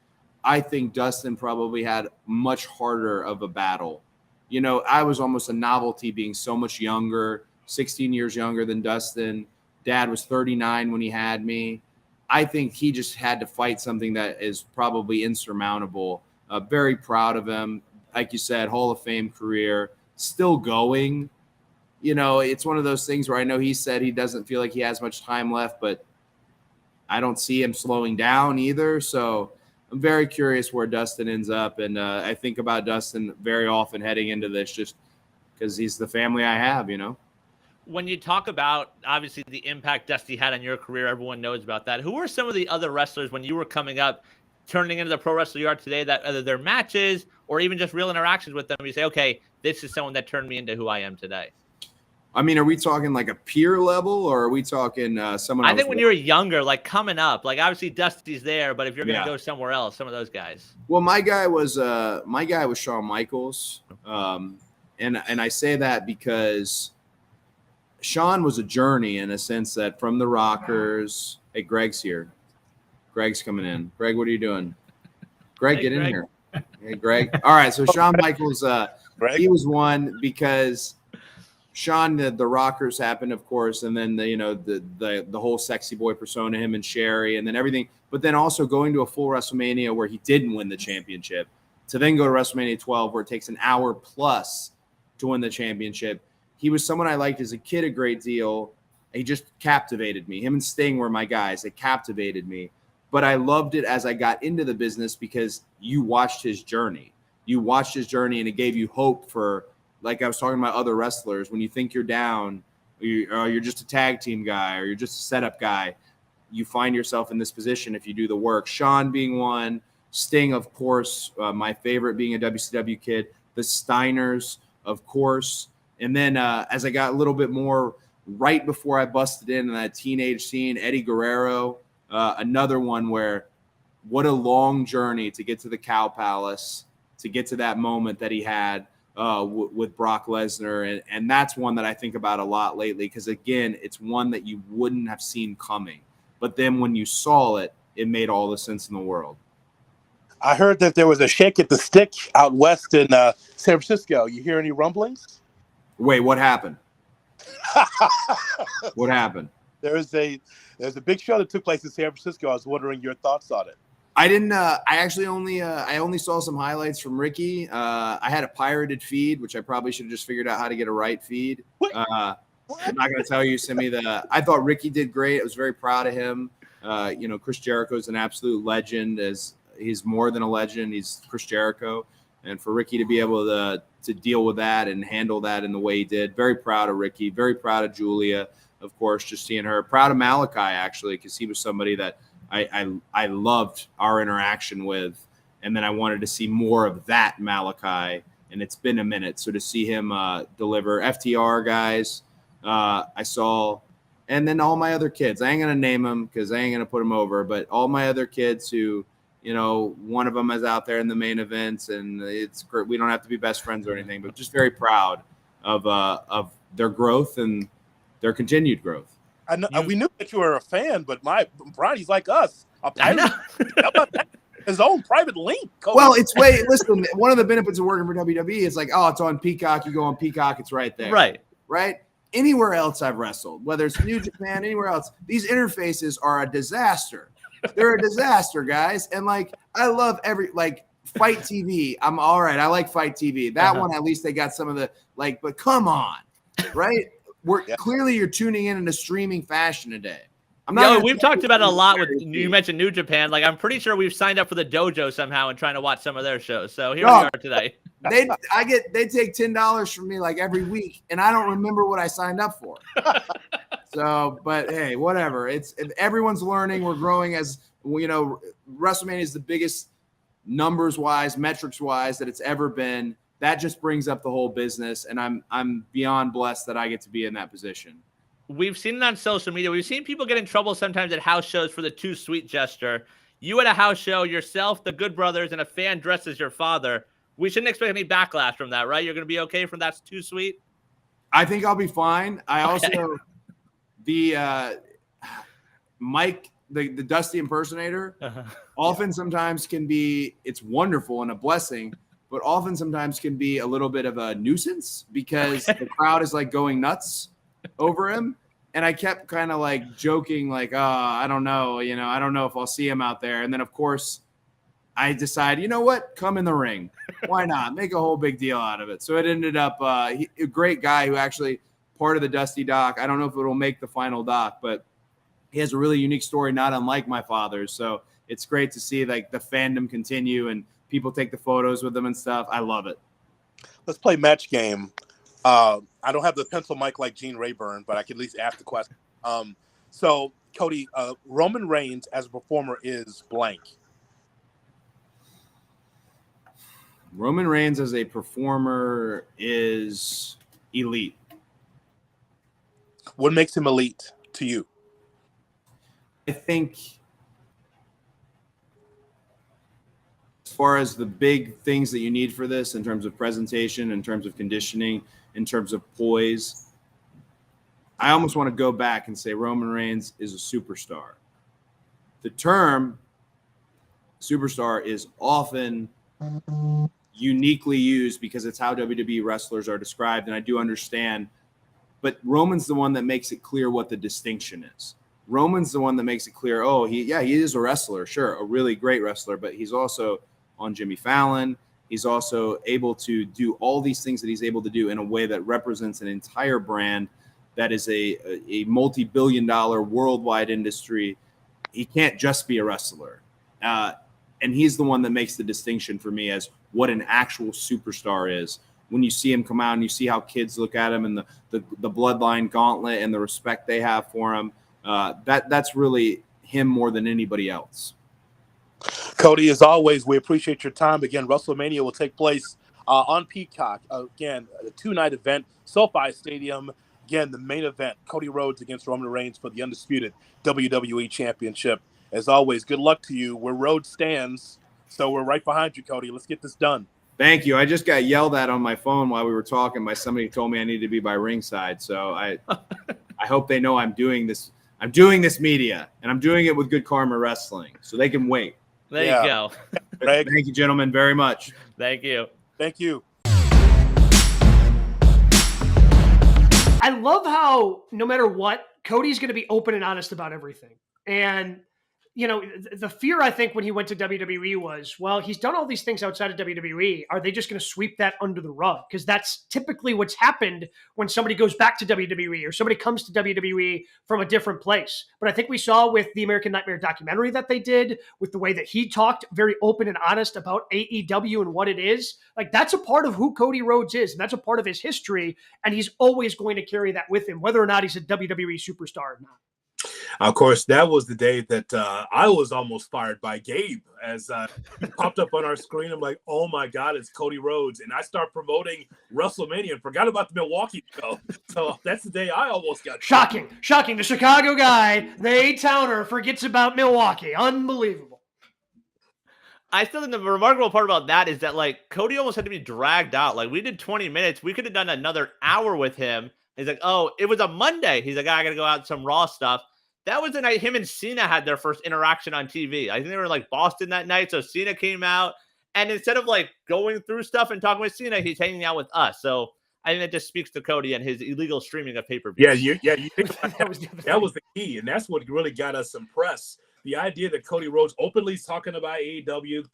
I think Dustin probably had much harder of a battle. You know, I was almost a novelty being so much younger, 16 years younger than Dustin. Dad was 39 when he had me. I think he just had to fight something that is probably insurmountable. Very proud of him. Like you said, Hall of Fame career, still going. You know, it's one of those things where I know he said he doesn't feel like he has much time left, but I don't see him slowing down either. So I'm very curious where Dustin ends up. And I think about Dustin very often heading into this just because he's the family I have, you know. When you talk about, obviously, the impact Dusty had on your career, everyone knows about that. Who were some of the other wrestlers when you were coming up, turning into the pro wrestler you are today, that either their matches or even just real interactions with them, you say, okay, this is someone that turned me into who I am today? I mean, are we talking like a peer level, or are we talking someone? I think when you were younger, like coming up, like obviously Dusty's there, but if you're going to go somewhere else, some of those guys. Well, my guy was Shawn Michaels, and I say that because Shawn was a journey in a sense that from the Rockers. Hey, Greg's here. Greg's coming in. Greg, what are you doing? Greg, get in here. Hey, Greg. All right, so Shawn Michaels, he was one because Shawn, the Rockers happened, of course, and then the whole sexy boy persona, him and Sherry, and then everything. But then also going to a full WrestleMania where he didn't win the championship, to then go to WrestleMania 12 where it takes an hour plus to win the championship. He was someone I liked as a kid a great deal. He just captivated me. Him and Sting were my guys. They captivated me. But I loved it as I got into the business because you watched his journey. You watched his journey, and it gave you hope for, like I was talking about other wrestlers, when you think you're down, you're just a tag team guy, or you're just a setup guy, you find yourself in this position if you do the work. Shawn being one, Sting, of course, my favorite being a WCW kid, the Steiners, of course. And then as I got a little bit more right before I busted in that teenage scene, Eddie Guerrero, another one where what a long journey to get to the Cow Palace, to get to that moment that he had with Brock Lesnar. And that's one that I think about a lot lately because, again, it's one that you wouldn't have seen coming. But then when you saw it, it made all the sense in the world. I heard that there was a shake at the stick out west in San Francisco. You hear any rumblings? Wait, what happened? What happened? There's a big show that took place in San Francisco. I was wondering your thoughts on it. I didn't. I actually only saw some highlights from Ricky. I had a pirated feed, which I probably should have just figured out how to get a right feed. I'm not going to tell you. Send me the. I thought Ricky did great. I was very proud of him. Chris Jericho is an absolute legend. As he's more than a legend, he's Chris Jericho. And for Ricky to be able to deal with that and handle that in the way he did, very proud of Ricky. Very proud of Julia, of course, just seeing her. Proud of Malachi, actually, because he was somebody that I loved our interaction with. And then I wanted to see more of that Malachi, and it's been a minute. So to see him deliver FTR, guys, I saw, and then all my other kids. I ain't gonna name them because I ain't gonna put them over, but all my other kids who, you know, one of them is out there in the main events, and it's great. We don't have to be best friends or anything, but just very proud of their growth and their continued growth. I know, we knew that you were a fan, but Brian, he's like us. I know. How about that? His own private link. Cody. Well, listen, one of the benefits of working for WWE is like, oh, it's on Peacock. You go on Peacock, it's right there. Right? Anywhere else I've wrestled, whether it's New Japan, anywhere else, these interfaces are a disaster. They're a disaster, guys. And like, I love Fight TV. I'm all right. I like Fight TV. That one, at least they got some of the but come on, right? Clearly you're tuning in a streaming fashion today. We've talked about it a lot with you mentioned New Japan. Like, I'm pretty sure we've signed up for the dojo somehow and trying to watch some of their shows. So here we are today. They take $10 from me like every week, and I don't remember what I signed up for. So, but hey, whatever. Everyone's learning. We're growing as WrestleMania is the biggest numbers wise, metrics wise that it's ever been. That just brings up the whole business, and I'm beyond blessed that I get to be in that position. We've seen it on social media. We've seen people get in trouble sometimes at house shows for the too sweet gesture. You at a house show, yourself, the Good Brothers, and a fan dressed as your father. We shouldn't expect any backlash from that, right? You're going to be okay from that's too sweet? I think I'll be fine. I also, Mike, the Dusty impersonator, often sometimes can be, it's wonderful and a blessing, but often sometimes can be a little bit of a nuisance because the crowd is like going nuts over him. And I kept kind of like joking, like, oh, I don't know. I don't know if I'll see him out there. And then, of course, I decide, you know what? Come in the ring. Why not? Make a whole big deal out of it. So it ended up a great guy who actually part of the Dusty doc. I don't know if it'll make the final doc, but he has a really unique story, not unlike my father's. So it's great to see like the fandom continue and people take the photos with them and stuff. I love it. Let's play match game. I don't have the pencil mic like Gene Rayburn, but I can at least ask the question. So, Cody, Roman Reigns as a performer is blank. Roman Reigns as a performer is elite. What makes him elite to you? I think as far as the big things that you need for this in terms of presentation, in terms of conditioning, in terms of poise, I almost want to go back and say Roman Reigns is a superstar. The term superstar is often uniquely used because it's how WWE wrestlers are described, and I do understand, but Roman's the one that makes it clear what the distinction is. Roman's the one that makes it clear, he is a wrestler, sure, a really great wrestler, but he's also on Jimmy Fallon. He's also able to do all these things that he's able to do in a way that represents an entire brand that is a multi-billion-dollar worldwide industry. He can't just be a wrestler. And he's the one that makes the distinction for me as what an actual superstar is. When you see him come out and you see how kids look at him and the bloodline gauntlet and the respect they have for him, that's really him more than anybody else. Cody, as always, we appreciate your time. Again, WrestleMania will take place on Peacock. Again, a 2-night event, SoFi Stadium. Again, the main event, Cody Rhodes against Roman Reigns for the undisputed WWE Championship. As always, good luck to you. Where Rhodes stands, so we're right behind you, Cody. Let's get this done. Thank you. I just got yelled at on my phone while we were talking by somebody who told me I needed to be by ringside. So I hope they know I'm doing this. I'm doing this media, and I'm doing it with Good Karma Wrestling, so they can wait. There you go. Greg. Thank you, gentlemen, very much. Thank you. Thank you. I love how no matter what, Cody's going to be open and honest about everything. And, the fear, I think, when he went to WWE was, well, he's done all these things outside of WWE. Are they just going to sweep that under the rug? Because that's typically what's happened when somebody goes back to WWE or somebody comes to WWE from a different place. But I think we saw with the American Nightmare documentary that they did, with the way that he talked very open and honest about AEW and what it is, like that's a part of who Cody Rhodes is. And that's a part of his history. And he's always going to carry that with him, whether or not he's a WWE superstar or not. Of course, that was the day that I was almost fired by Gabe as he popped up on our screen. I'm like, oh my God, it's Cody Rhodes. And I start promoting WrestleMania and forgot about the Milwaukee show. So that's the day I almost got Shocking. The Chicago guy, the A-Towner, forgets about Milwaukee. Unbelievable. I still think the remarkable part about that is that like Cody almost had to be dragged out. Like we did 20 minutes. We could have done another hour with him. He's like, oh, it was a Monday. He's like, I got to go out and some Raw stuff. That was the night him and Cena had their first interaction on TV. I think they were in like Boston that night. So Cena came out and instead of like going through stuff and talking with Cena, he's hanging out with us. So I think that just speaks to Cody and his illegal streaming of pay-per-views. You think about that was the key. And that's what really got us impressed. The idea that Cody Rhodes openly is talking about AEW,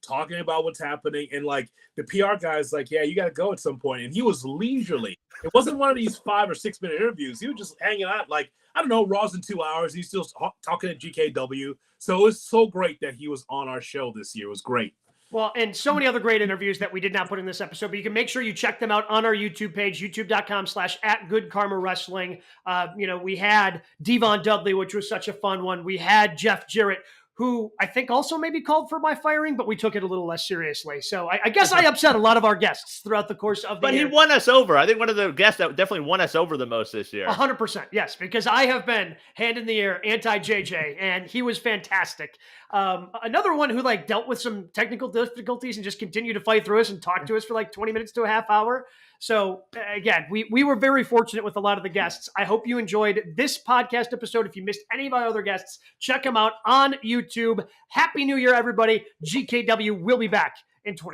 talking about what's happening, and like the PR guy's like, yeah, you got to go at some point. And he was leisurely. It wasn't one of these 5 or 6 minute interviews. He was just hanging out like, I don't know, Raw's in 2 hours. He's still talking at GKW. So it was so great that he was on our show this year. It was great. Well, and so many other great interviews that we did not put in this episode, but you can make sure you check them out on our YouTube page, youtube.com/@GoodKarmaWrestling. We had Devon Dudley, which was such a fun one. We had Jeff Jarrett, who I think also maybe called for my firing, but we took it a little less seriously. So I guess I upset a lot of our guests throughout the course of the year. But he won us over. I think one of the guests that definitely won us over the most this year. 100%, yes, because I have been hand in the air anti-JJ, and he was fantastic. Another one who like dealt with some technical difficulties and just continued to fight through us and talk to us for like 20 minutes to a half hour. So again, we were very fortunate with a lot of the guests. I hope you enjoyed this podcast episode. If you missed any of our other guests, check them out on YouTube. Happy New Year, everybody. GKW will be back in 2020.